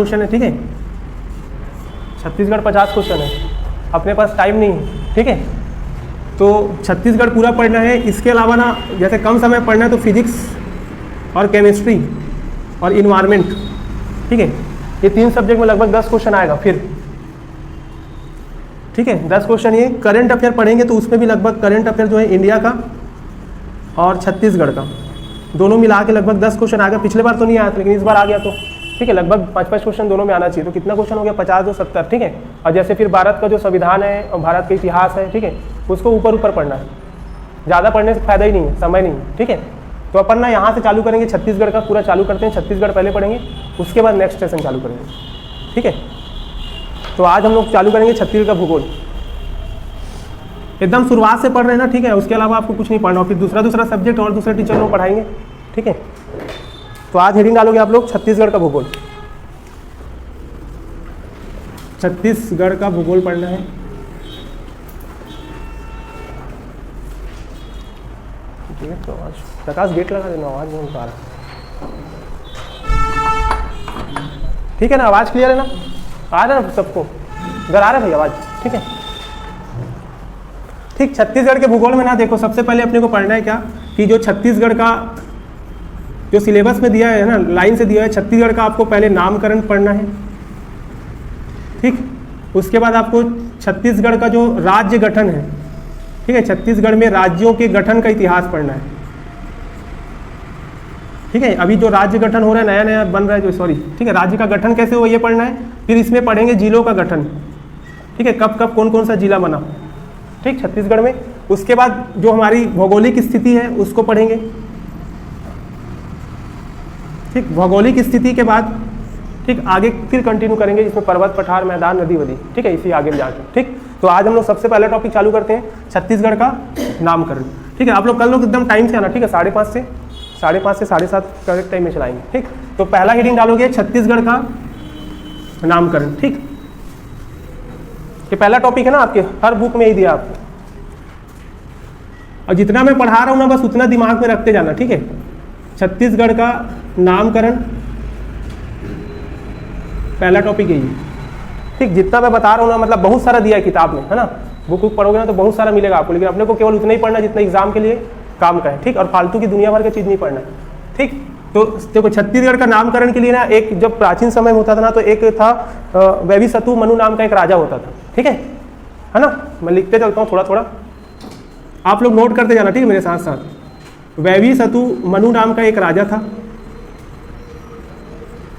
Question है, ठीक है, छत्तीसगढ़ 50 क्वेश्चन है, अपने पास टाइम नहीं है, ठीक है। तो छत्तीसगढ़ पूरा पढ़ना है। इसके अलावा ना जैसे कम समय पढ़ना है तो फिजिक्स और केमिस्ट्री और इन्वायरमेंट, ठीक है, ये 3 सब्जेक्ट में लगभग 10 क्वेश्चन आएगा फिर, ठीक है, 10 क्वेश्चन। ये करंट अफेयर पढ़ेंगे तो उसमें भी लगभग करंट अफेयर जो है इंडिया का और छत्तीसगढ़ का दोनों मिला के लगभग 10 क्वेश्चन आ गया। पिछले बार तो नहीं आया था लेकिन इस बार आ गया, तो ठीक है, लगभग 5-5 क्वेश्चन दोनों में आना चाहिए। तो कितना क्वेश्चन हो गया, 50 2 70, ठीक है। और जैसे फिर भारत का जो संविधान है और भारत का इतिहास है, ठीक है, उसको ऊपर ऊपर पढ़ना है, ज़्यादा पढ़ने से फायदा ही नहीं है, समय नहीं है, ठीक है। तो अपन ना यहाँ से चालू करेंगे, छत्तीसगढ़ का पूरा चालू करते हैं, छत्तीसगढ़ पहले पढ़ेंगे, उसके बाद नेक्स्ट सेशन चालू करेंगे, ठीक है। तो आज हम लोग चालू करेंगे छत्तीसगढ़ का भूगोल, एकदम शुरुआत से पढ़ रहे हैं ना, ठीक है। उसके अलावा आपको कुछ नहीं पढ़ना, फिर दूसरा सब्जेक्ट और दूसरे टीचर लोग पढ़ाएंगे, ठीक है। तो आज हेडिंग डालोगे आप लोग छत्तीसगढ़ का भूगोल, छत्तीसगढ़ का भूगोल पढ़ना है। तो आज प्रकाश गेट लगा देना, आवाज नहीं आ रहा, ठीक है ना, आवाज क्लियर है ना, आ रहा है ना सबको, घर आ रहा है भाई आवाज, ठीक है, ठीक। छत्तीसगढ़ के भूगोल में ना देखो, सबसे पहले अपने को पढ़ना है क्या कि जो छत्तीसगढ़ का जो सिलेबस में दिया है ना, लाइन से दिया है, छत्तीसगढ़ का आपको पहले नामकरण पढ़ना है, ठीक। उसके बाद आपको छत्तीसगढ़ का जो राज्य गठन है, ठीक है, छत्तीसगढ़ में राज्यों के गठन का इतिहास पढ़ना है, ठीक है। अभी जो राज्य गठन हो रहा है, नया नया बन रहा है जो, सॉरी, ठीक है, राज्य का गठन कैसे हो ये पढ़ना है। फिर इसमें पढ़ेंगे जिलों का गठन, ठीक है, कब कब कौन कौन सा जिला बना, ठीक, छत्तीसगढ़ में। उसके बाद जो हमारी भौगोलिक स्थिति है उसको पढ़ेंगे, ठीक। भौगोलिक स्थिति के बाद ठीक आगे फिर कंटिन्यू करेंगे, इसमें पर्वत, पठार, मैदान, नदी वदी, ठीक है, इसी आगे जाके, ठीक। तो आज हम लोग सबसे पहला टॉपिक चालू करते हैं, छत्तीसगढ़ का नामकरण, ठीक है। आप लोग कल लोग एकदम टाइम से आना, ठीक है, 5:30 से 7:30 करेक्ट टाइम में चलाएंगे, ठीक। तो पहला हेडिंग डालोगे छत्तीसगढ़ का नामकरण, ठीक। ये पहला टॉपिक है ना, आपके हर बुक में ही दिया आपको, और जितना मैं पढ़ा रहा हूँ ना बस उतना दिमाग में रखते जाना, ठीक है। छत्तीसगढ़ का नामकरण पहला टॉपिक यही है, ठीक। जितना मैं बता रहा हूँ ना, मतलब बहुत सारा दिया है किताब में, है ना, बुक पढ़ोगे ना तो बहुत सारा मिलेगा आपको, लेकिन अपने को केवल उतना ही पढ़ना जितना एग्जाम के लिए काम का है, ठीक। और फालतू की दुनिया भर की चीज़ नहीं पढ़ना है, ठीक। तो देखो छत्तीसगढ़ का नामकरण के लिए ना, एक जब प्राचीन समय में होता था ना, तो एक था वैवीसतु मनु नाम का एक राजा होता था, ठीक है ना। मैं लिखते चलता हूँ थोड़ा थोड़ा, आप लोग नोट करते जाना, ठीक है, मेरे साथ साथ। वैवीसतु मनु नाम का एक राजा था,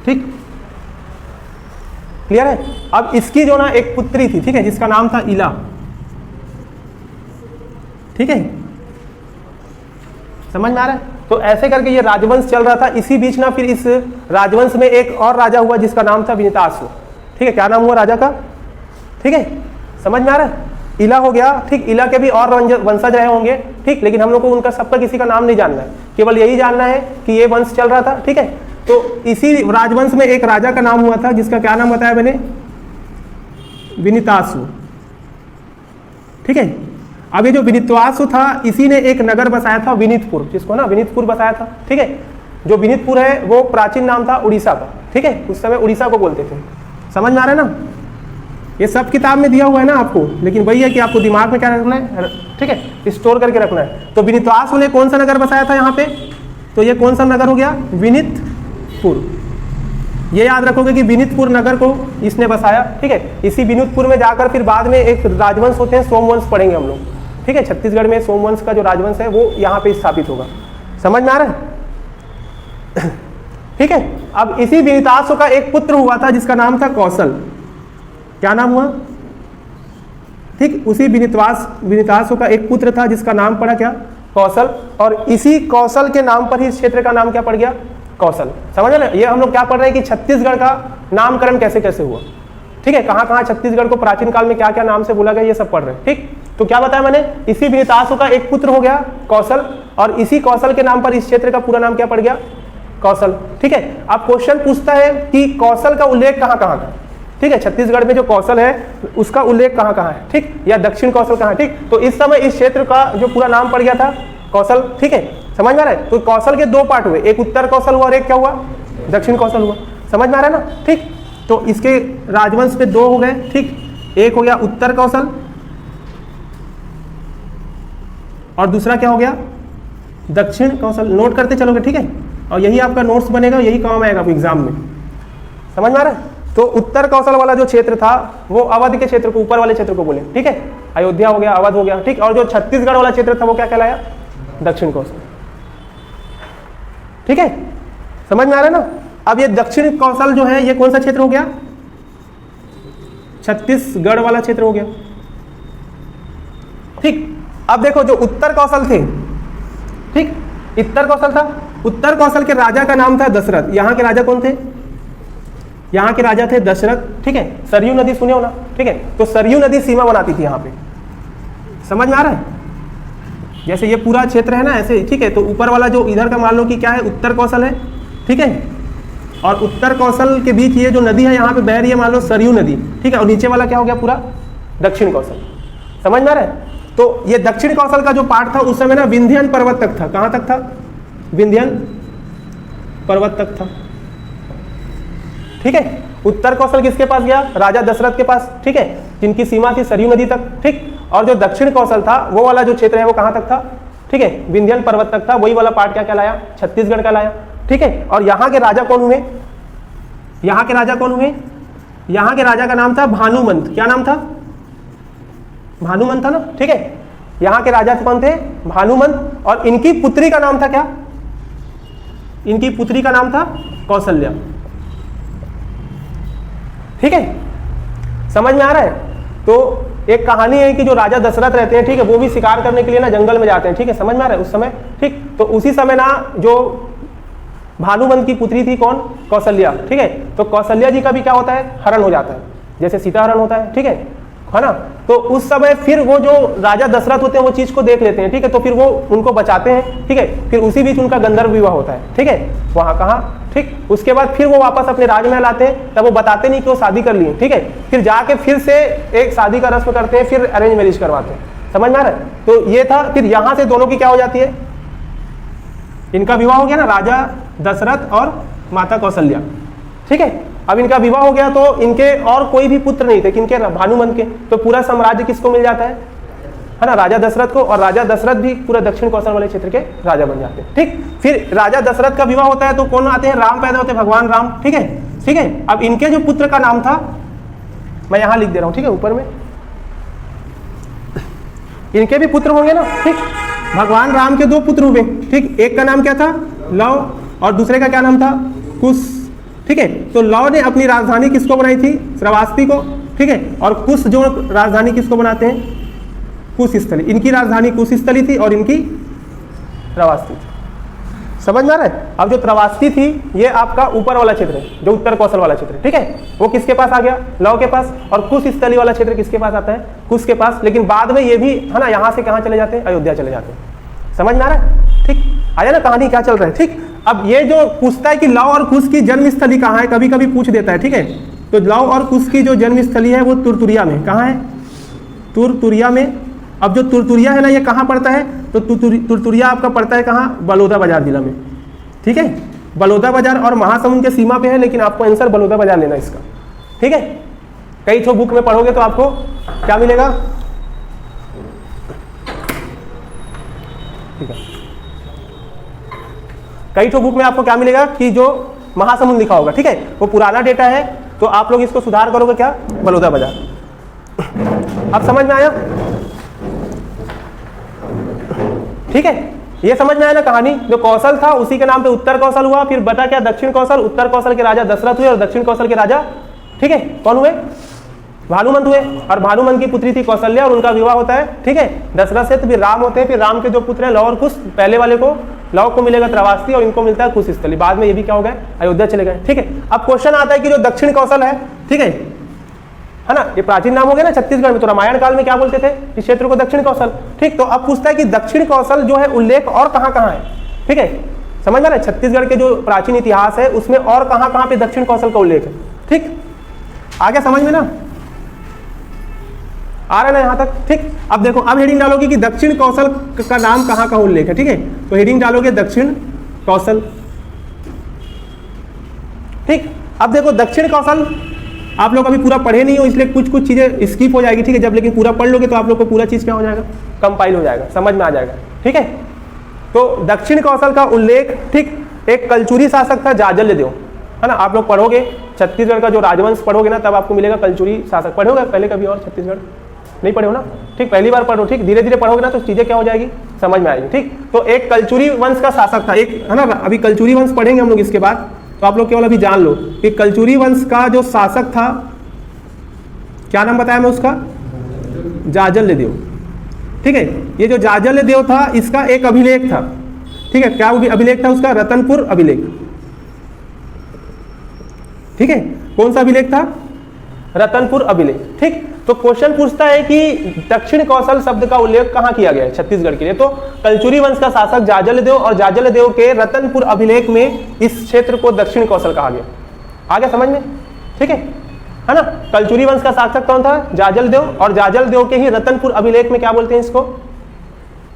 ठीक, क्लियर है। अब इसकी जो ना एक पुत्री थी, ठीक है, जिसका नाम था इला, ठीक है, समझ में आ रहा है। तो ऐसे करके ये राजवंश चल रहा था। इसी बीच ना फिर इस राजवंश में एक और राजा हुआ जिसका नाम था विनीतासु, ठीक है। क्या नाम हुआ राजा का, ठीक है, समझ में आ रहा है। इला हो गया, ठीक। इला के भी और वंशज रहे होंगे, ठीक, लेकिन हम लोग को उनका सबका किसी का नाम नहीं जानना है, केवल यही जानना है कि ये वंश चल रहा था, ठीक है। तो इसी राजवंश में एक राजा का नाम हुआ था जिसका क्या नाम बताया मैंने, विनीतासु, ठीक है। अब ये जो विनीतवासु था, इसी ने एक नगर बसाया था विनीतपुर, जिसको ना विनीतपुर बसाया था, ठीक है। जो विनीतपुर है वो प्राचीन नाम था उड़ीसा का, ठीक है, उस समय उड़ीसा को बोलते थे। समझ में आ रहा है ना, ये सब किताब में दिया हुआ है ना आपको, लेकिन वही है कि आपको दिमाग में क्या रखना है, ठीक है, स्टोर करके रखना है। तो विनीतवासु ने कौन सा नगर बसाया था यहाँ पे, तो ये कौन सा नगर हो गया, विनीतपुर। ये याद रखोगे कि विनीतपुर नगर को इसने बसाया, ठीक है। इसी विनीतपुर में जाकर फिर बाद में एक राजवंश होते हैं, सोमवंश पढ़ेंगे हम लोग, ठीक है। छत्तीसगढ़ में सोमवंश का जो राजवंश है वो यहाँ पे स्थापित होगा। समझ में आ रहा है, ठीक है। अब इसी विनीतासु का एक पुत्र हुआ था जिसका नाम था कौशल। क्या नाम हुआ, ठीक। उसी विनीतासु का एक पुत्र था जिसका नाम पड़ा क्या, कौशल। और इसी कौशल के नाम पर ही इस क्षेत्र का नाम क्या पड़ गया, कौशल। समझ ना, ये हम लोग क्या पढ़ रहे हैं कि छत्तीसगढ़ का नामकरण कैसे कैसे हुआ, ठीक है। कहाँ कहाँ छत्तीसगढ़ को प्राचीन काल में क्या क्या नाम से बोला गया, ये सब पढ़ रहे हैं, ठीक। तो क्या बताया मैंने, इसी विनीतासु का एक पुत्र हो गया कौशल, और इसी कौशल के नाम पर इस क्षेत्र का पूरा नाम क्या पड़ गया, कौशल, ठीक है। अब क्वेश्चन पूछता है कि कौशल का उल्लेख कहाँ कहाँ है, ठीक है। छत्तीसगढ़ में जो कौशल है उसका उल्लेख कहाँ कहाँ है, ठीक, या दक्षिण कौशल कहाँ है, ठीक। तो इस समय इस क्षेत्र का जो पूरा नाम पड़ गया था कौशल, ठीक है। समझ में आ रहा है। तो कौशल के 2 पार्ट हुए, एक उत्तर कौशल हुआ और एक क्या हुआ, दक्षिण कौशल हुआ। समझ में आ रहा है ना, ठीक। तो इसके राजवंश पे 2 हो गए, ठीक। एक हो गया उत्तर कौशल और दूसरा क्या हो गया दक्षिण कौशल। नोट करते चलोगे, ठीक है, और यही आपका नोट्स बनेगा, यही काम आएगा एग्जाम में, समझ में आ रहा है। तो उत्तर कौशल वाला जो क्षेत्र था वो अवध के क्षेत्र को, ऊपर वाले क्षेत्र को बोले, ठीक है, अयोध्या हो गया, अवध हो गया, ठीक। और जो छत्तीसगढ़ वाला क्षेत्र था वो क्या कहलाया, दक्षिण कौशल, ठीक है, समझ में आ रहा है ना। अब ये दक्षिण कौशल जो है ये कौन सा क्षेत्र हो गया, छत्तीसगढ़ वाला क्षेत्र हो गया, ठीक। अब देखो जो उत्तर कौशल थे, ठीक, उत्तर कौशल था, उत्तर कौशल के राजा का नाम था दशरथ। यहाँ के राजा कौन थे, यहाँ के राजा थे दशरथ, ठीक है। सरयू नदी सुने हो ना, ठीक है, तो सरयू नदी सीमा बनाती थी यहाँ पे, समझ में आ रहा है। जैसे ये पूरा क्षेत्र है ना ऐसे, ठीक है, तो ऊपर वाला जो इधर का मान लो कि क्या है, उत्तर कौशल है, ठीक है, और उत्तर कौशल के बीच ये जो नदी है यहाँ पे बह रही है, मान लो सरयू नदी, ठीक है, और नीचे वाला क्या हो गया पूरा दक्षिण कौशल, समझ में आ रहा है। तो ये दक्षिण कौशल का जो पार्ट था उस समय ना विंध्यन पर्वत तक था। कहाँ तक था, विंध्यन पर्वत तक था, ठीक है। उत्तर कौशल किसके पास गया, राजा दशरथ के पास, ठीक है, जिनकी सीमा थी सरयू नदी तक, ठीक। और जो दक्षिण कौशल था वो वाला जो क्षेत्र है वो कहाँ तक था, ठीक है, विंध्यन पर्वत तक था। वही वाला पार्ट क्या कहलाया, छत्तीसगढ़ कहलाया, ठीक है। और यहाँ के राजा कौन हुए, यहाँ के राजा कौन हुए, यहाँ के राजा का नाम था भानुमंत। क्या नाम था, भानुमंत था ना, ठीक है। यहाँ के राजा कौन थे, भानुमंत, और इनकी पुत्री का नाम था क्या, इनकी पुत्री का नाम था कौशल्या, ठीक है, समझ में आ रहा है। तो एक कहानी है कि जो राजा दशरथ रहते हैं, ठीक है, वो भी शिकार करने के लिए ना जंगल में जाते हैं, ठीक है, समझ में आ रहा है उस समय, ठीक। तो उसी समय ना जो भानुमंत की पुत्री थी कौन, कौशल्या, ठीक है। तो कौशल्या जी का भी क्या होता है, हरण हो जाता है, जैसे सीता हरण होता है, ठीक है ना। तो उस समय फिर वो जो राजा दशरथ होते हैं वो चीज को देख लेते हैं, ठीक है, तो फिर वो उनको बचाते हैं, ठीक है। फिर उसी बीच उनका गंधर्व विवाह होता है, ठीक है, वहां कहाँ, ठीक। उसके बाद फिर वो वापस अपने राजमहल आते हैं, तब वो बताते नहीं कि वो शादी कर लिए, ठीक है। फिर जाके फिर से एक शादी का रस्म करते हैं, फिर अरेंज मैरिज करवाते हैं, समझ में आ रहा है। तो ये था, फिर यहाँ से दोनों की क्या हो जाती है, इनका विवाह हो गया ना, राजा दशरथ और माता कौशल्या, ठीक है। अब इनका विवाह हो गया तो इनके और कोई भी पुत्र नहीं थे, किनके, भानुमंत के। तो पूरा साम्राज्य किसको मिल जाता है ना, राजा दशरथ को। और राजा दशरथ भी पूरा दक्षिण कौशल वाले क्षेत्र के राजा बन जाते हैं, ठीक। फिर राजा दशरथ का विवाह होता है तो कौन आते हैं, राम पैदा होते हैं, भगवान राम, ठीक है, ठीक है। अब इनके जो पुत्र का नाम था, मैं यहाँ लिख दे रहा हूँ, ठीक है, ऊपर में, इनके भी पुत्र होंगे ना, ठीक। भगवान राम के 2 पुत्र हुए, ठीक। एक का नाम क्या था, लव, और दूसरे का क्या नाम था, कुश, ठीक है। तो लव ने अपनी राजधानी किसको बनाई थी, श्रावस्ती को, ठीक है। और कुश जो राजधानी किसको बनाते हैं, कुशस्थली। इनकी राजधानी कुशस्थली थी और इनकी श्रावस्ती थी, समझ में आ रहा है। अब जो श्रावस्ती थी ये आपका ऊपर वाला क्षेत्र है, जो उत्तर कौशल वाला क्षेत्र है, ठीक है, वो किसके पास आ गया, लव के पास। और कुशस्थली वाला क्षेत्र किसके पास आता है, कुश के पास। लेकिन बाद में ये भी है ना, यहाँ से कहाँ चले जाते हैं, अयोध्या चले जाते हैं, समझ में आ रहा है, ठीक। आया ना कहानी क्या चल रहा है, ठीक। अब ये जो पूछता है कि लव और कुश की जन्मस्थली कहाँ है, कभी कभी पूछ देता है, ठीक है। तो लव और कुश की जो जन्मस्थली है वो तुरतुरिया में, कहाँ है, तुरतुरिया में। अब जो तुरतुरिया है ना ये कहाँ पड़ता है, तो तुरतुरिया आपका पड़ता है कहाँ, बलौदा बाजार जिला में, ठीक है। बलौदा बाजार और महासमुंद के सीमा पे है, लेकिन आपको आंसर बलौदा बाजार लेना इसका, ठीक है। कई तो बुक में पढ़ोगे तो आपको क्या मिलेगा, ठीक है, कई तो बुक में आपको क्या मिलेगा कि जो महासमुंद लिखा होगा, ठीक है, वो पुराना डेटा है, तो आप लोग इसको सुधार करोगे क्या, बलौदा बाजार। अब समझ में आया, ठीक है, ये समझ में आया ना कहानी। जो कौशल था उसी के नाम पे उत्तर कौशल हुआ, फिर बता क्या, दक्षिण कौशल। उत्तर कौशल के राजा दशरथ हुए और दक्षिण कौशल के राजा, ठीक है, कौन हुए, भानुमंत हुए। और भानुमंत की पुत्री थी कौशल्या और उनका विवाह होता है, ठीक है, दशरथ से। तो फिर राम होते हैं, फिर राम के जो पुत्र हैं लव और कुश, पहले वाले को लव को मिलेगा श्रावस्ती और इनको मिलता है कुशस्थली। बाद में ये भी क्या हो गए, अयोध्या चले गए, ठीक है। अब क्वेश्चन आता है कि जो दक्षिण कौशल है, ठीक है ना, ये प्राचीन नाम हो गया ना छत्तीसगढ़ में, तो रामायण काल में क्या बोलते थे इस क्षेत्र को, दक्षिण कौशल, ठीक। तो अब पूछता है कि दक्षिण कौशल जो है उल्लेख और कहाँ कहाँ है, ठीक है, समझ में ना, छत्तीसगढ़ के जो प्राचीन इतिहास है उसमें और कहाँ कहाँ पे दक्षिण कौशल का उल्लेख है, ठीक। आ गया समझ में ना, आ रहा है ना यहाँ तक, ठीक। अब देखो, अब हेडिंग डालोगे कि दक्षिण कौशल का नाम कहाँ कहाँ उल्लेख है, ठीक है। तो हेडिंग डालोगे दक्षिण कौशल, ठीक। अब देखो दक्षिण कौशल आप लोग अभी पूरा पढ़े नहीं हो इसलिए कुछ कुछ चीज़ें स्किप हो जाएगी, ठीक है। जब लेकिन पूरा पढ़ लोगे तो आप लोग को पूरा चीज़ क्या हो जाएगा, कंपाइल हो जाएगा, समझ में आ जाएगा, ठीक है। तो दक्षिण कौशल का उल्लेख, ठीक, एक कलचुरी शासक था जाजल्य देव, है ना। आप लोग पढ़ोगे छत्तीसगढ़ का जो राजवंश पढ़ोगे ना, तब आपको मिलेगा कलचुरी शासक। पढ़ोगे पहले कभी और छत्तीसगढ़ नहीं पढ़े हो ना, ठीक, पहली बार पढ़ो, ठीक, धीरे धीरे पढ़ोगे ना तो चीज़ें क्या हो जाएगी, समझ में आएगी, ठीक। तो एक कलचुरी वंश का शासक था, एक, है ना। अभी कलचुरी वंश पढ़ेंगे हम लोग इसके बाद, तो आप लोग केवल अभी जान लो कि कलचुरी वंश का जो शासक था, क्या नाम बताया मैं उसका, जाजल्य देव, ठीक है। ये जो जाजल्य देव था इसका एक अभिलेख था, ठीक है। क्या अभिलेख था उसका, रतनपुर अभिलेख, ठीक है। कौन सा अभिलेख था, रतनपुर अभिलेख, ठीक। तो क्वेश्चन पूछता है कि दक्षिण कौशल शब्द का उल्लेख कहां किया गया है छत्तीसगढ़ के लिए, तो कलचुरी वंश का शासक जाजल्य देव और जाजल्य देव के रतनपुर अभिलेख में इस क्षेत्र को दक्षिण कौशल कहा गया। आ गया समझ में, ठीक है ना। कलचुरी वंश का शासक कौन था, जाजल्य देव, और जाजल्य देव के ही रतनपुर अभिलेख में क्या बोलते हैं इसको,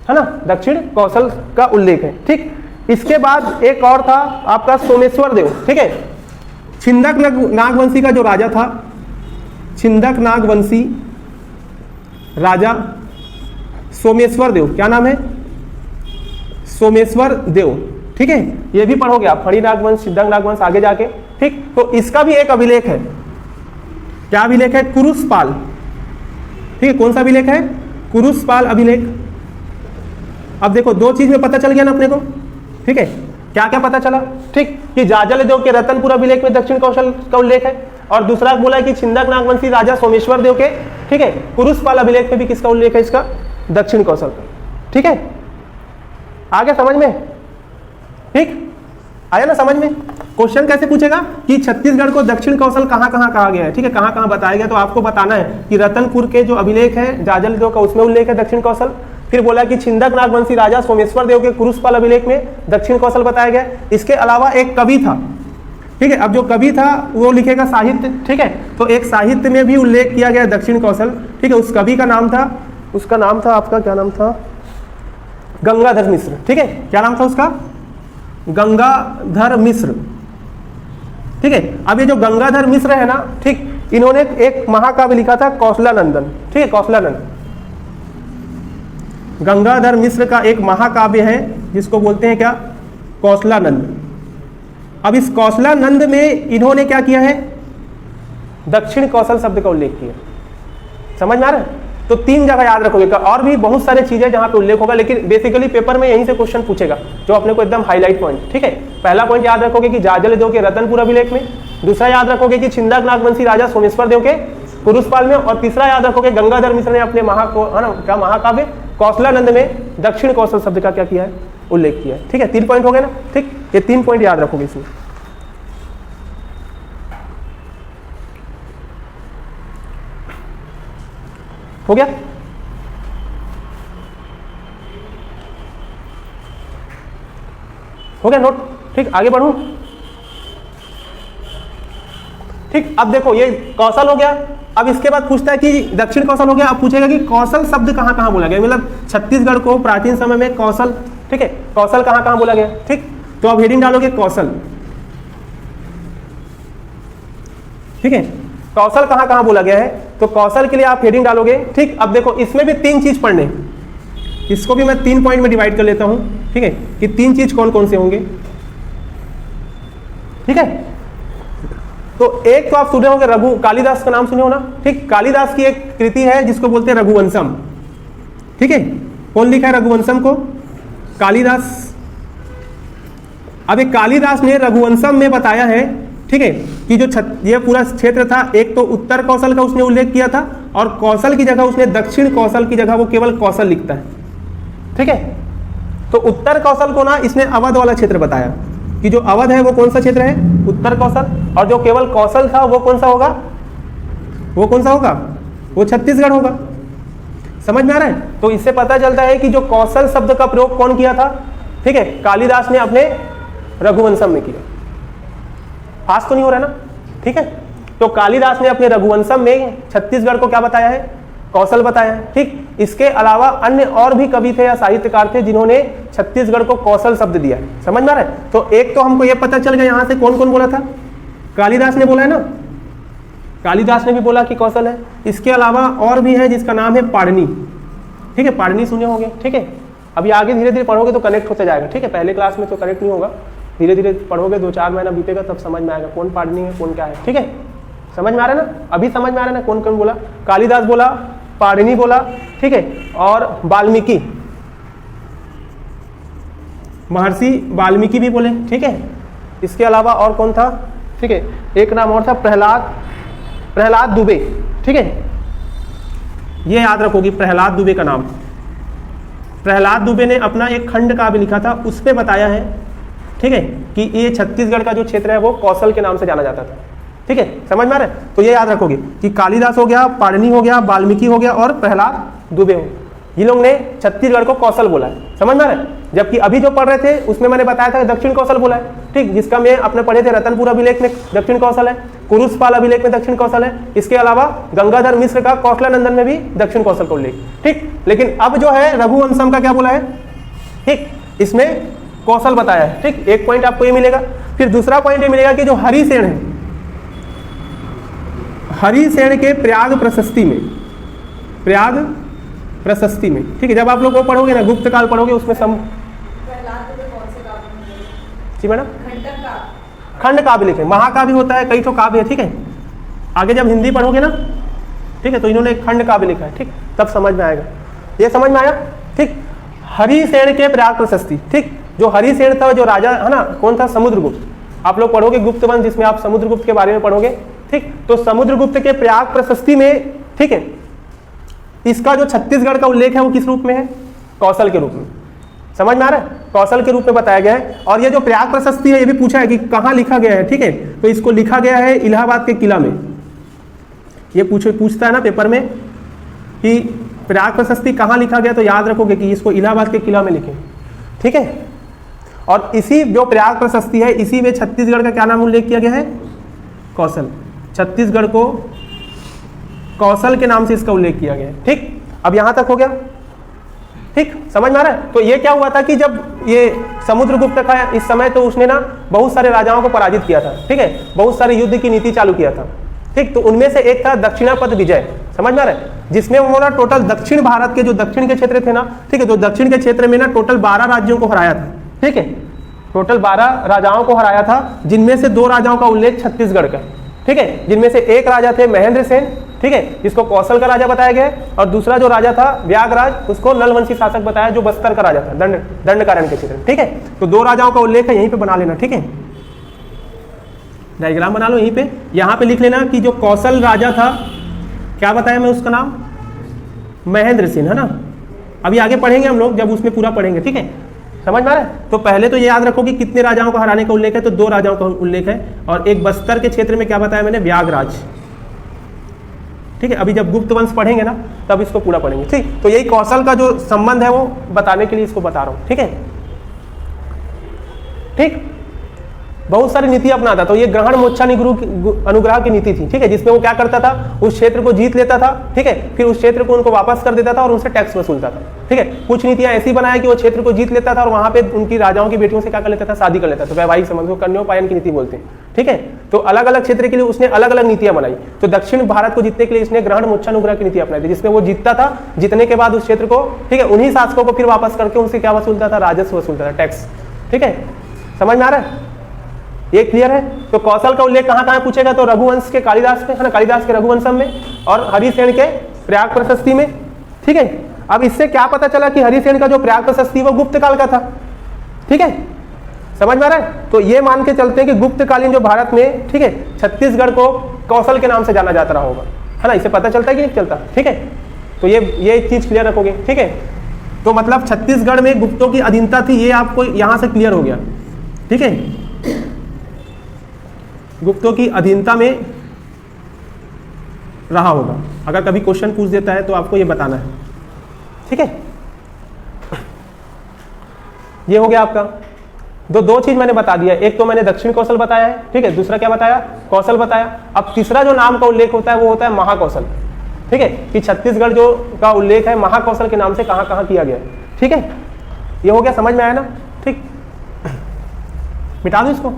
है ना, दक्षिण कौशल का उल्लेख है, ठीक। इसके बाद एक और था आपका सोमेश्वर देव, ठीक है। छिंदक नागवंशी का जो राजा था, छिंदक नागवंशी राजा सोमेश्वर देव, क्या नाम है, सोमेश्वर देव, ठीक है। ये भी पढ़ोगे आप, फणी नागवंश, छिंदक नागवंश आगे जाके, ठीक। तो इसका भी एक अभिलेख है, क्या अभिलेख है, कुरुसपाल, ठीक है। कौन सा अभिलेख है, कुरुसपाल अभिलेख। अब देखो दो चीज में पता चल गया ना अपने को, ठीक है। क्या क्या पता चला, ठीक, कि जाजल्य देव के रतनपुर अभिलेख में दक्षिण कौशल का उल्लेख है, और दूसरा बोला है कि छिंदक नागवंशी राजा सोमेश्वर देव के, ठीक है, कुरुसपाल अभिलेख में भी किसका उल्लेख है, इसका दक्षिण कौशल का, ठीक है। आगे समझ में, ठीक, आया ना समझ में। क्वेश्चन कैसे पूछेगा कि छत्तीसगढ़ को दक्षिण कौशल कहाँ कहाँ कहा गया है, ठीक है, कहाँ कहाँ बताया गया, तो आपको बताना है कि रतनपुर के जो अभिलेख है जाजल्य देव का उसमें उल्लेख है दक्षिण कौशल, फिर बोला कि छिंदक नागवंशी राजा सोमेश्वर देव के कुरुसपाल अभिलेख में दक्षिण कौशल बताया गया। इसके अलावा एक कवि था, ठीक है। अब जो कवि था वो लिखेगा साहित्य, ठीक है, तो एक साहित्य में भी उल्लेख किया गया दक्षिण कौशल, ठीक है। उस कवि का नाम था, उसका नाम था आपका, क्या नाम था, गंगाधर मिश्र, ठीक है। क्या नाम था उसका, गंगाधर मिश्र, ठीक है। अब ये जो गंगाधर मिश्र है ना, ठीक, इन्होंने एक महाकाव्य लिखा था कौशलानंदन, ठीक है, कौशलानंद। गंगाधर मिश्र का एक महाकाव्य है जिसको बोलते हैं क्या, कौशलानंद। अब इस कौशलानंद में इन्होंने क्या किया है, दक्षिण कौशल शब्द का उल्लेख किया, समझ में आ रहा है। तो तीन जगह याद रखोगे, और भी बहुत सारे चीजें जहां पे उल्लेख होगा, लेकिन बेसिकली पेपर में यहीं से क्वेश्चन पूछेगा जो अपने को एकदम हाईलाइट पॉइंट, ठीक है। पहला पॉइंट याद रखोगे कि जाजल्य देव के रतनपुर अभिलेख में, दूसरा याद रखोगे कि छिंदक नागवंशी राजा सोमेश्वर देव के कुरुसपाल में, और तीसरा याद रखोगे गंगाधर मिश्र ने अपने महाकाव्य कौशलानंद में दक्षिण कौशल शब्द का क्या किया है, उल्लेख किया है, ठीक है। 3 पॉइंट हो गए ना, ठीक, ये 3 पॉइंट याद रखोगे इसमें। हो गया, हो गया नोट, ठीक। आगे बढ़ूं, ठीक। अब देखो ये कौशल हो गया, अब इसके बाद पूछता है कि दक्षिण कौशल हो गया, अब पूछेगा कि कौशल शब्द कहां कहां बोला गया, मतलब छत्तीसगढ़ को प्राचीन समय में कौशल, ठीक है, कौशल कहां कहां बोला गया, ठीक। तो अब हेडिंग डालोगे कौशल, ठीक है, कौशल कहां कहां बोला गया है, तो कौशल के लिए आप हेडिंग डालोगे, ठीक। अब देखो इसमें भी 3 चीज पढ़ने, इसको भी मैं 3 पॉइंट में डिवाइड कर लेता हूं, ठीक है, कि 3 चीज कौन कौन से होंगे, ठीक है। तो एक तो आप सुने होंगे रघु, कालिदास का नाम सुने हो ना, ठीक। कालिदास की एक कृति है जिसको बोलते हैं रघुवंशम, ठीक है। कौन लिखा है रघुवंशम को, कालिदास। अब एक कालिदास ने रघुवंशम में बताया है, ठीक है, कि जो ये पूरा क्षेत्र था, एक तो उत्तर कौशल का उसने उल्लेख किया था, और कौशल की जगह उसने दक्षिण कौशल की जगह वो केवल कौशल लिखता है, ठीक है। तो उत्तर कौशल को ना इसने अवध वाला क्षेत्र बताया कि जो अवध है वो कौन सा क्षेत्र है, उत्तर कौशल, और जो केवल कौशल था वो कौन सा होगा, वो कौन सा होगा, वो छत्तीसगढ़ होगा। समझ में आ रहा है। तो इससे पता चलता है कि जो कौशल शब्द का प्रयोग कौन किया था, ठीक है, कालिदास ने अपने रघुवंशम में किया। पास तो नहीं हो रहा ना, ठीक है। तो कालिदास ने अपने रघुवंशम में छत्तीसगढ़ को क्या बताया है, कौशल बताया है, ठीक। इसके अलावा अन्य और भी कवि थे या साहित्यकार थे जिन्होंने छत्तीसगढ़ को कौशल शब्द दिया है, समझ में आ रहा है। तो एक तो हमको यह पता चल गया यहां से कौन कौन बोला था, कालिदास ने बोला है ना, कालिदास ने भी बोला कि कौशल है। इसके अलावा और भी है जिसका नाम है पाणिनि, ठीक है, पाणिनि सुने होंगे, ठीक है। अभी आगे धीरे धीरे पढ़ोगे तो कनेक्ट होते जाएगा, ठीक है। पहले क्लास में तो कनेक्ट नहीं होगा, धीरे धीरे पढ़ोगे, 2-4 महीना बीतेगा तब समझ में आएगा कौन पाणिनि है कौन क्या है, ठीक है। समझ में आ रहा है ना, अभी समझ में आ रहा है ना कौन कौन बोला, कालिदास बोला, पाणिनि बोला, ठीक है, और वाल्मीकि, महर्षि वाल्मीकि भी बोले, ठीक है। इसके अलावा और कौन था, ठीक है, एक नाम और था प्रहलाद दुबे, ठीक है, ये याद रखोगी प्रहलाद दुबे का नाम। प्रहलाद दुबे ने अपना एक खंड काव्य लिखा था, उसमें बताया है, ठीक है, कि ये छत्तीसगढ़ का जो क्षेत्र है वो कौशल के नाम से जाना जाता था, ठीक है। समझ में आ रहा है, तो ये याद रखोगे कि कालिदास हो गया, पाणिनि हो गया, वाल्मीकि हो गया और प्रहलाद दुबे हो, ये लोग ने छत्तीसगढ़ को कौशल बोला है। समझ में आ रहा है। जबकि अभी जो पढ़ रहे थे उसमें मैंने बताया था दक्षिण कौशल बोला है, ठीक, जिसका मैं अपने पढ़े थे रतनपुर अभिलेख में दक्षिण कौशल है, कुरुसपाल अभिलेख में दक्षिण कौशल है, इसके अलावा गंगाधर मिश्र का कौशलानंदन में भी दक्षिण कौशल का उल्लेख, ठीक। लेकिन अब जो है रघुवंशम का क्या बोला है, ठीक, इसमें कौशल बताया है, ठीक। एक पॉइंट आपको ये मिलेगा। फिर दूसरा पॉइंट ये मिलेगा कि जो हरिसेन है, हरिसेन के प्रयाग प्रशस्ति में, ठीक है, जब आप लोग वो पढ़ोगे ना गुप्त काल पढ़ोगे उसमें जी मैडम खंड काव्य लिखे, महाकाव्य होता है, कई तो काव्य है, ठीक है। आगे जब हिंदी पढ़ोगे ना, ठीक है, तो इन्होंने खंड काव्य लिखा है, ठीक, तब समझ में आएगा। ये समझ में आया, ठीक। हरिसेन के प्रयाग प्रशस्ति, ठीक, जो हरिसेन था जो राजा है ना, कौन था, समुद्रगुप्त। आप लोग पढ़ोगे गुप्त वंश जिसमें आप समुद्रगुप्त के बारे में पढ़ोगे, ठीक। तो समुद्रगुप्त के प्रयाग प्रशस्ति में, ठीक है, इसका जो छत्तीसगढ़ का उल्लेख है वो किस रूप में है, कौशल के रूप में। समझ में आ रहा है, कौशल के रूप में बताया गया है। और ये जो प्रयाग प्रशस्ति है ये भी पूछा है कि कहाँ लिखा गया है, ठीक है, तो इसको लिखा गया है इलाहाबाद के किला में। ये पूछता है ना पेपर में कि प्रयाग प्रशस्ति कहाँ लिखा गया, तो याद रखोगे कि इसको इलाहाबाद के किला में लिखे, ठीक है। और इसी जो प्रयाग प्रशस्ति है इसी में छत्तीसगढ़ का क्या नाम उल्लेख किया गया है, कौशल। छत्तीसगढ़ को कौशल के नाम से इसका उल्लेख किया गया है, ठीक। अब यहां तक हो गया, ठीक, समझ में आ रहा है। तो ये क्या हुआ था कि जब ये समुद्रगुप्त था इस समय, तो उसने ना बहुत सारे राजाओं को पराजित किया था, ठीक है, बहुत सारे युद्ध की नीति चालू किया था, ठीक। तो उनमें से एक था दक्षिणापद विजय, समझ में आ रहा है, जिसमें उन्होंने टोटल दक्षिण भारत के जो दक्षिण के क्षेत्र थे ना, ठीक है, तो दक्षिण के क्षेत्र में ना टोटल 12 राज्यों को हराया था, ठीक है, टोटल 12 राजाओं को हराया था, जिनमें से 2 राजाओं का उल्लेख छत्तीसगढ़ का, ठीक है, जिनमें से एक राजा थे महेंद्र सेन, ठीक है, जिसको कौशल का राजा बताया गया, और दूसरा जो राजा था व्यागराज, उसको नलवंशी शासक बताया, जो बस्तर का राजा था, दंडकारण्य के क्षेत्र, ठीक है। तो 2 राजाओं का उल्लेख है, यहीं पे बना लेना, ठीक है, डायग्राम बना लो यहीं पे, यहाँ पे लिख लेना कि जो कौशल राजा था, क्या बताया मैं उसका नाम, महेंद्र सेन, है ना। अभी आगे पढ़ेंगे हम लोग जब उसमें पूरा पढ़ेंगे, ठीक है, समझ में आ रहा है। तो पहले तो ये याद रखो कि कितने राजाओं को हराने का उल्लेख है, तो 2 राजाओं का उल्लेख है, और एक बस्तर के क्षेत्र में क्या बताया मैंने, व्यागराज, ठीक है। अभी जब गुप्त वंश पढ़ेंगे ना तब इसको पूरा पढ़ेंगे, ठीक। तो यही कौशल का जो संबंध है वो बताने के लिए इसको बता रहा हूं, ठीक है, ठीक। बहुत सारी नीति अपनाता, तो ये ग्रहण मोक्षा अनुग्रह की नीति थी, ठीक है, जिसमें वो क्या करता था, उस क्षेत्र को जीत लेता था, ठीक है, फिर उस क्षेत्र को उनको वापस कर देता था और उनसे टैक्स वसूलता था, ठीक है। कुछ नीतियां ऐसी बनाया कि वो क्षेत्र को जीत लेता था और वहां पे उनकी राजाओं की बेटियों से क्या कर लेता था, शादी कर लेता था, वैवाहिक संबंध को कन्योपायन की नीति बोलते हैं, ठीक है। तो अलग अलग क्षेत्र के लिए उसने अलग अलग नीतियां बनाई। तो दक्षिण भारत को जीतने के लिए इसने ग्रहण मोक्षा अनुग्रह की नीति अपनाई थी, जिसमें वो जीतता था, जीतने के बाद उस क्षेत्र को, ठीक है, उन्हीं शासकों को फिर वापस करके उनसे क्या वसूलता था, राजस्व वसूलता था, टैक्स, ठीक है। समझ में आ रहा है, ये क्लियर है। तो कौशल का उल्लेख कहां कहां पूछेगा, तो रघुवंश के कालिदास में, है ना, कालिदास के रघुवंशम में, और हरिसेन के प्रयाग प्रशस्ति में, ठीक है। अब इससे क्या पता चला कि हरिसेन का जो प्रयाग प्रशस्ति वो गुप्त काल का था, ठीक है, समझ में आ रहा है। तो ये मान के चलते हैं कि गुप्तकालीन जो भारत में, ठीक है, छत्तीसगढ़ को कौशल के नाम से जाना जाता रहा होगा, है ना, इससे पता चलता है कि नहीं चलता, ठीक है। तो ये चीज क्लियर रखोगे, ठीक है। तो मतलब छत्तीसगढ़ में गुप्तों की अधीनता थी, ये आपको यहां से क्लियर हो गया, ठीक है। गुप्तों की अधीनता में रहा होगा, अगर कभी क्वेश्चन पूछ देता है तो आपको ये बताना है, ठीक है। ये हो गया आपका, दो चीज मैंने बता दिया, एक तो मैंने दक्षिण कौशल बताया है, ठीक है, दूसरा क्या बताया, कौशल बताया। अब तीसरा जो नाम का उल्लेख होता है वो होता है महाकौशल, ठीक है, कि छत्तीसगढ़ जो का उल्लेख है महाकौशल के नाम से कहां कहां किया गया, ठीक है। ये हो गया, समझ में आया ना, ठीक। मिटा दो इसको।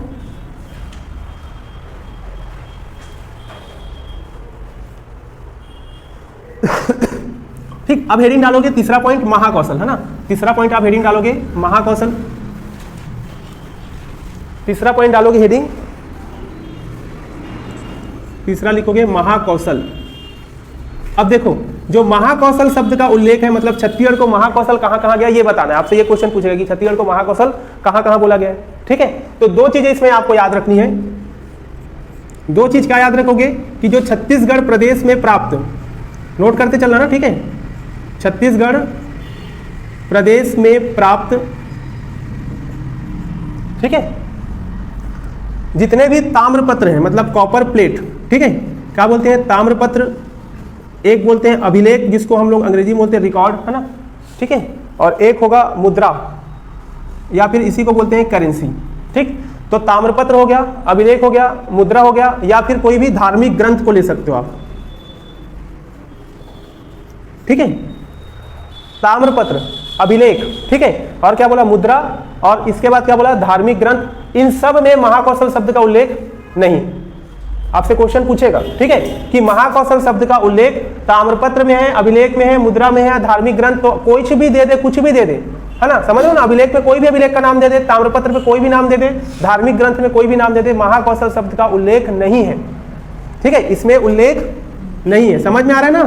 ठीक, अब हेडिंग डालोगे तीसरा पॉइंट महाकौशल, है ना, तीसरा पॉइंट आप हेडिंग डालोगे महाकौशल, तीसरा पॉइंट डालोगे हेडिंग, तीसरा लिखोगे महाकौशल। अब देखो जो महाकौशल शब्द का उल्लेख है, मतलब छत्तीसगढ़ को महाकौशल कहां कहां गया ये बताना है। आपसे ये क्वेश्चन पूछेगा कि छत्तीसगढ़ को महाकौशल कहां कहां बोला गया है, ठीक है। तो दो चीजें इसमें आपको याद रखनी है, दो चीज क्या याद रखोगे कि जो छत्तीसगढ़ प्रदेश में प्राप्त, नोट करते चलना ना, ठीक है, छत्तीसगढ़ प्रदेश में प्राप्त, ठीक है, जितने भी ताम्रपत्र हैं, मतलब कॉपर प्लेट, ठीक है, क्या बोलते हैं ताम्रपत्र, एक बोलते हैं अभिलेख जिसको हम लोग अंग्रेजी में बोलते हैं रिकॉर्ड, है ना, ठीक है, और एक होगा मुद्रा या फिर इसी को बोलते हैं करेंसी, ठीक। तो ताम्रपत्र हो गया, अभिलेख हो गया, मुद्रा हो गया, या फिर कोई भी धार्मिक ग्रंथ को ले सकते हो आप, ठीक है, ताम्रपत्र, अभिलेख, ठीक है, और क्या बोला मुद्रा, और इसके बाद क्या बोला धार्मिक ग्रंथ। इन सब में महाकौशल शब्द का उल्लेख नहीं। आपसे क्वेश्चन पूछेगा, ठीक है, कि महाकौशल शब्द का उल्लेख ताम्रपत्र में है, अभिलेख में है, मुद्रा में है, धार्मिक ग्रंथ, तो कुछ भी दे दे, कुछ भी दे दे, है ना, समझ लो ना, अभिलेख में कोई भी अभिलेख का नाम दे दे, ताम्रपत्र में कोई भी नाम दे दे, धार्मिक ग्रंथ में कोई भी नाम दे दे, महाकौशल शब्द का उल्लेख नहीं है, ठीक है, इसमें उल्लेख नहीं है। समझ में आ रहा है ना,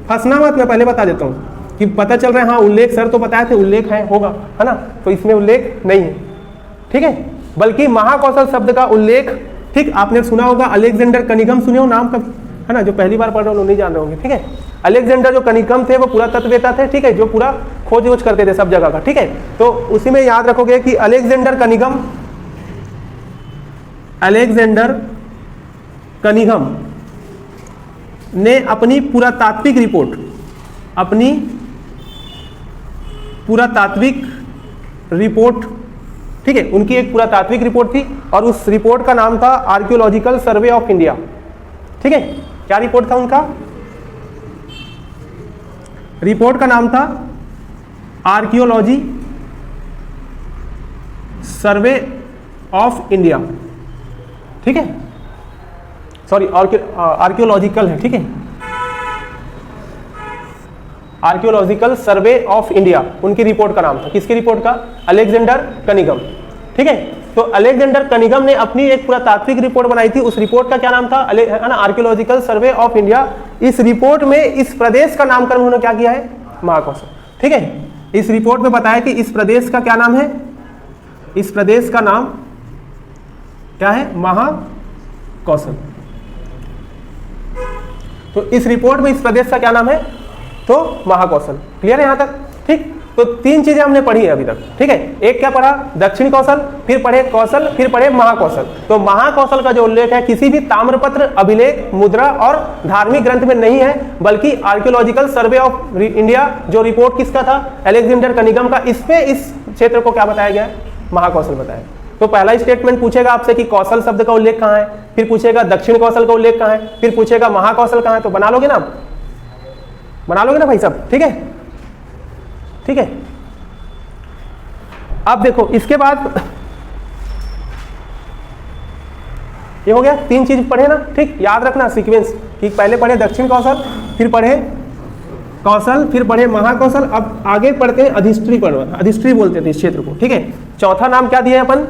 फंसना मत, मैं पहले बता देता हूँ कि पता चल रहा है, हाँ उल्लेख सर तो बताए थे उल्लेख है, होगा, है ना, तो इसमें उल्लेख नहीं है, ठीक है, बल्कि महाकौशल शब्द का उल्लेख, ठीक, आपने सुना होगा अलेक्जेंडर कनिगम, सुने हो नाम कभी, है ना, जो पहली बार पढ़ रहे हो नहीं जान रहे होंगे, ठीक है। अलेक्जेंडर जो कनिगम थे वो पूरा तत्ववेता थे, ठीक है, जो पूरा खोज वोज करते थे सब जगह का, ठीक है। तो उसी में याद रखोगे कि अलेक्जेंडर कनिगम, अलेक्जेंडर कनिगम ने अपनी पुरातात्विक रिपोर्ट, अपनी पुरातात्विक रिपोर्ट, ठीक है, उनकी एक पुरातात्विक रिपोर्ट थी और उस रिपोर्ट का नाम था आर्कियोलॉजिकल सर्वे ऑफ इंडिया, ठीक है। क्या रिपोर्ट था उनका, रिपोर्ट का नाम था आर्कियोलॉजी सर्वे ऑफ इंडिया, ठीक है, सॉरी आर्कियोलॉजिकल है, ठीक है, आर्कियोलॉजिकल सर्वे ऑफ इंडिया उनकी रिपोर्ट का नाम था। किसकी रिपोर्ट का, अलेक्जेंडर कनिगम, ठीक है। तो अलेक्जेंडर कनिगम ने अपनी एक पुरातात्विक रिपोर्ट बनाई थी, उस रिपोर्ट का क्या नाम था, है ना, आर्कियोलॉजिकल सर्वे ऑफ इंडिया। इस रिपोर्ट में इस प्रदेश का नामकरण उन्होंने क्या किया है, महाकौशल, ठीक है। इस रिपोर्ट में बताया कि इस प्रदेश का क्या नाम है, इस प्रदेश का नाम क्या है, महाकौशल। तो इस रिपोर्ट में इस प्रदेश का क्या नाम है, तो महाकौशल। क्लियर है यहां तक, ठीक। तो तीन चीजें हमने पढ़ी है अभी तक, ठीक है। एक क्या पढ़ा, दक्षिण कौशल, फिर पढ़े कौशल, फिर पढ़े महाकौशल। तो महाकौशल का जो उल्लेख है किसी भी ताम्रपत्र, अभिलेख, मुद्रा और धार्मिक ग्रंथ में नहीं है, बल्कि आर्कियोलॉजिकल सर्वे ऑफ इंडिया जो रिपोर्ट किसका था, अलेक्जेंडर कनिगम का, इसमें इस क्षेत्र को क्या बताया गया है, महाकौशल बताया। तो पहला स्टेटमेंट पूछेगा आपसे कि कौशल शब्द का उल्लेख कहां है, फिर पूछेगा दक्षिण कौशल का उल्लेख कहां है, फिर पूछेगा महाकौशल कहां है। तो बना लोगे ना, बना लोगे ना भाई सब, ठीक है, ठीक है। अब देखो इसके बाद ये हो गया, तीन चीज पढ़े ना, ठीक, याद रखना सीक्वेंस कि पहले पढ़े दक्षिण कौशल, फिर पढ़े कौशल, फिर पढ़े महाकौशल। अब आगे पढ़ते हैं अधिष्ठी, अधिष्ठी बोलते थे इस क्षेत्र को, ठीक है। चौथा नाम क्या दिया अपन,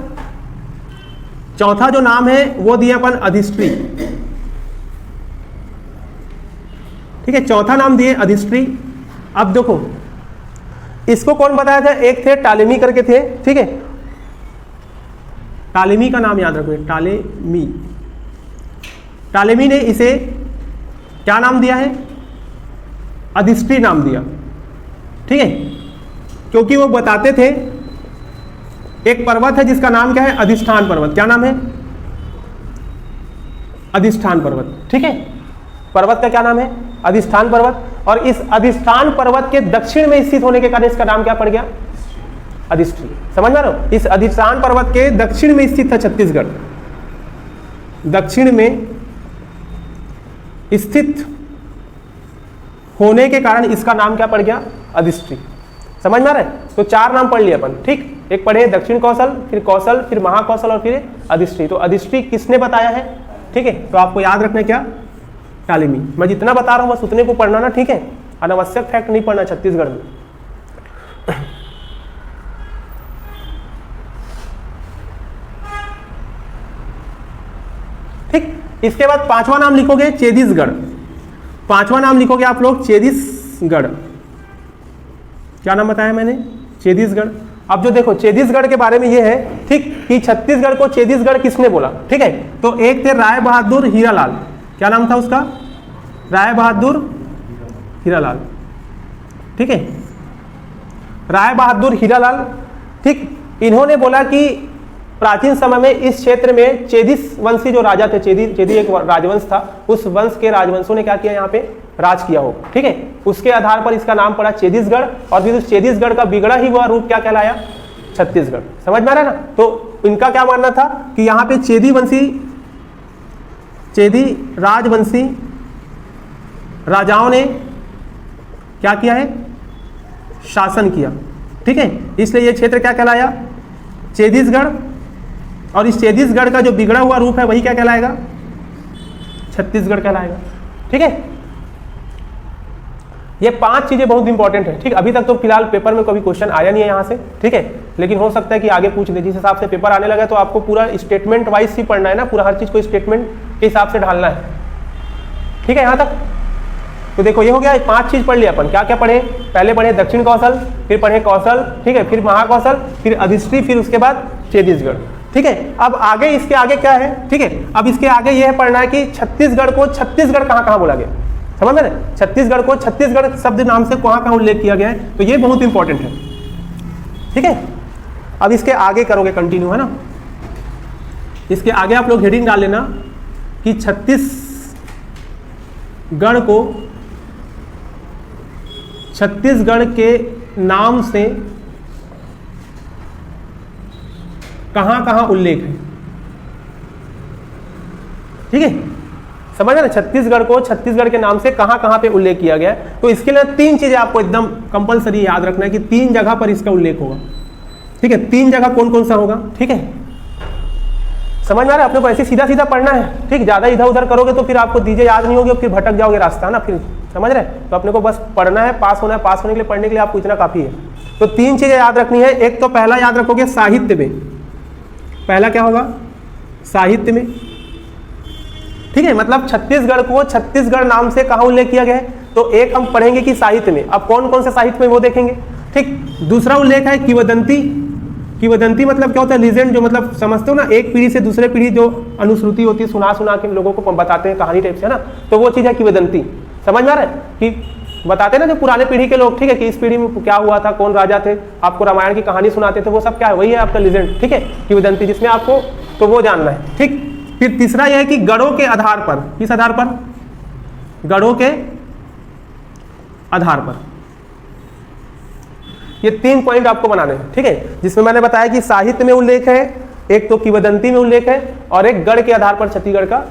चौथा जो नाम है वो दिया अपन अधिष्ठी, ठीक है, चौथा नाम दिए अधिष्ठी। अब देखो इसको कौन बताया था, एक थे टालेमी करके थे, ठीक है, टालेमी का नाम याद रखो, टालेमी, टालेमी ने इसे क्या नाम दिया है, अधिष्ठी नाम दिया, ठीक है, क्योंकि वो बताते थे एक पर्वत है जिसका नाम क्या है, अधिष्ठान पर्वत। क्या नाम है, अधिष्ठान पर्वत, ठीक है, पर्वत का क्या नाम है, अधिष्ठान पर्वत। और इस अधिष्ठान पर्वत के दक्षिण में स्थित होने के कारण इसका नाम क्या पड़ गया, अधिष्ठी। समझ में आ रहा हो, इस अधिष्ठान पर्वत के दक्षिण में स्थित था छत्तीसगढ़, दक्षिण में स्थित होने के कारण इसका नाम क्या पड़ गया, अधिष्ठी। समझ में आ रहा है, तो चार नाम पढ़ लिए अपन, ठीक। एक पढ़े दक्षिण कौशल, फिर महाकौशल और फिर अधिष्ठी। तो अधिष्ठी किसने बताया है, ठीक है, तो आपको याद रखना क्या, टालेमी। मैं जितना बता रहा हूं बस उतने को पढ़ना ना, ठीक है। अनावश्यक फैक्ट नहीं पढ़ना छत्तीसगढ़ में। ठीक, इसके बाद पांचवा नाम लिखोगे चेदिसगढ़। पांचवा नाम लिखोगे आप लोग चेदिसगढ़। क्या नाम बताया मैंने? चेदिसगढ़। अब जो देखो चेदिसगढ़ के बारे में ये है, ठीक, कि छत्तीसगढ़ को चेदिसगढ़ किसने बोला? ठीक है, तो एक थे राय बहादुर हीरालाल। क्या नाम था उसका? राय बहादुर हीरालाल। ठीक है, राय बहादुर हीरालाल। ठीक, इन्होंने बोला कि प्राचीन समय में इस क्षेत्र में चेदिस वंशी जो राजा थे, चेदी एक राजवंश था, उस वंश के राजवंशों ने क्या किया, यहाँ पे राज किया हो। ठीक है, उसके आधार पर इसका नाम पड़ा चेदिसगढ़, और फिर उस चेदिसगढ़ का बिगड़ा ही हुआ रूप क्या कहलाया? छत्तीसगढ़। समझ में आ रहा है ना? तो इनका क्या मानना था कि यहाँ पे चेदी राजवंशी राजाओं ने क्या किया है? शासन किया। ठीक है, इसलिए ये क्षेत्र क्या कहलाया? चेदिसगढ़। और इस चेदिसगढ़ का जो बिगड़ा हुआ रूप है वही क्या कहलाएगा? छत्तीसगढ़ कहलाएगा। ठीक है, ये 5 चीजें बहुत इंपॉर्टेंट है। ठीक, अभी तक तो फिलहाल पेपर में कभी क्वेश्चन आया नहीं है यहाँ से। ठीक है, लेकिन हो सकता है कि आगे पूछ दे। जिस हिसाब से पेपर आने लगा तो आपको पूरा स्टेटमेंट वाइज ही पढ़ना है ना, पूरा हर चीज को स्टेटमेंट के हिसाब से ढालना है। ठीक है, यहाँ तक तो देखो ये हो गया, 5 चीज पढ़ लिया अपन। क्या क्या पढ़े? पहले पढ़े दक्षिण कौशल, फिर पढ़े कौशल, ठीक है, फिर महाकौशल, फिर अधिष्ठी, फिर उसके बाद छत्तीसगढ़। ठीक है, अब आगे इसके आगे क्या है? ठीक है, अब इसके आगे यह पढ़ना है कि छत्तीसगढ़ को छत्तीसगढ़ कहाँ कहाँ बोला गया। समझ में? छत्तीसगढ़ को छत्तीसगढ़ शब्द नाम से कहाँ कहाँ उल्लेख किया गया है, तो ये बहुत इंपॉर्टेंट है। ठीक है, अब इसके आगे करोगे कंटिन्यू, है ना? इसके आगे आप लोग हेडिंग डाल लेना कि छत्तीसगढ़ को छत्तीसगढ़ के नाम से कहां कहां उल्लेख है। ठीक है, समझ ना? छत्तीसगढ़ को छत्तीसगढ़ के नाम से कहां कहां पे उल्लेख किया गया है। तो इसके लिए 3 चीजें आपको एकदम कंपलसरी याद रखना है कि 3 जगह पर इसका उल्लेख होगा। ठीक है, 3 जगह कौन कौन सा होगा? ठीक है, समझ में आ रहा है? अपने को ऐसे सीधा सीधा पढ़ना है। ठीक, ज्यादा इधर उधर करोगे तो फिर आपको चीजें याद नहीं होगी और फिर भटक जाओगे रास्ता ना, फिर समझ रहे? तो अपने को बस पढ़ना है, पास होना है। पास होने के लिए, पढ़ने के लिए आपको इतना काफी है। तो 3 चीजें याद रखनी है। एक तो पहला याद रखोगे साहित्य में। पहला क्या होगा? साहित्य में। ठीक है, मतलब छत्तीसगढ़ को छत्तीसगढ़ नाम से कहाँ उल्लेख किया गया है, तो एक हम पढ़ेंगे कि साहित्य में। अब कौन कौन से साहित्य में वो देखेंगे। ठीक, दूसरा उल्लेख है किंवदंती। किंवदंती मतलब क्या होता है? लीजेंड, जो मतलब समझते हो ना, एक पीढ़ी से दूसरे पीढ़ी जो अनुश्रुति होती है, सुना सुना के लोगों को बताते हैं कहानी टाइप से, है ना, तो वो चीज है किंवदंती। समझ में आ रहा है? कि बताते ना जो पुराने पीढ़ी के लोग, ठीक है, कि इस पीढ़ी में क्या हुआ था, कौन राजा थे, आपको रामायण की कहानी सुनाते थे, वो सब क्या है? वही है आपका लीजेंड। ठीक है, किंवदंती, जिसमें आपको तो वो जानना है। ठीक, फिर तीसरा यह है कि गढ़ों के आधार पर। किस आधार पर? गढ़ों के आधार पर। ये 3 पॉइंट आपको बनाने हैं। ठीक है, जिसमें मैंने बताया कि साहित्य में उल्लेख है, एक तो किंवदंती में उल्लेख है, और एक गढ़ के आधार पर छत्तीसगढ़ का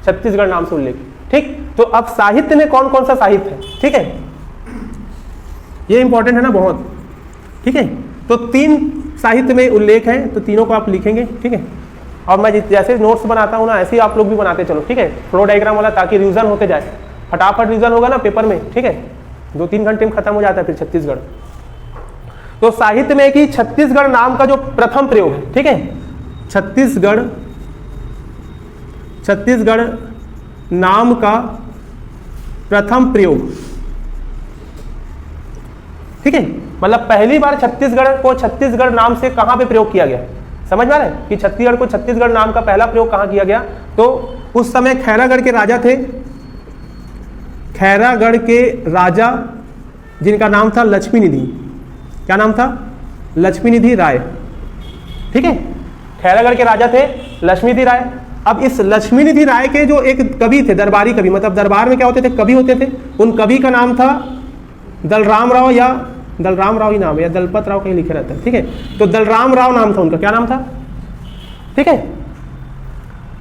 छत्तीसगढ़ नाम से उल्लेख है। ठीक, तो अब साहित्य में कौन कौन सा साहित्य है? ठीक है, ये इंपॉर्टेंट है ना बहुत। ठीक है, तो 3 साहित्य में उल्लेख है, तो तीनों को आप लिखेंगे। ठीक है, और मैं जैसे नोट्स बनाता हूँ ना, ऐसे ही आप लोग भी बनाते चलो। ठीक है, फ्लो डायग्राम वाला, ताकि रिवीजन होते जाए, फटाफट रिवीजन होगा ना पेपर में। ठीक है, 2-3 घंटे में खत्म हो जाता है फिर छत्तीसगढ़। तो साहित्य में कि छत्तीसगढ़ नाम का जो प्रथम प्रयोग है। ठीक है, छत्तीसगढ़ नाम का प्रथम प्रयोग। ठीक है, मतलब पहली बार छत्तीसगढ़ को छत्तीसगढ़ नाम से कहां पे प्रयोग किया गया? समझ में आ रहा है कि छत्तीसगढ़ को छत्तीसगढ़ नाम का पहला प्रयोग कहां किया गया? तो उस समय खैरागढ़ के राजा थे, खैरागढ़ के राजा जिनका नाम था लक्ष्मी निधि। क्या नाम था? लक्ष्मी निधि राय। ठीक है, खैरागढ़ के राजा थे लक्ष्मी निधि राय। अब इस लक्ष्मी निधि राय के जो एक कवि थे, दरबारी कवि, मतलब दरबार में क्या होते थे? कवि होते थे। उन कवि का नाम था दलराम राव, या दलराम राव ही नाम है, या दलपत राव कहीं लिखे रहता है। ठीक है, तो दलराम राव नाम था उनका। क्या नाम था? ठीक है,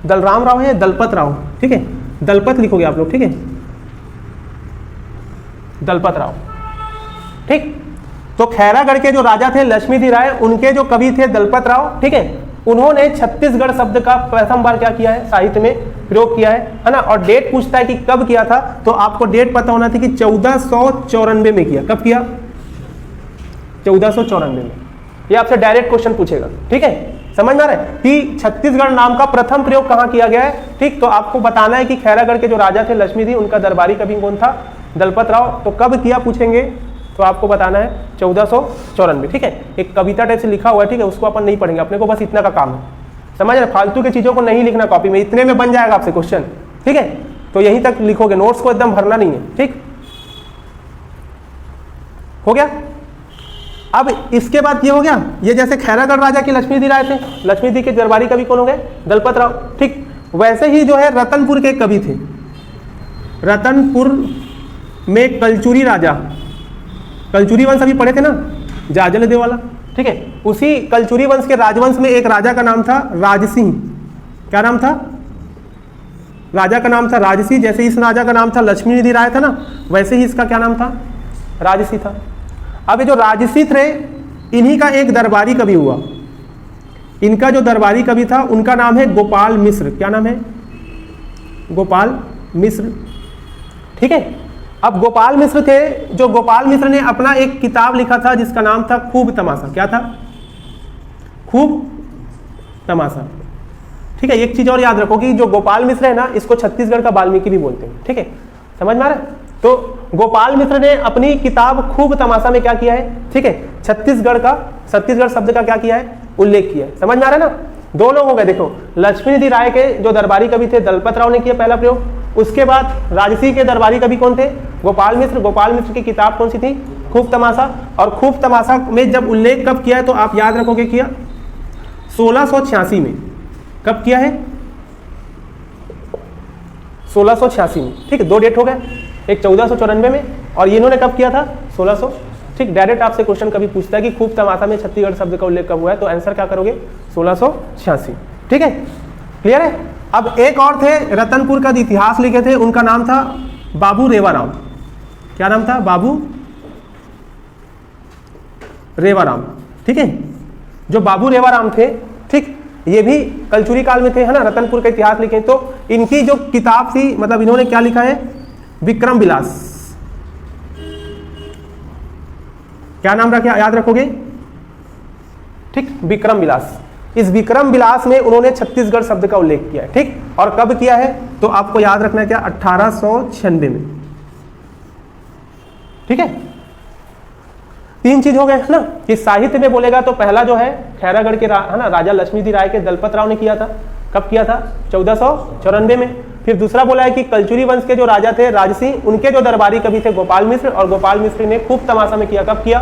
दलराम राव है, दलपत राव। ठीक है, दलपत लिखोगे आप लोग। ठीक है, दलपत राव। ठीक, तो खैरागढ़ के जो राजा थे लक्ष्मीधि राय, उनके जो कवि थे दलपत राव। ठीक है, उन्होंने छत्तीसगढ़ शब्द का प्रथम बार क्या किया है? साहित्य में प्रयोग किया है ना। और डेट पूछता है कि कब किया था, तो आपको डेट पता होना थी कि 1494 में किया। कब किया? 1494 में। ये आपसे डायरेक्ट क्वेश्चन पूछेगा, ठीक है। समझ में आ रहा है कि छत्तीसगढ़ नाम का प्रथम प्रयोग कहाँ किया गया है, ठीक। तो आपको बताना है कि खैरागढ़ के जो राजा थे लक्ष्मी दी, उनका दरबारी कवि कौन था? दलपत राव। तो कब किया पूछेंगे तो आपको बताना है 1494, ठीक है। एक कविता टाइप से लिखा हुआ है, ठीक है, उसको अपन नहीं पढ़ेंगे, अपने को बस इतना का काम है, समझ रहे। फालतू की चीजों को नहीं लिखना कॉपी में, इतने में बन जाएगा आपसे क्वेश्चन, ठीक है। तो यहीं तक लिखोगे, नोट्स को एकदम भरना नहीं है, ठीक हो गया। अब इसके बाद ये हो गया, ये जैसे खैरागढ़ राजा की लक्ष्मी दी राय थे, लक्ष्मी दी के दरबारी कवि कौन हो गए? दलपत राव, ठीक। वैसे ही जो है रतनपुर के कवि थे, रतनपुर में कलचुरी राजा, कलचुरी वंश अभी पढ़े थे ना, जाजल देव वाला, ठीक है। उसी कलचुरी वंश के राजवंश में एक राजा का नाम था राजसिंह। क्या नाम था? राजा का नाम था राजसिंह। जैसे इस राजा का नाम था लक्ष्मी निधि राय था ना, वैसे ही इसका क्या नाम था? राजसिंह था। अब ये जो राजसिंह थे, इन्हीं का एक दरबारी कवि हुआ। इनका जो दरबारी कवि था उनका नाम है गोपाल मिश्र। क्या नाम है? गोपाल मिश्र, ठीक है। अब गोपाल मिश्र थे, जो गोपाल मिश्र ने अपना एक किताब लिखा था जिसका नाम था खूब तमाशा। क्या था? खूब तमाशा, ठीक है। एक चीज और याद रखो कि जो गोपाल मिश्र है ना, इसको छत्तीसगढ़ का वाल्मीकि भी बोलते हैं, ठीक है। समझ में आ रहा है? तो गोपाल मिश्र ने अपनी किताब खूब तमाशा में क्या किया है, ठीक है, छत्तीसगढ़ शब्द का क्या किया है? उल्लेख किया है। समझ में आ रहा है ना? दो लोग हो गए, देखो, लक्ष्मी निधि राय के जो दरबारी कवि थे दलपत राव ने किया पहला प्रयोग, उसके बाद राजसिंह के दरबारी कवि कौन थे? गोपाल मिश्र। गोपाल मिश्र की किताब कौन सी थी? खूब तमाशा। और खूब तमाशा में जब उल्लेख कब किया है तो आप याद रखोगे, किया 1686 में। कब किया है? 1686 में, ठीक है। दो डेट हो गए, एक 1494 में और इन्होंने कब किया था? 1600, ठीक। डायरेक्ट आपसे क्वेश्चन कभी पूछता है कि खूब तमाशा में छत्तीसगढ़ शब्द का उल्लेख कब हुआ है, तो आंसर क्या करोगे? 1686, ठीक है। क्लियर है? अब एक और थे, रतनपुर का इतिहास लिखे थे, उनका नाम था बाबू रेवाराम। क्या नाम था? बाबू रेवाराम, ठीक है। जो बाबू रेवाराम थे, ठीक, ये भी कलचुरी काल में थे, है ना, रतनपुर का इतिहास लिखे। तो इनकी जो किताब थी, मतलब इन्होंने क्या लिखा है? विक्रम विलास। क्या नाम रखा, याद रखोगे? ठीक, विक्रम विलास। इस विक्रम विलास में उन्होंने छत्तीसगढ़ शब्द का उल्लेख किया है, ठीक। और कब किया है तो आपको याद रखना है, क्या? 1896 में, ठीक है। तीन चीज हो गए ना कि साहित्य में बोलेगा तो पहला जो है खैरागढ़ के है ना राजा लक्ष्मी दी राय के दलपत राव ने किया था। कब किया था? 1494 में। फिर दूसरा बोला है कि कलचुरी वंश के जो राजा थे राजसिंह, उनके जो दरबारी कवि थे गोपाल मिश्र, और गोपाल मिश्र ने खूब तमाशा में किया। कब किया?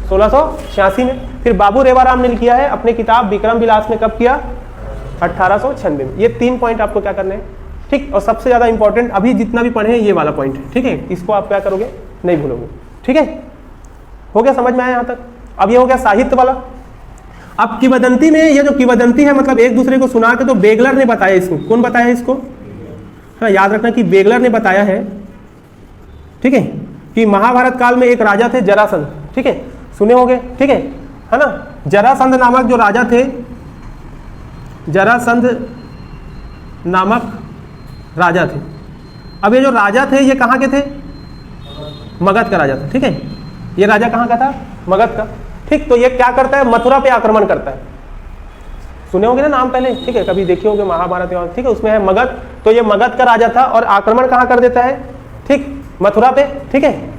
1686 में। फिर बाबू रेवाराम ने किया है अपनी किताब विक्रम विलास में। कब किया? 1896 में। ये 3 पॉइंट आपको क्या करने हैं, ठीक। और सबसे ज्यादा इंपॉर्टेंट अभी जितना भी पढ़े हैं ये वाला पॉइंट है, ठीक है। इसको आप क्या करोगे? नहीं भूलोगे, ठीक है। हो गया, समझ में आया यहाँ तक? अब ये हो गया साहित्य वाला। अब किंवदंती में, ये जो किंवदंती है मतलब एक दूसरे को सुना के, तो बेगलर ने बताया इसको। कौन बताया इसको? हाँ, याद रखना कि बेगलर ने बताया है, ठीक है, कि महाभारत काल में एक राजा थे जरासंध, ठीक है, सुने होंगे, ठीक है ना। जरासंध नामक जो राजा थे, जरासंध नामक राजा थे। अब ये जो राजा थे ये कहाँ के थे? मगध का राजा था, ठीक है। ये राजा कहाँ का था? मगध का, ठीक। तो ये क्या करता है? मथुरा पे आक्रमण करता है। सुने होंगे ना नाम पहले, ठीक है, कभी देखे होंगे महाभारत, ठीक है, उसमें है मगध। तो ये मगध का राजा था और आक्रमण कहाँ कर देता है? ठीक, मथुरा पे, ठीक है,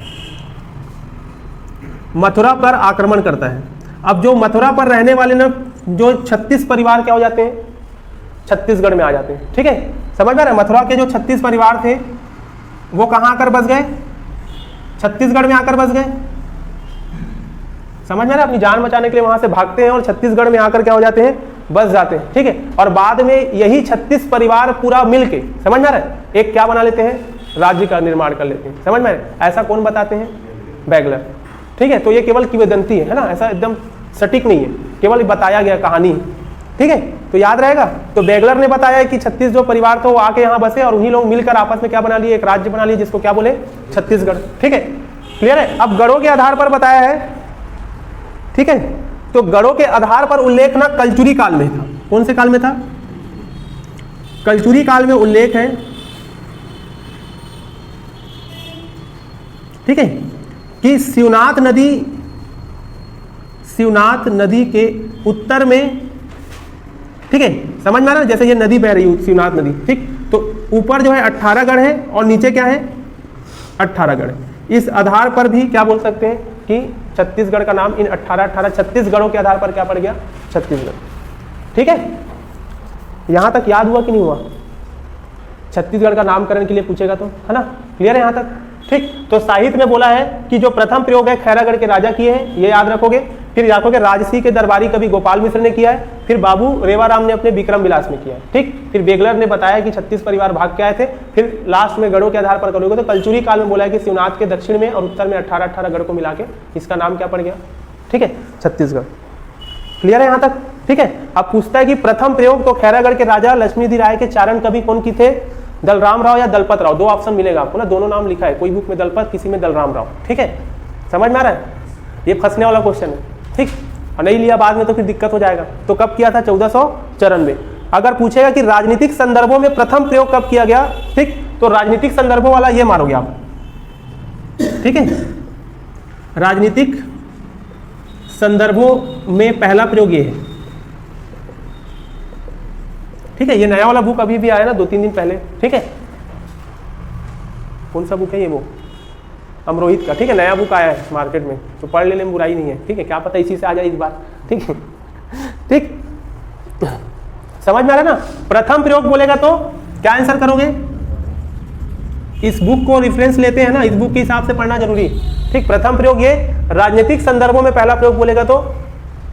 मथुरा पर आक्रमण करता है। अब जो मथुरा पर रहने वाले ना जो 36 परिवार क्या हो जाते हैं? छत्तीसगढ़ में आ जाते हैं, ठीक है। समझ में आ रहा है? मथुरा के जो 36 परिवार थे वो कहाँ आकर बस गए? छत्तीसगढ़ में आकर बस गए। समझ में आ रहा है? अपनी जान बचाने के लिए वहां से भागते हैं और छत्तीसगढ़ में आकर क्या हो जाते हैं? बस जाते हैं, ठीक है। और बाद में यही 36 परिवार पूरा मिलके, समझ में आ रहा है, एक क्या बना लेते हैं? राज्य का निर्माण कर लेते हैं। समझ में आ रहा है? ऐसा कौन बताते हैं? बेगलर, ठीक है। तो ये केवल किंवदंती है ना, ऐसा एकदम सटीक नहीं है, केवल बताया गया कहानी, ठीक है। तो याद रहेगा। तो बेगलर ने बताया कि 36 जो परिवार थे वो आके यहाँ बसे और उन्हीं लोग मिलकर आपस में क्या बना लिए? एक राज्य बना लिए, जिसको क्या बोले? छत्तीसगढ़, ठीक है। क्लियर है? अब गढ़ों के आधार पर बताया है, ठीक है। तो गढ़ों के आधार पर उल्लेख ना कलचुरी काल में था। कौन से काल में था? कलचुरी काल में उल्लेख है, ठीक है, कि शिवनाथ नदी के उत्तर में, ठीक है, समझ में आ रहा है, जैसे ये नदी बह रही है शिवनाथ नदी, ठीक, तो ऊपर जो है 18 गढ़ है और नीचे क्या है 18 गढ़। इस आधार पर भी क्या बोल सकते हैं कि छत्तीसगढ़ का नाम इन 18 36 गढ़ों के आधार पर क्या पड़ गया, छत्तीसगढ़। ठीक है, यहां तक याद हुआ कि नहीं हुआ? छत्तीसगढ़ का नामकरण के लिए पूछेगा तो, है ना, क्लियर है यहां तक? ठीक, तो साहित्य में बोला है कि जो प्रथम प्रयोग है खैरागढ़ के राजा किए हैं, ये याद रखोगे। फिर रखोगे राजसी के दरबारी कवि गोपाल मिश्र ने किया है, फिर बाबू रेवाराम ने अपने विक्रम विलास में किया है। ठीक, फिर बेगलर ने बताया कि 36 परिवार भाग के आए थे। फिर लास्ट में गढ़ों के आधार पर करोगे तो कलचुरी काल में बोला है कि शिवनाथ के दक्षिण में और उत्तर में 18 गढ़ को मिला के इसका नाम क्या पड़ गया, ठीक है, छत्तीसगढ़। क्लियर है यहाँ तक? ठीक है, अब पूछता है कि प्रथम प्रयोग तो खैरागढ़ के राजा लक्ष्मीधि राय के चारण कवि कौन की थे, दलराम राव या दलपत राव? दो ऑप्शन मिलेगा आपको ना, दोनों नाम लिखा है, कोई बुक में दलपत, किसी में दलराम राव। ठीक है, समझ में आ रहा है? ये फंसने वाला क्वेश्चन है। ठीक, और नहीं लिया बाद में तो फिर दिक्कत हो जाएगा। तो कब किया था? 1494। अगर पूछेगा कि राजनीतिक संदर्भों में प्रथम प्रयोग कब किया गया, ठीक, तो राजनीतिक संदर्भों वाला ये मारोगे आप। ठीक है, राजनीतिक संदर्भों में पहला प्रयोग ये है। ठीक है, ये नया वाला बुक अभी भी आया ना 2-3 दिन पहले। ठीक है, कौन सा बुक है ये? वो अमरोहित का। ठीक है, नया बुक आया है मार्केट में, तो पढ़ लेने में बुराई नहीं है। ठीक है, क्या पता इसी से आ जाए इस बार। ठीक है, ठीक, समझ में आ रहा है ना? प्रथम प्रयोग बोलेगा तो क्या आंसर करोगे? इस बुक को रेफरेंस लेते हैं ना, इस बुक के हिसाब से पढ़ना जरूरी। ठीक, प्रथम प्रयोग ये राजनीतिक संदर्भों में पहला प्रयोग बोलेगा तो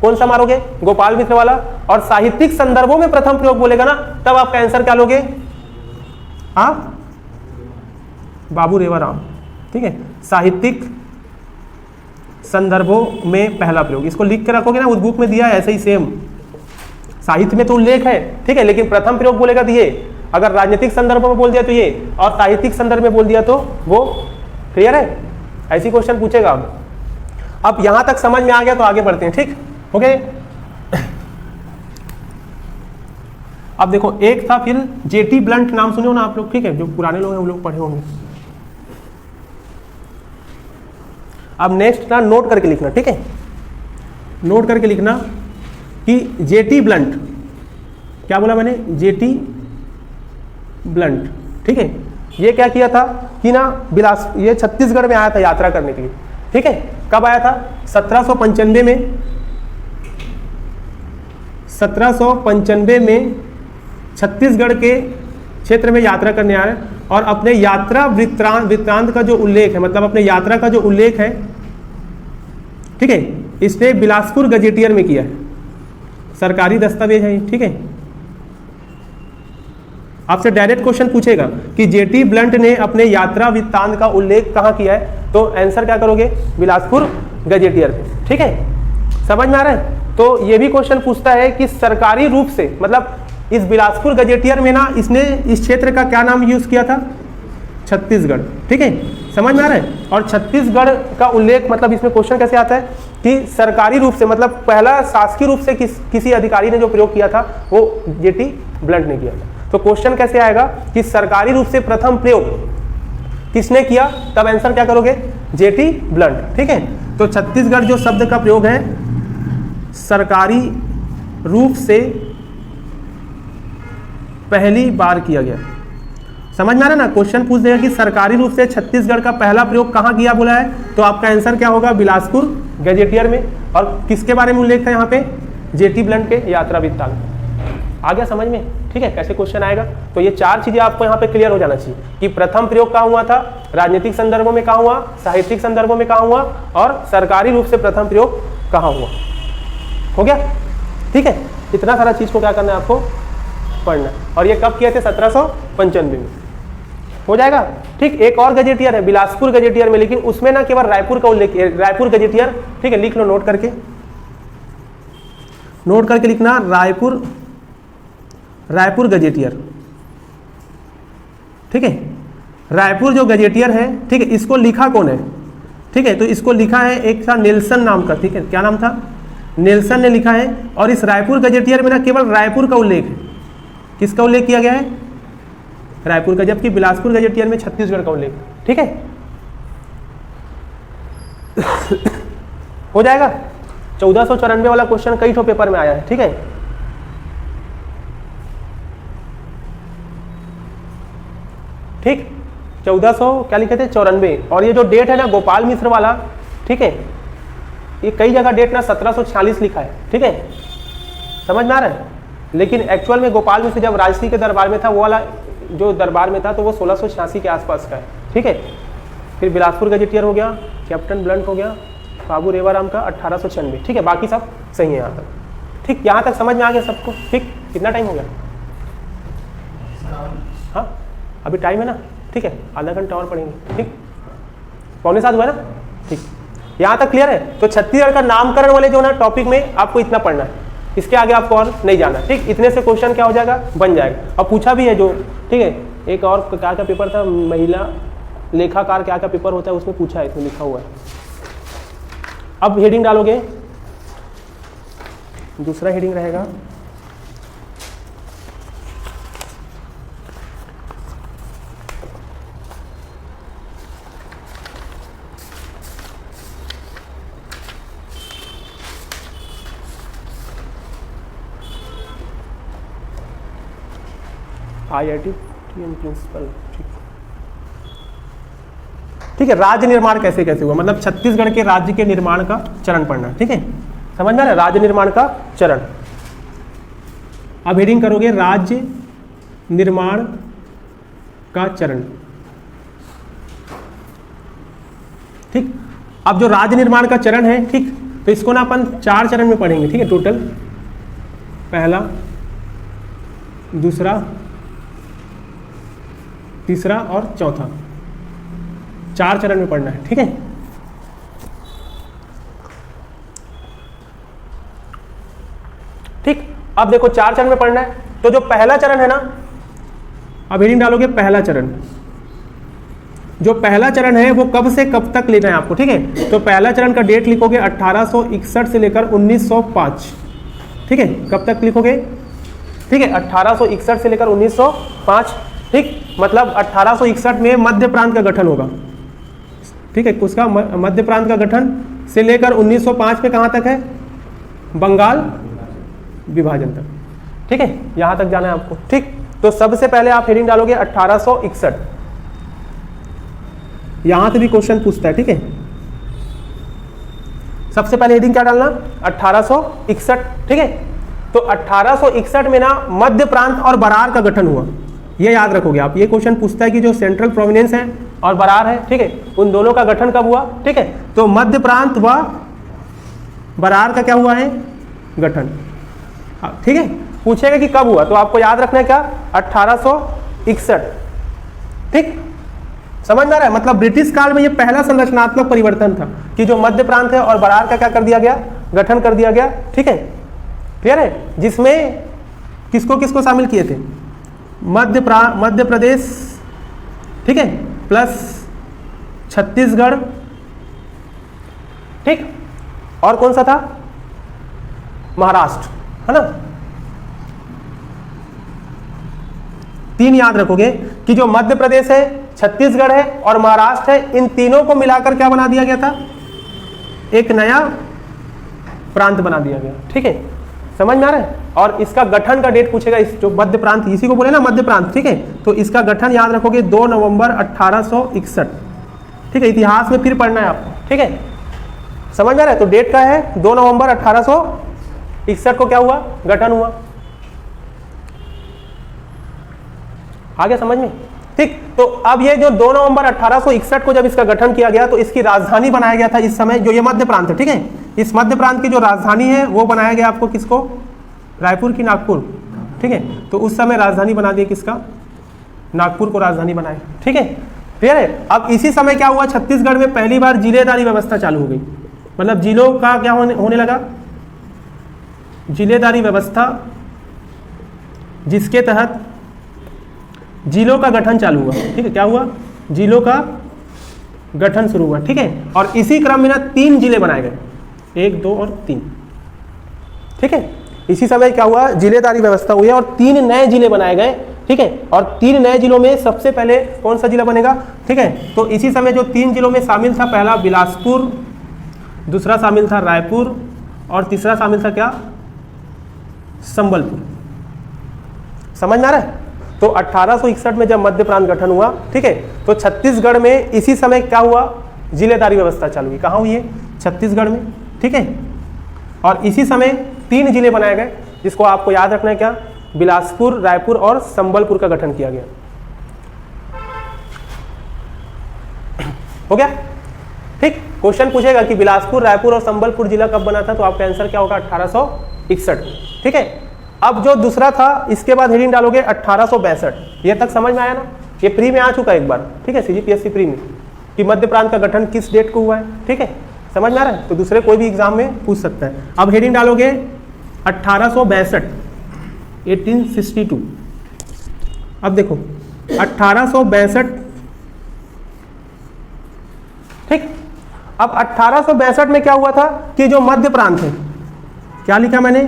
कौन सा मारोगे? गोपाल मिश्र वाला। और साहित्यिक संदर्भों में प्रथम प्रयोग बोलेगा ना, तब आपका आंसर क्या लोगे? हाँ, बाबू रेवाराम। ठीक है, साहित्यिक संदर्भों में पहला प्रयोग, इसको लिख के रखोगे ना, उस बुक में दिया है ऐसे ही सेम। साहित्य में तो उल्लेख है, ठीक है, लेकिन प्रथम प्रयोग बोलेगा तो ये, अगर राजनीतिक संदर्भ में बोल दिया तो ये, और साहित्यिक संदर्भ में बोल दिया तो वो। क्लियर है? ऐसी क्वेश्चन पूछेगा। अब यहां तक समझ में आ गया तो आगे बढ़ते हैं। ठीक, ओके। अब देखो, एक था फिर जेटी ब्लंट, नाम सुने हो ना आप लोग? ठीक है, जो पुराने लोग हैं वो लोग पढ़े होंगे। अब नेक्स्ट ना नोट करके लिखना। ठीक है, नोट करके लिखना कि जेटी ब्लंट, क्या बोला मैंने? Jetty blunt. ठीक है, ये क्या किया था कि ना बिलास, ये छत्तीसगढ़ में आया था यात्रा करने के लिए। ठीक है, कब आया था? 1795 में। 1795 में छत्तीसगढ़ के क्षेत्र में यात्रा करने आया और अपने यात्रा वृत्तांत का जो उल्लेख है, मतलब अपने यात्रा का जो उल्लेख है, ठीक है, इसने बिलासपुर गजेटियर में किया है। सरकारी दस्तावेज है। ठीक है, आपसे डायरेक्ट क्वेश्चन पूछेगा कि जेटी ब्लंट ने अपने यात्रा वृत्तांत का उल्लेख कहाँ किया है, तो आंसर क्या करोगे? बिलासपुर गजेटियर में। ठीक है, समझ में आ रहा है? तो ये भी क्वेश्चन पूछता है कि सरकारी रूप से, मतलब इस बिलासपुर गजेटियर में ना इसने इस क्षेत्र का क्या नाम यूज किया था? छत्तीसगढ़। ठीक है, समझ में आ रहा है? और छत्तीसगढ़ का उल्लेख, मतलब इसमें क्वेश्चन कैसे आता है कि सरकारी रूप से, मतलब पहला शासकीय रूप से किसी अधिकारी ने जो प्रयोग किया था वो जेटी ब्लंट ने किया था। तो क्वेश्चन कैसे आएगा कि सरकारी रूप से प्रथम प्रयोग किसने किया, तब आंसर क्या करोगे? Jetty blunt. ठीक है, तो छत्तीसगढ़ जो शब्द का प्रयोग है सरकारी रूप से पहली बार किया गया। समझ में आ रहा ना? क्वेश्चन पूछ देगा कि सरकारी रूप से छत्तीसगढ़ का पहला प्रयोग कहाँ किया बोला है, तो आपका आंसर क्या होगा? बिलासपुर गजेटियर में। और किसके बारे में उल्लेख था यहाँ पे? जेटी ब्लंट के यात्रा वृत्तांत। आ गया समझ में? ठीक है, कैसे क्वेश्चन आएगा? तो ये 4 चीजें आपको यहाँ पे क्लियर हो जाना चाहिए कि प्रथम प्रयोग कहाँ हुआ था, राजनीतिक संदर्भों में कहाँ हुआ, साहित्यिक संदर्भों में कहाँ हुआ, और सरकारी रूप से प्रथम प्रयोग कहाँ हुआ। हो गया? ठीक है, इतना सारा चीज को क्या करना है आपको? पढ़ना। और ये कब किए थे? 1795 में। हो जाएगा? ठीक, एक और गजेटियर है बिलासपुर गजेटियर में, लेकिन उसमें ना केवल रायपुर का उल्लेख, रायपुर गजेटियर। ठीक है, लिख लो, नोट करके लिखना, रायपुर गजेटियर। ठीक है, रायपुर जो गजेटियर है, ठीक है, इसको लिखा कौन है? ठीक है, तो इसको लिखा है एक था नेल्सन नाम का। ठीक है, क्या नाम था? नेल्सन ने लिखा है। और इस रायपुर गजेटियर में ना केवल रायपुर का उल्लेख है। किसका उल्लेख किया गया है? रायपुर का, जबकि बिलासपुर गजेटियर में छत्तीसगढ़ का उल्लेख। ठीक है, हो जाएगा। 1494 वाला क्वेश्चन कई ठो पेपर में आया है। ठीक है, ठीक, 1400 क्या लिखे थे 94। और ये जो डेट है ना गोपाल मिश्र वाला, ठीक है, ये कई जगह डेट ना 1746 लिखा है। ठीक है, समझ में आ रहा है, लेकिन एक्चुअल में गोपाल मिश्र जब राजसी के दरबार में था, वो वाला जो दरबार में था तो वो 1686 के आसपास का है। ठीक है, फिर बिलासपुर गजेटियर हो गया, कैप्टन ब्लंट हो गया, बाबू रेवाराम का 1896। ठीक है, बाकी सब सही है यहाँ तक। ठीक, यहाँ तक समझ में आ गया सबको। ठीक, कितना टाइम हो गया? हाँ, अभी टाइम है ना। ठीक है, आधा घंटा और पढ़ेंगे। ठीक, 6:45 हुआ ना। ठीक, यहाँ तक क्लियर है। तो छत्तीसगढ़ का नामकरण वाले जो ना टॉपिक में आपको इतना पढ़ना है, इसके आगे आपको और नहीं जाना। ठीक, इतने से क्वेश्चन क्या हो जाएगा, बन जाएगा। और पूछा भी है जो, ठीक है, एक और क्या क्या पेपर था, महिला लेखाकार क्या क्या पेपर होता है, उसमें पूछा है, इसमें लिखा हुआ है। अब हेडिंग डालोगे, दूसरा हेडिंग रहेगा IIT प्रिंसिपल। ठीक है, राज्य निर्माण कैसे कैसे हुआ, मतलब छत्तीसगढ़ के राज्य के निर्माण का चरण पढ़ना। ठीक है, समझ में आ रहा है, राज्य निर्माण का चरण। अब हेडिंग करोगे राज्य निर्माण का चरण। ठीक, अब जो राज्य निर्माण का चरण है, ठीक, तो इसको ना अपन 4 चरण में पढ़ेंगे। ठीक है, टोटल पहला, दूसरा, तीसरा और चौथा, 4 चरण में पढ़ना है। ठीक है, ठीक, अब देखो 4 चरण में पढ़ना है। तो जो पहला चरण है ना, अब हेडिंग डालोगे पहला चरण। जो पहला चरण है वो कब से कब तक लेना है आपको। ठीक है, तो पहला चरण का डेट लिखोगे 1861 से लेकर 1905। ठीक है, कब तक लिखोगे? ठीक है, 1861 से लेकर 1905। ठीक, मतलब 1861 में मध्य प्रांत का गठन होगा। ठीक है, उसका मध्य प्रांत का गठन से लेकर 1905 में कहाँ तक है? बंगाल विभाजन तक। ठीक है, यहाँ तक जाना है आपको। ठीक, तो सबसे पहले आप हेडिंग डालोगे 1861। यहाँ से भी क्वेश्चन पूछता है। ठीक है, सबसे पहले हेडिंग क्या डालना? 1861। ठीक है, तो 1861 में ना मध्य प्रांत और बरार का गठन हुआ। ये याद रखोगे आप। ये क्वेश्चन पूछता है कि जो सेंट्रल प्रोविनेंस है और बरार है, ठीक है, उन दोनों का गठन कब हुआ? ठीक है, तो मध्य प्रांत व बरार का क्या हुआ है? गठन। ठीक है, पूछेगा कि कब हुआ, तो आपको याद रखना है क्या? 1861। ठीक, समझ में आ रहा है? मतलब ब्रिटिश काल में ये पहला संरचनात्मक परिवर्तन था कि जो मध्य प्रांत है और बरार का क्या कर दिया गया? गठन कर दिया गया। ठीक है, क्लियर है? जिसमें किसको किसको शामिल किए थे? मध्य प्रदेश, ठीक है, प्लस छत्तीसगढ़, ठीक, और कौन सा था? महाराष्ट्र, है ना। 3 याद रखोगे कि जो मध्य प्रदेश है, छत्तीसगढ़ है और महाराष्ट्र है, इन तीनों को मिलाकर क्या बना दिया गया था? एक नया प्रांत बना दिया गया। ठीक है, समझ में आ रहा है? और इसका गठन का डेट पूछेगा, इस जो मध्य प्रांत, इसी को बोले ना मध्य प्रांत। ठीक है, तो इसका गठन याद रखोगे 2 नवंबर 1861। ठीक है, इतिहास में फिर पढ़ना है आपको। ठीक है, समझ में आ रहा है? तो डेट का है 2 नवंबर 1861 को क्या हुआ? गठन हुआ। आ गया समझ में? ठीक, तो अब ये जो 2 नवंबर 1861 को जब इसका गठन किया गया तो इसकी राजधानी बनाया गया था इस समय, जो ये मध्य प्रांत है। ठीक है, इस मध्य प्रांत की जो राजधानी है वो बनाया गया आपको किसको? रायपुर की नागपुर। ठीक है, तो उस समय राजधानी बना दिया किसका? नागपुर को राजधानी बनाया। ठीक है, क्लियर है? अब इसी समय क्या हुआ? छत्तीसगढ़ में पहली बार जिलेदारी व्यवस्था चालू हो गई। मतलब जिलों का क्या होने लगा? जिलेदारी व्यवस्था, जिसके तहत जिलों का गठन चालू हुआ। ठीक है, क्या हुआ? जिलों का गठन शुरू हुआ। ठीक है, और इसी क्रम में ना 3 जिले बनाए गए, 1, 2 और 3। ठीक है, इसी समय क्या हुआ? जिलेदारी व्यवस्था हुई और 3 नए जिले बनाए गए, ठीक है। और 3 नए जिलों में सबसे पहले कौन सा जिला बनेगा, ठीक है। तो इसी समय जो 3 जिलों में शामिल था, पहला बिलासपुर, दूसरा शामिल था रायपुर और तीसरा शामिल था क्या, संबलपुर। समझ में आ रहा है। तो 1861 में जब मध्य प्रांत गठन हुआ, ठीक है, तो छत्तीसगढ़ में इसी समय क्या हुआ, जिलेदारी व्यवस्था चालू हुई। कहाँ हुई है, छत्तीसगढ़ में, ठीक है। और इसी समय 3 जिले बनाए गए, जिसको आपको याद रखना है क्या, बिलासपुर, रायपुर और संबलपुर का गठन किया गया। हो गया, ठीक। क्वेश्चन पूछेगा कि बिलासपुर, रायपुर और संबलपुर जिला कब बना था, तो आपका आंसर क्या होगा, 1861, ठीक है। अब जो दूसरा था, इसके बाद हेडिंग डालोगे 1862। ये तक समझ में आया ना, ये प्री में आ चुका है एक बार, ठीक है, सीजीपीएससी प्री में, कि मध्य प्रांत का गठन किस डेट को हुआ है, ठीक है। समझ में आ रहा है। तो दूसरे कोई भी एग्जाम में पूछ सकता है। अब हेडिंग डालोगे 1862, 1862। अब देखो 1862, ठीक। अब 1862 में क्या हुआ था कि जो मध्य प्रांत है, क्या लिखा मैंने,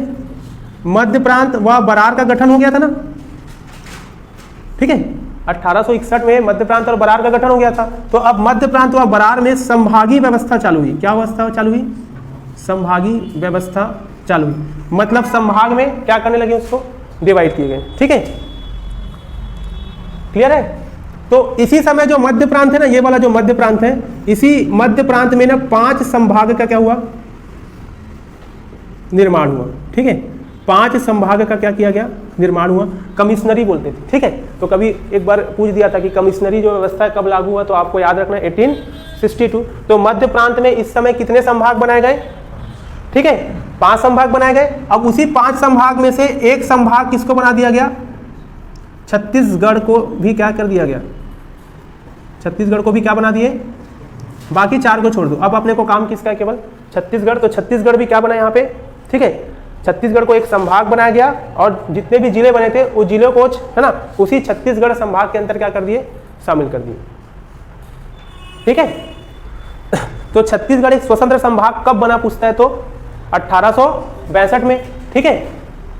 मध्य प्रांत व बरार का गठन हो गया था ना, ठीक है। 1861 में मध्य प्रांत और बरार का गठन हो गया था। तो अब मध्य प्रांत व बरार में संभागीय व्यवस्था चालू हुई। क्या व्यवस्था चालू हुई, संभागीय व्यवस्था चालू हुई। मतलब संभाग में क्या करने लगे, उसको डिवाइड किए गए, ठीक है। क्लियर है। तो इसी समय जो मध्य प्रांत है ना, ये वाला जो मध्य प्रांत है, इसी मध्य प्रांत में ना 5 संभाग का क्या हुआ, निर्माण हुआ, ठीक है। 5 संभाग का क्या किया गया, निर्माण हुआ। कमिश्नरी बोलते थे, ठीक है। तो कभी एक बार पूछ दिया था कि कमिश्नरी जो व्यवस्था कब लागू हुआ, तो आपको याद रखना 1862। तो मध्य प्रांत में इस समय कितने संभाग बनाए गए, ठीक है, 5 संभाग बनाए गए। अब उसी 5 संभाग में से एक संभाग किसको बना दिया गया, छत्तीसगढ़ को भी क्या कर दिया गया, छत्तीसगढ़ को भी क्या बना दिए, बाकी 4 को छोड़ दो। अब अपने को काम किसका है, केवल छत्तीसगढ़। तो छत्तीसगढ़ भी क्या बना यहाँ पे, ठीक है, छत्तीसगढ़ को एक संभाग बनाया गया और जितने भी जिले बने थे उस जिलों को, है ना, उसी छत्तीसगढ़ संभाग के अंदर क्या कर दिए, शामिल कर दिए, ठीक है। तो छत्तीसगढ़ एक स्वतंत्र संभाग कब बना पूछता है, तो 1862 में, ठीक है।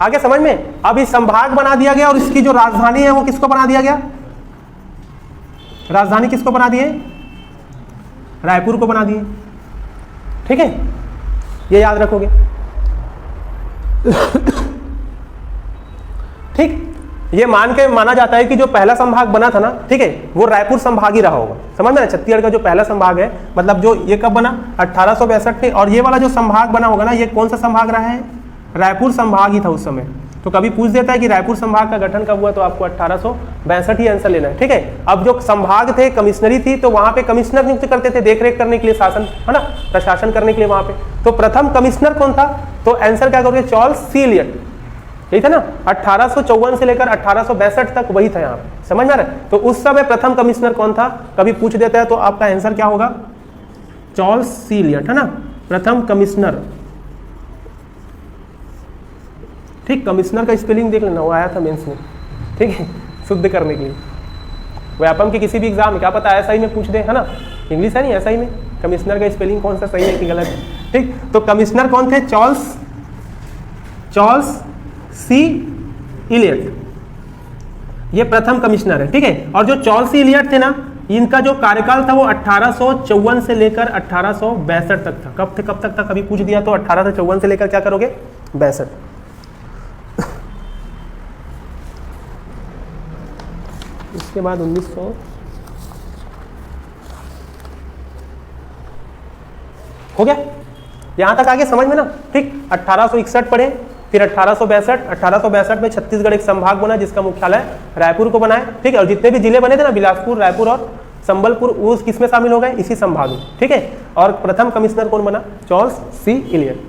आगे समझ में। अब इस संभाग बना दिया गया और इसकी जो राजधानी है वो किसको बना दिया गया, राजधानी किसको बना दिए, रायपुर को बना दिए, ठीक है। ये याद रखोगे, ठीक। ये माना जाता है कि जो पहला संभाग बना था ना, ठीक है, वो रायपुर संभाग ही रहा होगा। समझ में ना, छत्तीसगढ़ का जो पहला संभाग है, मतलब जो ये कब बना, 1862 में। और ये वाला जो संभाग बना होगा ना, ये कौन सा संभाग रहा है, रायपुर संभाग ही था उस समय। तो कभी पूछ देता है कि रायपुर संभाग का गठन कब हुआ, तो आपको 1862 ही आंसर लेना है, ठीक है। अब जो संभाग थे, कमिश्नरी थी, तो वहां पे कमिश्नर नियुक्त करते थे देखरेख करने के लिए, शासन, है ना, प्रशासन करने के लिए वहां पे। तो प्रथम कमिश्नर कौन था, तो आंसर क्या करोगे, चार्ल्स सी एलियट, यही था ना। 1854 से लेकर 1862 तक वही था यहाँ पे। समझ में आ रहा है। तो उस समय प्रथम कमिश्नर कौन था, कभी पूछ देता है, तो आपका आंसर क्या होगा, चार्ल्स सी एलियट, है ना, प्रथम कमिश्नर, ठीक। कमिश्नर का स्पेलिंग देख लेना, वो आया था मेंस में, ठीक है, शुद्ध करने के लिए। व्यापम के किसी भी एग्जाम में क्या पता ऐसा ही में पूछ दे, है ना, इंग्लिश है नहीं, ऐसा ही में कमिश्नर का स्पेलिंग कौन सा सही है कि गलत है, ठीक। तो कमिश्नर कौन थे, चार्ल्स सी एलियट, ये प्रथम कमिश्नर है, ठीक है। और जो चार्ल्स सी एलियट थे ना, इनका जो कार्यकाल था वो 1854 से लेकर 1862 तक था। कब तक था, कभी पूछ दिया तो 1854 से लेकर क्या करोगे, 62। इसके बाद 1900 हो गया। यहां तक आगे समझ में ना, ठीक। 1861 पढ़े, फिर 1862 में छत्तीसगढ़ एक संभाग बना जिसका मुख्यालय रायपुर को बनाया, ठीक है। और जितने भी जिले बने थे ना, बिलासपुर, रायपुर और संबलपुर, वो किस में शामिल हो गए, इसी संभाग में, ठीक है। और प्रथम कमिश्नर कौन बना, चार्ल्स सी एलियट।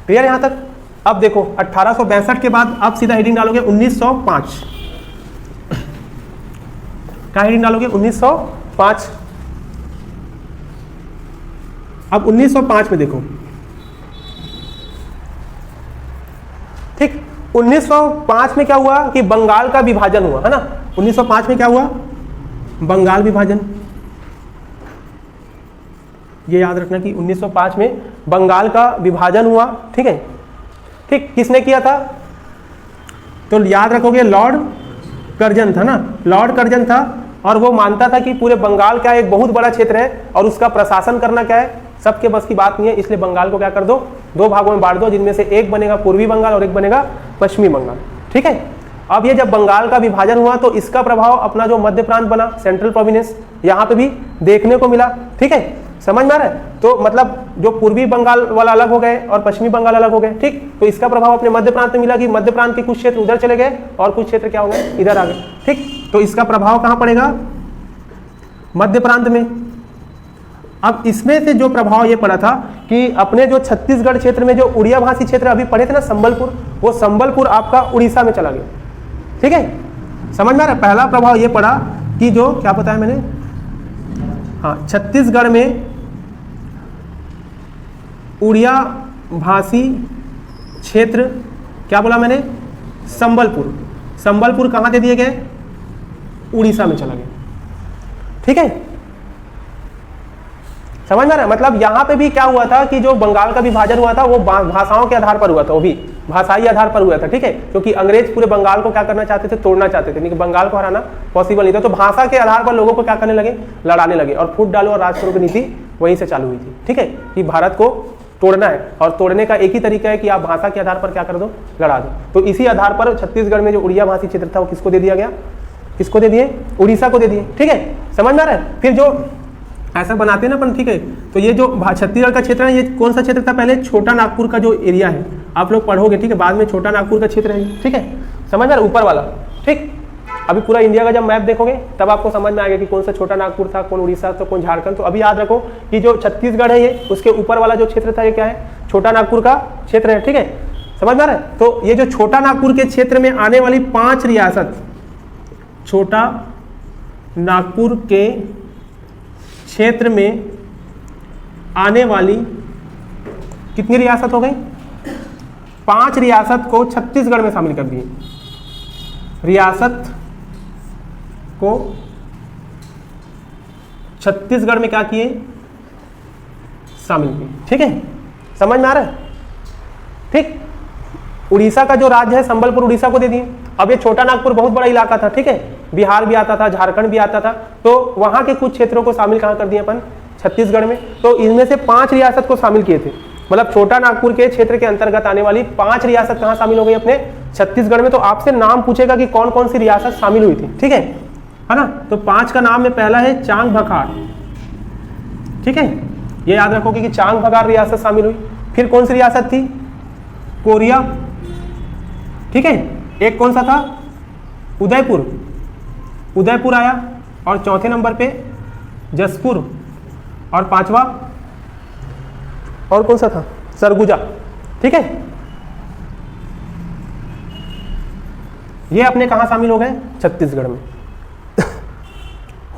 क्लियर यहां तक। अब देखो 1862 के बाद आप सीधा हेडिंग डालोगे 1905, क्या हेडिंग डालोगे, 1905। अब 1905 में देखो, ठीक। 1905 में क्या हुआ कि बंगाल का विभाजन हुआ, है ना। 1905 में क्या हुआ, बंगाल विभाजन। ये याद रखना कि 1905 में बंगाल का विभाजन हुआ, ठीक है, ठीक। किसने किया था, तो याद रखोगे लॉर्ड कर्जन था ना, लॉर्ड कर्जन था, और वो मानता था कि पूरे बंगाल क्या एक बहुत बड़ा क्षेत्र है और उसका प्रशासन करना क्या है सबके बस की बात नहीं है, इसलिए बंगाल को क्या कर दो, दो भागों में बांट दो, जिनमें से एक बनेगा पूर्वी बंगाल और एक बनेगा पश्चिमी बंगाल। ठीक है, अब ये जब बंगाल का विभाजन हुआ तो इसका प्रभाव अपना जो मध्य प्रांत बना, सेंट्रल प्रोविंस, यहाँ पे भी देखने को मिला। ठीक है, समझ में आ रहा है? तो मतलब जो पूर्वी बंगाल वाला अलग हो गए और पश्चिमी बंगाल अलग हो गए। ठीक, तो इसका प्रभाव अपने मध्य प्रांत में मिला कि मध्य प्रांत के कुछ क्षेत्र उधर चले गए और कुछ क्षेत्र क्या हो गए, इधर आ गए। ठीक, तो इसका प्रभाव कहाँ पड़ेगा, मध्य प्रांत में। अब इसमें से जो प्रभाव ये पड़ा था कि अपने जो छत्तीसगढ़ क्षेत्र में जो उड़िया भाषी क्षेत्र अभी पढ़े थे ना संबलपुर, वो संबलपुर आपका उड़ीसा में चला गया। ठीक है, समझ में आ रहा है? पहला प्रभाव ये पड़ा कि जो क्या बताया मैंने, हाँ, छत्तीसगढ़ में उड़िया भाषी क्षेत्र, क्या बोला मैंने, संबलपुर, संबलपुर कहाँ दे दिए गए, उड़ीसा में चला गया। ठीक है, समझ में आ रहा है? मतलब यहाँ पे भी क्या हुआ था कि जो बंगाल का विभाजन हुआ था वो भाषाओं के आधार पर हुआ था, वो भी भाषाई आधार पर हुआ था। ठीक है, क्योंकि अंग्रेज पूरे बंगाल को क्या करना चाहते थे, तोड़ना चाहते थे, लेकिन बंगाल को हराना पॉसिबल नहीं था। तो भाषा के आधार पर लोगों को क्या करने लगे, लड़ाने लगे, और फूट डालो और राज करो की नीति वहीं से चालू हुई थी। ठीक है, कि भारत को तोड़ना है और तोड़ने का एक ही तरीका है कि आप भाषा के आधार पर क्या कर दो, लड़ा दो। तो इसी आधार पर छत्तीसगढ़ में जो उड़िया भाषी क्षेत्र था वो किसको दे दिया गया, किसको दे दिए, उड़ीसा को दे दिए। ठीक है, समझ में आ रहा है? फिर जो ऐसा बनाते हैं ना अपन, ठीक है, तो ये जो छत्तीसगढ़ का क्षेत्र है, ये कौन सा क्षेत्र था, पहले छोटा नागपुर का जो एरिया है, आप लोग पढ़ोगे। ठीक है, बाद में छोटा नागपुर का क्षेत्र है। ठीक है, समझ में आ रहा है? ऊपर वाला। ठीक, अभी पूरा इंडिया का जब मैप देखोगे तब आपको समझ में आएगा कि कौन सा छोटा नागपुर था, कौन उड़ीसा था, कौन झारखंड। तो अभी याद रखो कि जो छत्तीसगढ़ है ये, उसके ऊपर वाला जो क्षेत्र था ये क्या है, छोटा नागपुर का क्षेत्र है। ठीक है, समझ में आ रहा है? तो ये जो छोटा नागपुर के क्षेत्र में आने वाली 5 रियासत, छोटा नागपुर के क्षेत्र में आने वाली कितनी रियासत हो गई, 5 रियासत को छत्तीसगढ़ में शामिल कर दिए, रियासत को छत्तीसगढ़ में क्या किए, शामिल किए। ठीक है, समझ में आ रहा है? ठीक, उड़ीसा का जो राज्य है संबलपुर उड़ीसा को दे दिए। अब ये छोटा नागपुर बहुत बड़ा इलाका था। ठीक है, बिहार भी आता था, झारखंड भी आता था, तो वहां के कुछ क्षेत्रों को शामिल कहाँ कर दिए अपन, छत्तीसगढ़ में। तो इनमें से 5 रियासत को शामिल किए थे, मतलब छोटा नागपुर के क्षेत्र के अंतर्गत आने वाली 5 रियासत कहाँ शामिल हो गई, अपने छत्तीसगढ़ में। तो आपसे नाम पूछेगा कि कौन कौन सी रियासत शामिल हुई थी। ठीक है ना? तो 5 का नाम में पहला है चांग भखार। ठीक है, ये याद रखोगे कि चांग भखार रियासत शामिल हुई। फिर कौन सी रियासत थी, कोरिया। ठीक है, एक कौन सा था, उदयपुर, उदयपुर आया, और चौथे नंबर पे जसपुर, और 5वां और कौन सा था, सरगुजा। ठीक है, ये अपने कहां शामिल हो गए, छत्तीसगढ़ में।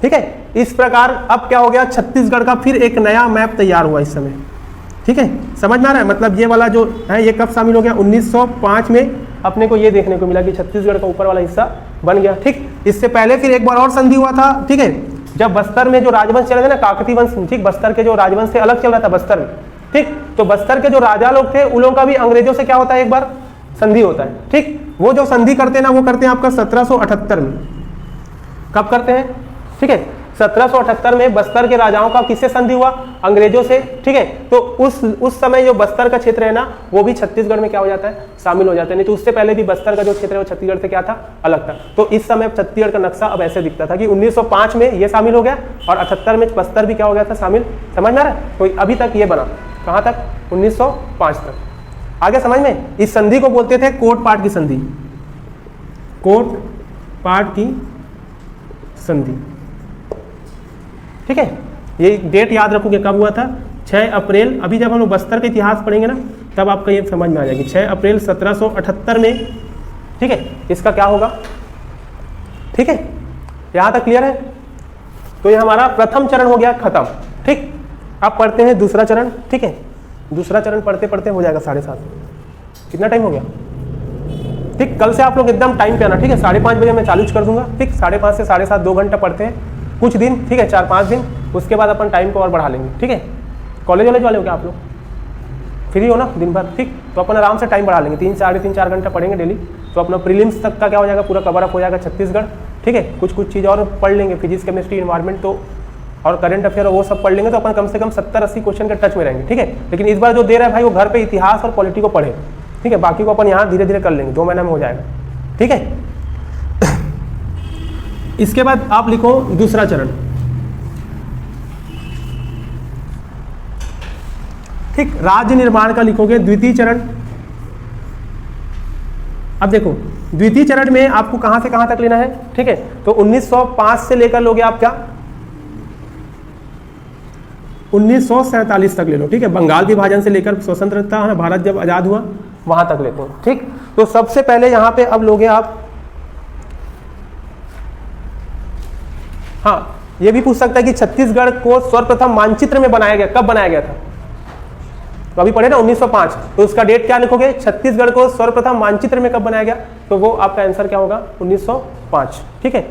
ठीक है, इस प्रकार अब क्या हो गया, छत्तीसगढ़ का फिर एक नया मैप तैयार हुआ इस समय। ठीक है, समझ में आ रहा है? मतलब ये वाला जो है ये कब शामिल हो गया, 1905 में अपने को ये देखने को मिला कि छत्तीसगढ़ का ऊपर वाला हिस्सा बन गया। ठीक, इससे पहले फिर एक बार और संधि हुआ था। ठीक है, जब बस्तर में जो राजवंश चले थे ना, काकतीय वंश, ठीक, बस्तर के जो राजवंश से अलग चल रहा था बस्तर में। ठीक, तो बस्तर के जो राजा लोग थे उन लोगों का भी अंग्रेजों से क्या होता है, एक बार संधि होता है। ठीक, वो जो संधि करते हैं ना, वो करते हैं आपका 1778 में। कब करते हैं, ठीक है, 1778 में बस्तर के राजाओं का किससे संधि हुआ, अंग्रेजों से। ठीक है, तो उस समय जो बस्तर का क्षेत्र है ना, वो भी छत्तीसगढ़ में क्या हो जाता है, शामिल हो जाता है। नहीं तो उससे पहले भी बस्तर का जो क्षेत्र है वो छत्तीसगढ़ से क्या था, अलग था। तो इस समय छत्तीसगढ़ का नक्शा अब ऐसे दिखता था कि 1905 में ये शामिल हो गया और 78 में बस्तर भी क्या हो गया था, शामिल। समझ में आ रहा है? तो अभी तक ये बना, कहाँ तक, 1905 तक। आगे समझ में, इस संधि को बोलते थे कोट पाट की संधि, कोट पाट की संधि। ठीक है, ये डेट याद रखोगे कब हुआ था, 6 अप्रैल। अभी जब हम लोग बस्तर का इतिहास पढ़ेंगे ना, तब आपका ये समझ में आ जाएगी, 6 अप्रैल 1778 में। ठीक है, इसका क्या होगा। ठीक है, यहाँ तक क्लियर है? तो ये हमारा प्रथम चरण हो गया खत्म। ठीक, अब पढ़ते हैं दूसरा चरण। ठीक है, दूसरा चरण पढ़ते पढ़ते हो जाएगा 7:30। कितना टाइम हो गया? ठीक, कल से आप लोग एकदम टाइम पे आना। ठीक है, 5:30 बजे मैं चालू कर दूंगा। ठीक, 5:30 से 7:30 2 घंटा पढ़ते हैं कुछ दिन। ठीक है, 4-5 दिन, उसके बाद अपन टाइम को और बढ़ा लेंगे। ठीक है, कॉलेज वाले हो क्या आप लोग? फ्री हो ना दिन भर, ठीक, तो अपन आराम से टाइम बढ़ा लेंगे, 3 साढ़े 3 4 घंटा पढ़ेंगे डेली, तो अपना प्रीलिम्स तक का क्या हो जाएगा, पूरा कवर अप हो जाएगा छत्तीसगढ़, ठीक है। कुछ चीज़ और पढ़ लेंगे, फिजिक्स केमिस्ट्री इन्वायरमेंट तो और करंट अफेयर वो सब पढ़ लेंगे, तो अपन कम से कम 70-80 क्वेश्चन के टच में रहेंगे, ठीक है। लेकिन इस बार जो दे रहा है भाई वो घर पे इतिहास और पॉलिटी को पढ़े, ठीक है, बाकी को अपन यहाँ धीरे धीरे कर लेंगे, 2 महीना में हो जाएगा, ठीक है। इसके बाद आप लिखो दूसरा चरण, ठीक, राज्य निर्माण का लिखोगे द्वितीय चरण। अब देखो द्वितीय चरण में आपको कहां से कहां तक लेना है, ठीक है, तो 1905 से लेकर लोगे आप क्या 1947 तक ले लो, ठीक है, बंगाल विभाजन से लेकर स्वतंत्रता है भारत जब आजाद हुआ वहां तक लेते हैं, ठीक। तो सबसे पहले यहां पे अब लोगे आप, हाँ ये भी पूछ सकता है कि छत्तीसगढ़ को सर्वप्रथम मानचित्र में बनाया गया, कब बनाया गया था, तो अभी पढ़े ना 1905, तो उसका डेट क्या लिखोगे, छत्तीसगढ़ को सर्वप्रथम मानचित्र में कब बनाया गया, तो वो आपका आंसर क्या होगा 1905, ठीक है,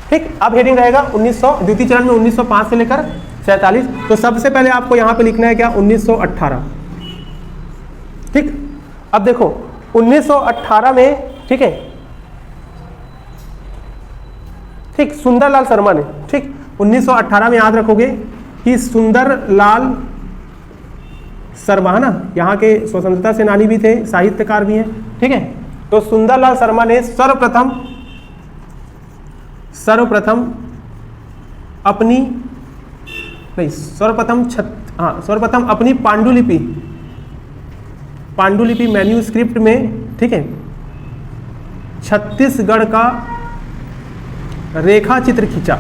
ठीक। अब हेडिंग रहेगा 1900, द्वितीय चरण में 1905 से लेकर 47, तो सबसे पहले आपको यहां पे लिखना है क्या 1918, ठीक। अब देखो 1918 में, ठीक है, ठीक, सुंदरलाल शर्मा ने, ठीक, 1918 में याद रखोगे कि सुंदरलाल शर्मा है ना, यहाँ के स्वतंत्रता सेनानी भी थे, साहित्यकार भी हैं, ठीक है। तो सुंदरलाल शर्मा ने सर्वप्रथम अपनी नहीं सर्वप्रथम अपनी पांडुलिपि मैन्यूस्क्रिप्ट में, ठीक है, छत्तीसगढ़ का रेखा चित्र खींचा,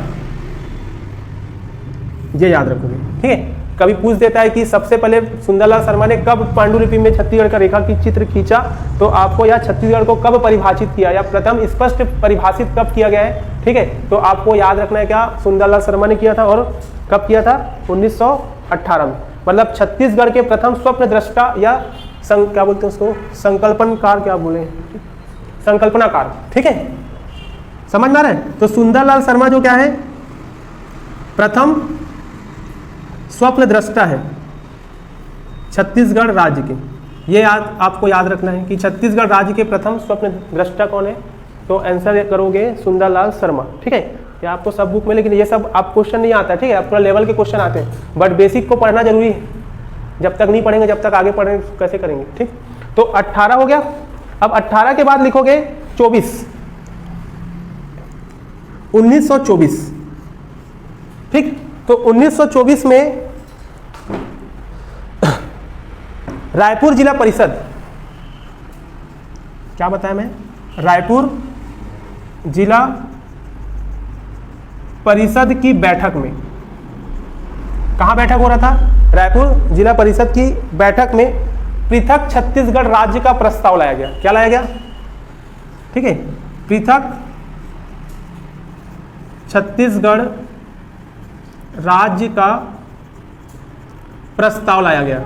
ये याद रखोगे, ठीक है। कभी पूछ देता है कि सबसे पहले सुंदरलाल शर्मा ने कब पांडुलिपि में छत्तीसगढ़ का रेखा की चित्र खींचा, तो आपको या छत्तीसगढ़ को कब परिभाषित किया या प्रथम स्पष्ट परिभाषित कब किया गया है, ठीक है, तो आपको याद रखना है क्या सुंदरलाल शर्मा ने किया था और कब किया था 1918 में, मतलब छत्तीसगढ़ के प्रथम स्वप्न दृष्टा या क्या बोलते हैं उसको, संकल्पनकार, क्या बोले, संकल्पनाकार, ठीक है, समझ में आ रहा है। तो सुंदरलाल शर्मा जो क्या है प्रथम स्वप्न दृष्टा है छत्तीसगढ़ राज्य के, ये आपको याद रखना है कि छत्तीसगढ़ राज्य के प्रथम स्वप्न दृष्टा कौन है, तो आंसर करोगे सुंदरलाल शर्मा, ठीक है। ये आपको सब बुक में, लेकिन ये सब आप क्वेश्चन नहीं आता है, ठीक है, आप थोड़ा लेवल के क्वेश्चन आते हैं, बट बेसिक को पढ़ना जरूरी है, जब तक नहीं पढ़ेंगे जब तक आगे पढ़ेंगे कैसे करेंगे, ठीक। तो 18 हो गया। अब 18 के बाद लिखोगे 24, 1924, ठीक। तो 1924 में रायपुर जिला परिषद, क्या बताया मैं, रायपुर जिला परिषद की बैठक में, कहां बैठक हो रहा था, रायपुर जिला परिषद की बैठक में पृथक छत्तीसगढ़ राज्य का प्रस्ताव लाया गया, क्या लाया गया, ठीक है, पृथक छत्तीसगढ़ राज्य का प्रस्ताव लाया गया।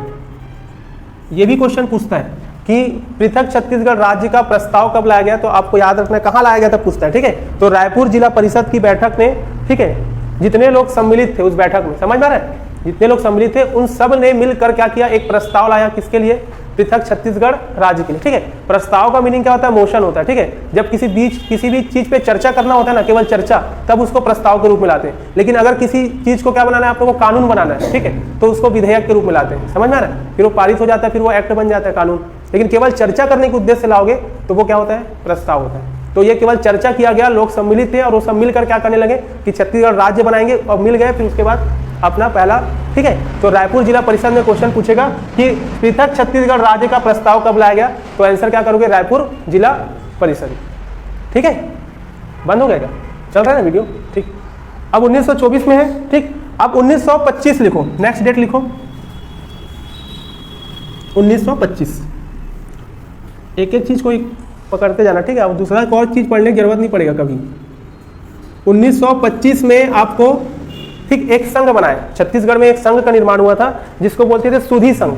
ये भी क्वेश्चन पूछता है कि पृथक छत्तीसगढ़ राज्य का प्रस्ताव कब लाया गया, तो आपको याद रखना है कहां लाया गया था पूछता है, ठीक है। तो रायपुर जिला परिषद की बैठक में, ठीक है, जितने लोग सम्मिलित थे उस बैठक में, समझ में आ रहा है, जितने लोग सम्मिलित थे उन सब ने मिलकर क्या किया, एक प्रस्ताव लाया, किसके लिए, पृथक छत्तीसगढ़ राज्य के लिए, ठीक है। प्रस्ताव का मीनिंग क्या होता है, मोशन होता है, ठीक है। जब किसी भी चीज पे चर्चा करना होता है ना, केवल चर्चा, तब उसको प्रस्ताव के रूप में लाते हैं। लेकिन अगर किसी चीज को क्या बनाना है, आप लोगों को कानून बनाना है, ठीक है, तो उसको विधेयक के रूप में लाते हैं, समझ में आ रहा है, फिर वो पारित हो जाता है, फिर वो एक्ट बन जाता है कानून। लेकिन केवल चर्चा करने के उद्देश्य से लाओगे तो वो क्या होता है, प्रस्ताव होता है। तो ये केवल चर्चा किया गया, लोग सम्मिलित थे और वो सब मिलकर क्या करने लगे कि छत्तीसगढ़ राज्य बनाएंगे, और मिल गए, फिर उसके बाद अपना पहला, ठीक है। तो रायपुर जिला परिषद में क्वेश्चन पूछेगा कि पृथक छत्तीसगढ़ राज्य का प्रस्ताव कब लाया गया, तो आंसर क्या करोगे, रायपुर जिला परिषद, ठीक है। बंद हो गया क्या, चल रहा है ना वीडियो, ठीक। अब 1924 में है, ठीक। अब 1925 लिखो, नेक्स्ट डेट लिखो 1925, एक एक चीज को पकड़ते जाना, ठीक है। अब दूसरा एक और चीज पढ़ने की जरूरत नहीं पड़ेगा कभी। 1925 में आपको, ठीक, एक संघ बनाया, छत्तीसगढ़ में एक संघ का निर्माण हुआ था जिसको बोलते थे सुधी संघ,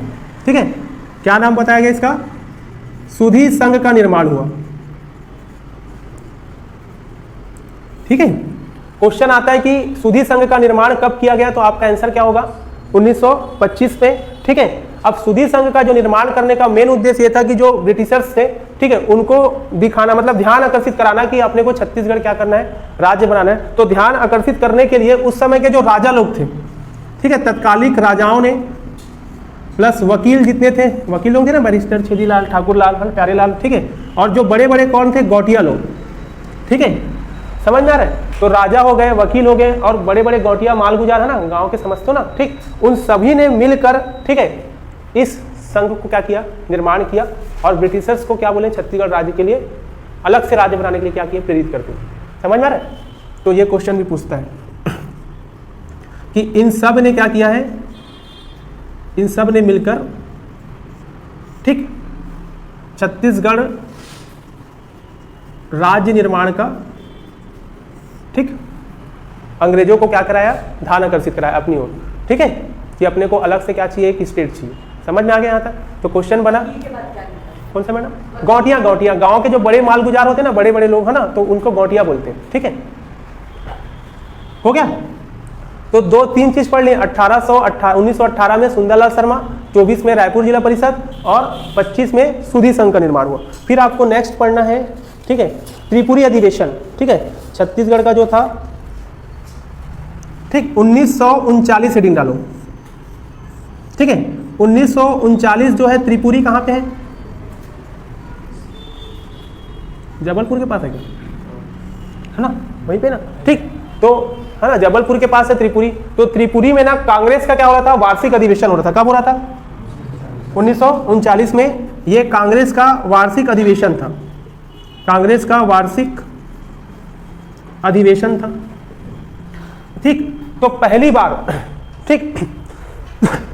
ठीक है। क्या नाम बताया गया इसका, सुधी संघ का निर्माण हुआ, ठीक है। क्वेश्चन आता है कि सुधी संघ का निर्माण कब किया गया, तो आपका आंसर क्या होगा, 1925 में, ठीक है। अब सुधी संघ का जो निर्माण करने का मेन उद्देश्य ये था कि जो ब्रिटिशर्स थे, ठीक है, उनको दिखाना, मतलब ध्यान आकर्षित कराना कि अपने को छत्तीसगढ़ क्या करना है, राज्य बनाना है। तो ध्यान आकर्षित करने के लिए उस समय के जो राजा लोग थे, ठीक है, तत्कालिक राजाओं ने प्लस वकील जितने थे, वकील लोग थे ना, बैरिस्टर छेदीलाल, ठाकुर लाल, प्यारेलाल, ठीक है, और जो बड़े बड़े कौन थे, गौटिया लोग, ठीक है, समझ में आ रहा है। तो राजा हो गए, वकील हो गए, और बड़े बड़े गौटिया मालगुजार है ना, गांव के समझते हो ना, ठीक, उन सभी ने मिलकर, ठीक है, इस संघ को क्या किया, निर्माण किया, और ब्रिटिशर्स को क्या बोले, छत्तीसगढ़ राज्य के लिए अलग से राज्य बनाने के लिए क्या किया, प्रेरित करते। समझ में आ रहा है। तो ये क्वेश्चन भी पूछता है कि इन सब ने क्या किया है, इन सब ने मिलकर, ठीक, छत्तीसगढ़ राज्य निर्माण का, ठीक, अंग्रेजों को क्या कराया, ध्यान आकर्षित कराया अपनी ओर, ठीक है, कि अपने को अलग से क्या चाहिए, एक स्टेट चाहिए। समझ में आ गया यहाँ तक। तो क्वेश्चन बना कौन सा मैडम, गौटिया, गौटिया, गांव के जो बड़े मालगुजार होते हैं ना, बड़े बड़े लोग है ना, तो उनको गौटिया बोलते हैं, ठीक है, हो गया। तो 2-3 चीज पढ़ ली। 1918 में सुंदरलाल शर्मा, 24 में रायपुर जिला परिषद, और 25 में सुधी संघ का निर्माण हुआ। फिर आपको नेक्स्ट पढ़ना है, ठीक है, त्रिपुरी अधिवेशन, ठीक है, छत्तीसगढ़ का जो था, ठीक, 1939 हेडिंग डालो, ठीक है। 1939 जो है, त्रिपुरी कहां पे है, जबलपुर के पास है क्या, है ना, वहीं पे ना, ठीक, तो है ना, जबलपुर के पास है त्रिपुरी। तो त्रिपुरी में ना कांग्रेस का क्या हो रहा था, वार्षिक अधिवेशन हो रहा था। कब हो रहा था, 1939 में ये कांग्रेस का वार्षिक अधिवेशन था, कांग्रेस का वार्षिक अधिवेशन था, ठीक। तो पहली बार, ठीक,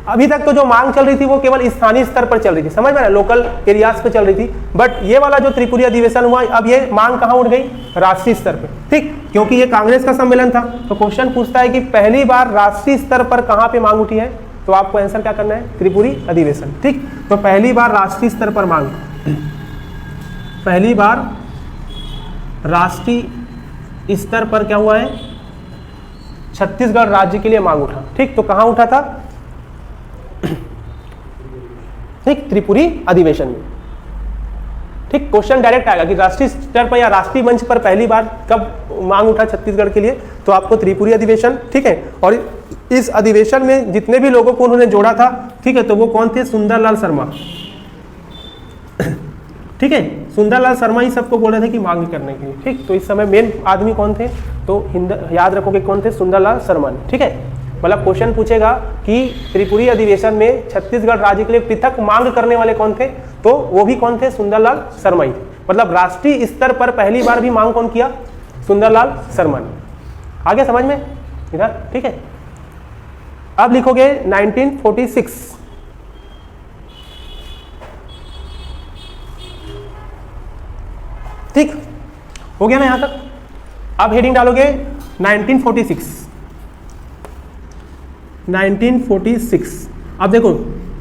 अभी तक तो जो मांग चल रही थी वो केवल स्थानीय स्तर पर चल रही थी, समझ में ना, लोकल एरियाज पे चल रही थी। बट ये वाला जो त्रिपुरी अधिवेशन हुआ, अब ये मांग कहां उठ गई, राष्ट्रीय स्तर पे, ठीक, क्योंकि ये कांग्रेस का सम्मेलन था। तो क्वेश्चन पूछता है कि पहली बार राष्ट्रीय स्तर पर कहां पे मांग उठी है, तो आपको आंसर क्या करना है, त्रिपुरी अधिवेशन, ठीक। तो पहली बार राष्ट्रीय स्तर पर मांग, पहली बार राष्ट्रीय स्तर पर क्या हुआ है, छत्तीसगढ़ राज्य के लिए मांग उठा, ठीक। तो कहां उठा था, ठीक, त्रिपुरी अधिवेशन में, ठीक। क्वेश्चन डायरेक्ट आएगा कि राष्ट्रीय स्तर पर या राष्ट्रीय मंच पर पहली बार कब मांग उठा छत्तीसगढ़ के लिए, तो आपको त्रिपुरी अधिवेशन, ठीक है। और इस अधिवेशन में जितने भी लोगों को उन्होंने जोड़ा था, ठीक है, तो वो कौन थे, सुंदरलाल शर्मा, ठीक है, सुंदरलाल शर्मा ही सबको बोल रहे थे कि मांग करने के लिए, ठीक। तो इस समय मेन आदमी कौन थे, तो याद रखोगे कौन थे, सुंदरलाल शर्मा, ठीक है। मतलब क्वेश्चन पूछेगा कि त्रिपुरी अधिवेशन में छत्तीसगढ़ राज्य के लिए पृथक मांग करने वाले कौन थे, तो वो भी कौन थे, सुंदरलाल शर्मा ही थे। मतलब राष्ट्रीय स्तर पर पहली बार भी मांग कौन किया, सुंदरलाल शर्मा ने। आगे समझ में इधर, ठीक है। अब लिखोगे 1946, ठीक हो गया ना यहां तक। अब हेडिंग डालोगे 1946, 1946। अब देखो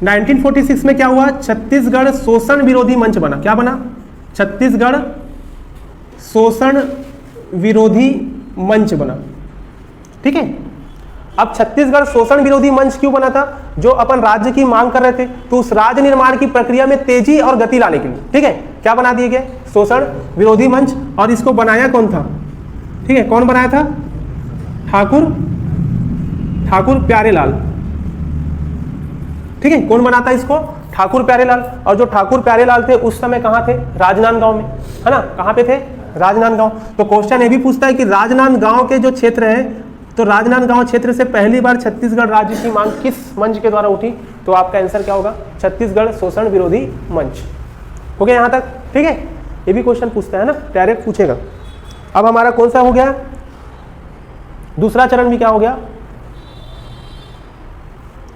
1946 में क्या हुआ, छत्तीसगढ़ शोषण विरोधी मंच बना। क्या बना, छत्तीसगढ़ शोषण विरोधी मंच बना, ठीक है। अब छत्तीसगढ़ शोषण विरोधी मंच क्यों बना था, जो अपन राज्य की मांग कर रहे थे, तो उस राज्य निर्माण की प्रक्रिया में तेजी और गति लाने के लिए, ठीक है, क्या बना दिए गए, शोषण विरोधी मंच। और इसको बनाया कौन था, ठीक है, कौन बनाया था, ठाकुर प्यारेलाल, ठीक है। कौन बनाता इसको, ठाकुर प्यारेलाल। और जो ठाकुर प्यारेलाल थे उस समय कहां थे, राजनांदगांव में, है ना, कहां पे थे, राजनांदगांव। तो क्वेश्चन ये भी पूछता है कि राजनांदगांव के जो क्षेत्र है, तो राजनांदगांव क्षेत्र से पहली बार छत्तीसगढ़ राज्य की मांग किस मंच के द्वारा उठी, तो आपका आंसर क्या होगा, छत्तीसगढ़ शोषण विरोधी मंच। हो गया यहां तक, ठीक है। ये भी क्वेश्चन पूछता है ना, डायरेक्ट पूछेगा। अब हमारा कौन सा हो गया, दूसरा चरण भी क्या हो गया,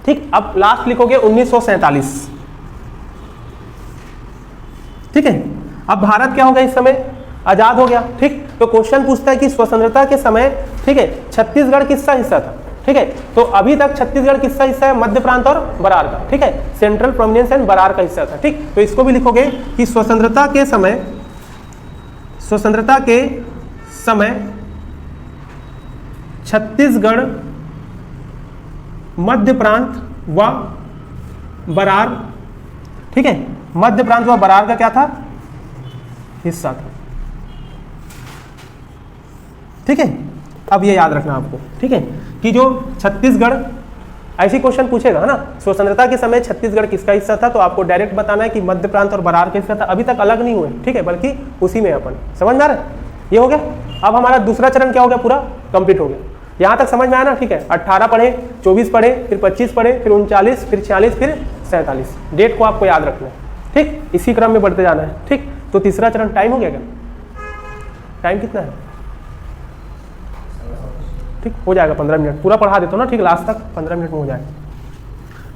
ठीक। अब लास्ट लिखोगे 1947, ठीक है। अब भारत क्या हो गया, इस समय आजाद हो गया, ठीक। तो क्वेश्चन पूछता है कि स्वतंत्रता के समय, ठीक है, छत्तीसगढ़ किसका हिस्सा था, ठीक है। तो अभी तक छत्तीसगढ़ किसका हिस्सा है, मध्य प्रांत और बरार का, ठीक है, सेंट्रल प्रोविंस एंड बरार का हिस्सा था, ठीक। तो इसको भी लिखोगे कि स्वतंत्रता के समय छत्तीसगढ़ मध्य प्रांत व बरार, ठीक है, मध्य प्रांत व बरार का क्या था, हिस्सा था। ठीक है, अब ये याद रखना आपको, ठीक है, कि जो छत्तीसगढ़, ऐसी क्वेश्चन पूछेगा है ना, स्वतंत्रता के समय छत्तीसगढ़ किसका हिस्सा था, तो आपको डायरेक्ट बताना है कि मध्य प्रांत और बरार का हिस्सा था। अभी तक अलग नहीं हुए, ठीक है, बल्कि उसी में अपन, समझ में आ रहा है, ये हो गया। अब हमारा दूसरा चरण क्या हो गया, पूरा कंप्लीट हो गया। यहाँ तक समझ में आया ना, ठीक है। 18 पढ़े, 24 पढ़े, फिर 25 पढ़े, फिर 39, फिर 46, फिर 47। डेट को आपको याद रखना है, ठीक, इसी क्रम में बढ़ते जाना है, ठीक। तो तीसरा चरण, टाइम हो गया क्या, टाइम कितना है, ठीक, हो जाएगा 15 मिनट, पूरा पढ़ा देता हूँ ना, ठीक, लास्ट तक 15 मिनट में हो जाएगा।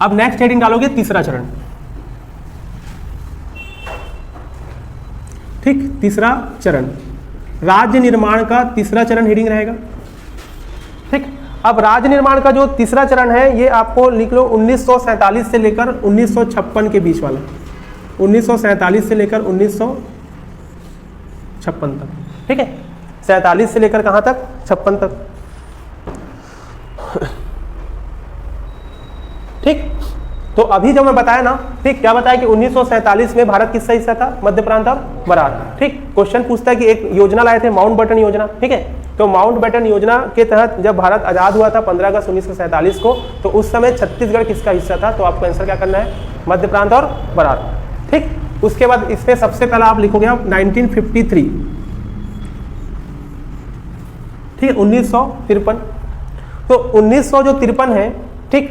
अब नेक्स्ट हेडिंग डालोगे तीसरा चरण, ठीक, तीसरा चरण राज्य निर्माण का तीसरा चरण हेडिंग रहेगा, ठीक। अब राज्य निर्माण का जो तीसरा चरण है ये आपको लिख लो 1947 से लेकर 1956 के बीच वाला, 1947 से लेकर 1956 तक, ठीक है, 47 से लेकर कहाँ तक, 56 तक, ठीक। तो अभी जो मैं बताया ना, ठीक, क्या बताया कि 1947 में भारत किसका हिस्सा था, मध्य प्रांत और बरार, ठीक। क्वेश्चन पूछता है कि एक योजना लाए थे, माउंटबेटन योजना, ठीक है। तो माउंटबेटन योजना के तहत जब भारत आजाद हुआ था 15 अगस्त 1947 को, तो उस समय छत्तीसगढ़ किसका हिस्सा था, तो आपको आंसर क्या करना है, मध्य प्रांत और बरार, ठीक। उसके बाद इसमें सबसे पहला आप लिखोगे आप 1953, ठीक है, 1953। तो 1953 है, ठीक,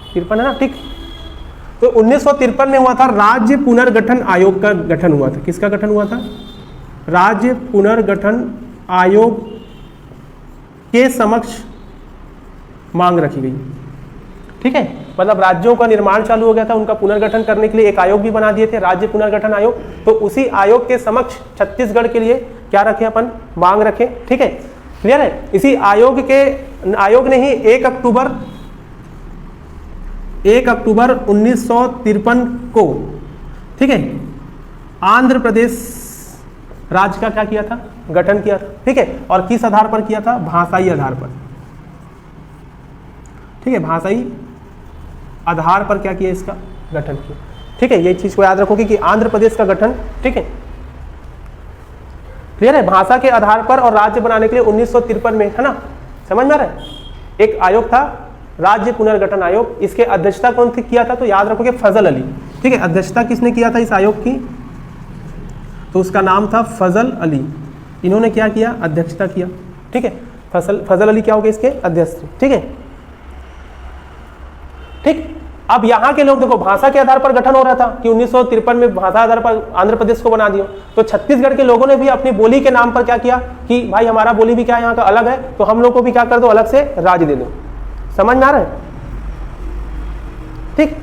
53 है ना, ठीक। तो 1953 में हुआ था राज्य पुनर्गठन आयोग का गठन हुआ था। किसका गठन हुआ था, राज्य पुनर्गठन आयोग के समक्ष मांग रखी गई, ठीक है। मतलब राज्यों का निर्माण चालू हो गया था, उनका पुनर्गठन करने के लिए एक आयोग भी बना दिए थे, राज्य पुनर्गठन आयोग। तो उसी आयोग के समक्ष छत्तीसगढ़ के लिए क्या रखे, अपन मांग रखे, ठीक है, क्लियर है। इसी आयोग ने ही 1 अक्टूबर 1953 को, ठीक है, आंध्र प्रदेश राज्य का क्या किया था, गठन किया था, ठीक है। और किस आधार पर किया था, भाषाई आधार पर, ठीक है, भाषाई आधार पर क्या किया, इसका गठन किया, ठीक है। ये चीज को याद रखोगे कि आंध्र प्रदेश का गठन, ठीक है, क्लियर है, भाषा के आधार पर और राज्य बनाने के लिए 1953 में, है ना, समझ में आ रहा है। एक आयोग था राज्य पुनर्गठन आयोग, इसके अध्यक्षता कौन किया था, तो याद रखोगे फजल अली, ठीक है। अध्यक्षता किसने किया था इस आयोग की, तो उसका नाम था फजल अली। इन्होंने क्या किया, अध्यक्षता किया, ठीक है। फजल अली क्या हो गए इसके अध्यक्ष, ठीक है, ठीक। अब यहाँ के लोग देखो, भाषा के आधार पर गठन हो रहा था कि 1953 में भाषा आधार पर आंध्र प्रदेश को बना दिया। तो छत्तीसगढ़ के लोगों ने भी अपनी बोली के नाम पर क्या किया कि भाई हमारा बोली भी क्या यहाँ का अलग है, तो हम लोग को भी क्या कर दो, अलग से राज्य दे दो। समझ में आ रहा है, ठीक,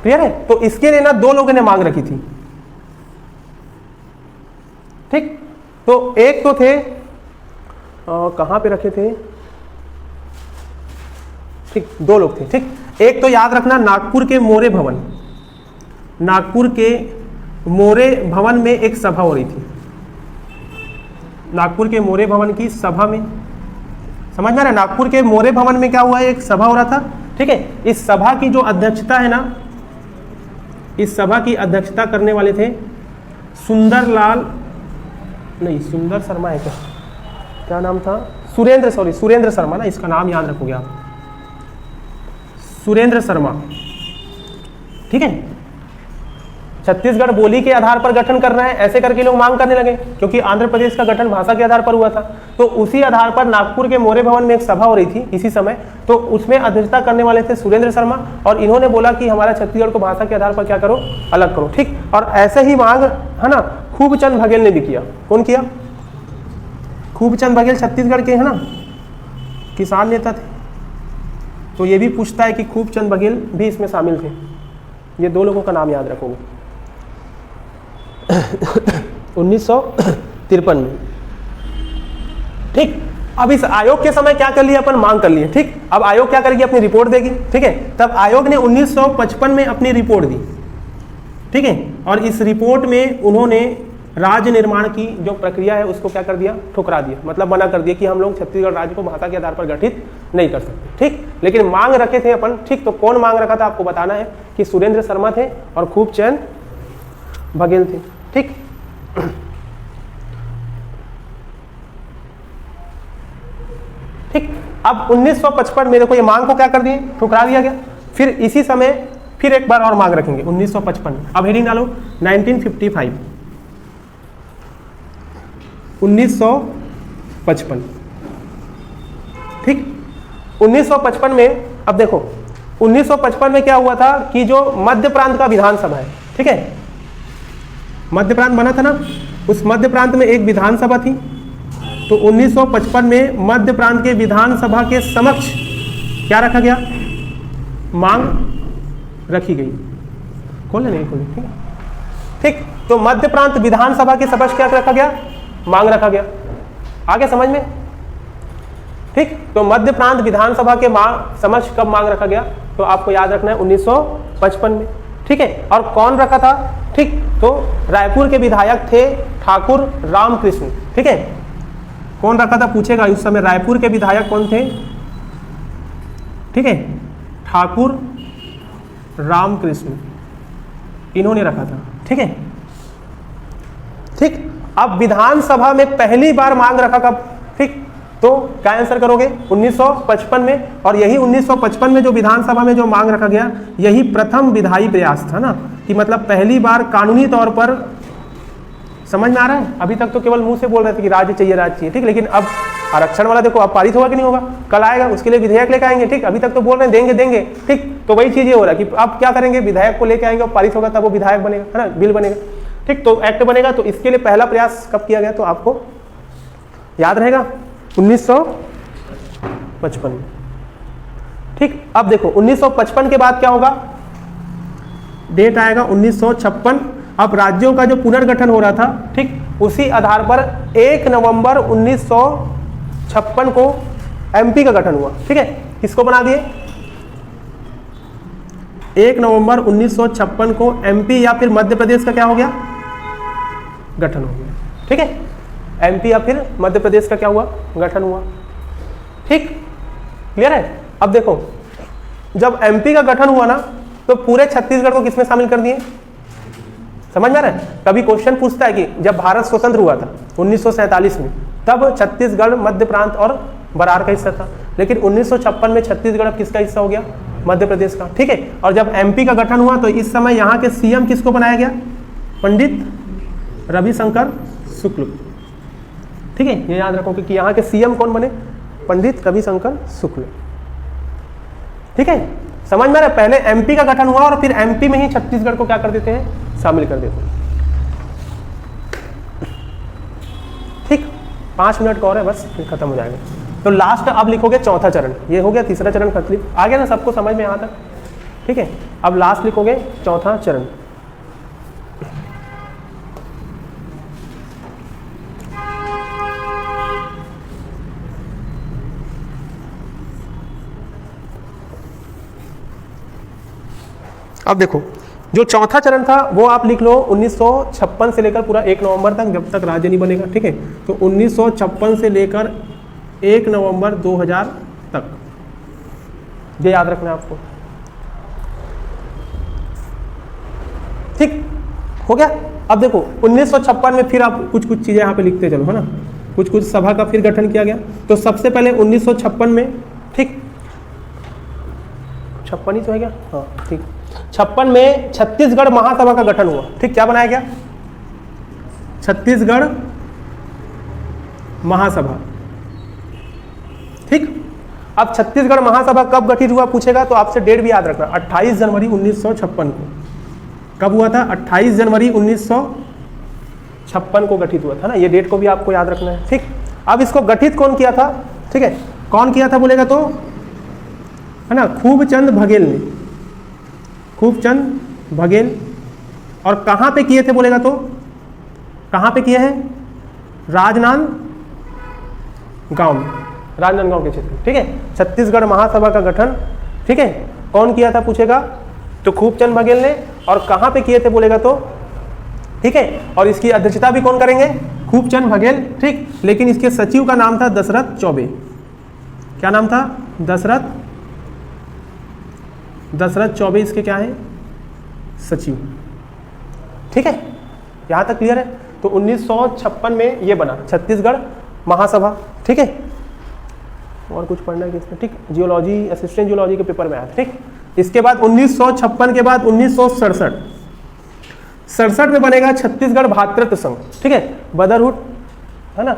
क्लियर है। तो इसके लिए ना दो लोगों ने मांग रखी थी, ठीक। तो एक तो थे, कहां पे रखे थे, ठीक, दो लोग थे, ठीक। एक तो याद रखना नागपुर के मोरे भवन, नागपुर के मोरे भवन में एक सभा हो रही थी, नागपुर के मोरे भवन की सभा में, समझ में आ रहा है, नागपुर के मोरे भवन में क्या हुआ है, एक सभा हो रहा था, ठीक है। इस सभा की जो अध्यक्षता है ना, इस सभा की अध्यक्षता करने वाले थे सुंदर शर्मा है क्या नाम था, सुरेंद्र शर्मा ना, इसका नाम याद रखोगे आप, सुरेंद्र शर्मा, ठीक है। छत्तीसगढ़ बोली के आधार पर गठन कर रहे हैं, ऐसे करके लोग मांग करने लगे, क्योंकि आंध्र प्रदेश का गठन भाषा के आधार पर हुआ था। तो उसी आधार पर नागपुर के मोरे भवन में एक सभा हो रही थी इसी समय, तो उसमें अध्यक्षता करने वाले थे सुरेंद्र शर्मा, और इन्होंने बोला कि हमारा छत्तीसगढ़ को भाषा के आधार पर क्या करो, अलग करो, ठीक। और ऐसे ही मांग, है ना, खूबचंद बघेल ने भी किया। कौन किया, खूबचंद बघेल छत्तीसगढ़ के, है ना, किसान नेता थे। तो ये भी पूछता है कि खूबचंद बघेल भी इसमें शामिल थे। ये दो लोगों का नाम याद रखोगे। 1953 में, ठीक। अब इस आयोग के समय क्या कर लिया, अपन मांग कर लिए, ठीक। अब आयोग क्या करेगी, अपनी रिपोर्ट देगी, ठीक है। तब आयोग ने 1955 में अपनी रिपोर्ट दी, ठीक है। और इस रिपोर्ट में उन्होंने राज्य निर्माण की जो प्रक्रिया है उसको क्या कर दिया, ठुकरा दिया, मतलब मना कर दिया कि हम लोग छत्तीसगढ़ राज्य को भाषा के आधार पर गठित नहीं कर सकते। ठीक, लेकिन मांग रखे थे अपन। ठीक, तो कौन मांग रखा था आपको बताना है कि सुरेंद्र शर्मा थे और खूबचंद बघेल थे। ठीक, ठीक, अब 1955 में देखो ये मांग को क्या कर दिए, ठुकरा दिया गया। फिर इसी समय फिर एक बार और मांग रखेंगे 1955 में। अब हेडिंग डालो 1955, 1955। ठीक, 1955 में अब देखो 1955 में क्या हुआ था कि जो मध्य प्रांत का विधानसभा है, ठीक है, मध्य प्रांत बना था ना, उस मध्य प्रांत में एक विधानसभा थी। तो 1955 में मध्य प्रांत के विधानसभा के समक्ष क्या रखा गया, मांग रखी गई। खोले नहीं खोले, ठीक है, ठीक। तो मध्य प्रांत विधानसभा के समक्ष क्या रखा गया, मांग रखा गया। आगे समझ में, ठीक। तो मध्य प्रांत विधानसभा के समक्ष कब मांग रखा गया, तो आपको याद रखना है 1955 में, ठीक है। और कौन रखा था, ठीक, तो रायपुर के विधायक थे ठाकुर रामकृष्ण, ठीक है। कौन रखा था पूछेगा उस समय, रायपुर के विधायक कौन थे, ठीक है, ठाकुर रामकृष्ण, इन्होंने रखा था, ठीक है, ठीक। अब विधानसभा में पहली बार मांग रखा कब, ठीक, तो क्या आंसर करोगे 1955 में। और यही 1955 में जो विधानसभा में जो मांग रखा गया, यही प्रथम विधायी प्रयास था ना, कि मतलब पहली बार कानूनी तौर पर, समझ में आ रहा है। अभी तक तो केवल मुंह से बोल रहे थे कि राज्य चाहिए राज्य चाहिए, ठीक, लेकिन अब आरक्षण वाला देखो अब पारित होगा कि नहीं होगा, कल आएगा, उसके लिए विधेयक लेकर आएंगे, ठीक। अभी तक तो बोल रहे हैं देंगे देंगे, ठीक, तो वही चीज ये हो रहा है कि अब क्या करेंगे, विधायक को लेकर आएंगे और पारित होगा तब वो विधायक बनेगा, है ना, बिल बनेगा, ठीक, तो एक्ट बनेगा। तो इसके लिए पहला प्रयास कब किया गया, तो आपको याद रहेगा 1955 में, ठीक। अब देखो 1955 के बाद क्या होगा, डेट आएगा 1956। अब राज्यों का जो पुनर्गठन हो रहा था, ठीक, उसी आधार पर 1 नवंबर 1956 को एमपी का गठन हुआ, ठीक है। किसको बना दिए, 1 नवंबर 1956 को एमपी या फिर मध्य प्रदेश का क्या हो गया, गठन हो गया, ठीक है। एमपी या फिर मध्य प्रदेश का क्या हुआ, गठन हुआ, ठीक, क्लियर है। अब देखो जब एमपी का गठन हुआ ना, तो पूरे छत्तीसगढ़ को किसमें शामिल कर दिए, समझ में आ रहा है। कभी क्वेश्चन पूछता है कि जब भारत स्वतंत्र हुआ था 1947 में, तब छत्तीसगढ़ मध्य प्रांत और बरार का हिस्सा था, लेकिन 1956 में छत्तीसगढ़ अब किसका हिस्सा हो गया, मध्य प्रदेश का, ठीक है। और जब एमपी का गठन हुआ तो इस समय यहाँ के सीएम किसको बनाया गया, पंडित रविशंकर शुक्ल, ठीक है। ये याद रखो कि यहाँ के सीएम कौन बने, पंडित रविशंकर शुक्ल, ठीक है। समझ में आ रहा है, पहले एमपी का गठन हुआ और फिर एमपी में ही छत्तीसगढ़ को क्या कर देते हैं, शामिल कर देते हैं, ठीक। 5 मिनट का और है बस, फिर खत्म हो जाएगा। तो लास्ट अब लिखोगे चौथा चरण, ये हो गया तीसरा चरण खत्म, आ गया ना सबको समझ में यहाँ तक, ठीक है। अब लास्ट लिखोगे चौथा चरण। अब देखो जो चौथा चरण था वो आप लिख लो 1956 से लेकर पूरा 1 नवंबर तक, जब तक राज्य नहीं बनेगा, ठीक है। तो 1956 से लेकर 1 नवंबर 2000 तक, ये याद रखना है आपको, ठीक हो गया। अब देखो 1956 में फिर आप कुछ कुछ चीजें यहाँ पे लिखते चलो, है ना, कुछ कुछ सभा का फिर गठन किया गया। तो सबसे पहले 1956 में, ठीक, 56 ही तो है क्या, हाँ, ठीक, 56 में छत्तीसगढ़ महासभा का गठन हुआ, ठीक। क्या बनाया गया, छत्तीसगढ़ महासभा, ठीक। अब छत्तीसगढ़ महासभा कब गठित हुआ पूछेगा तो आपसे डेट भी याद रखना, 28 जनवरी 1956 को। कब हुआ था, 28 जनवरी 1956 को गठित हुआ था ना, ये डेट को भी आपको याद रखना है, ठीक। अब इसको गठित कौन किया था, ठीक है, कौन किया था बोलेगा तो, है ना, खूबचंद बघेल ने, खूबचंद बघेल। और कहाँ पे किए थे बोलेगा तो, कहाँ पे किए हैं, राजनांदगांव में, राजनांदगांव के क्षेत्र, ठीक है। छत्तीसगढ़ महासभा का गठन, ठीक है, कौन किया था पूछेगा तो खूबचंद बघेल ने। और कहाँ पे किए थे बोलेगा तो ठीक है। और इसकी अध्यक्षता भी कौन करेंगे? खूबचंद बघेल, ठीक। लेकिन इसके सचिव का नाम था दशरथ चौबे। क्या नाम था? दशरथ चौबे इसके क्या है? सचिव, ठीक है। यहां तक क्लियर है? तो 1956 में ये बना छत्तीसगढ़ महासभा, ठीक है। और कुछ पढ़ना है किसमें? ठीक, जियोलॉजी, असिस्टेंट जियोलॉजी के पेपर में आया, ठीक। इसके बाद 1956 के बाद 1967 में बनेगा छत्तीसगढ़ भातृत्व संघ, ठीक है, ब्रदरहुड, है ना।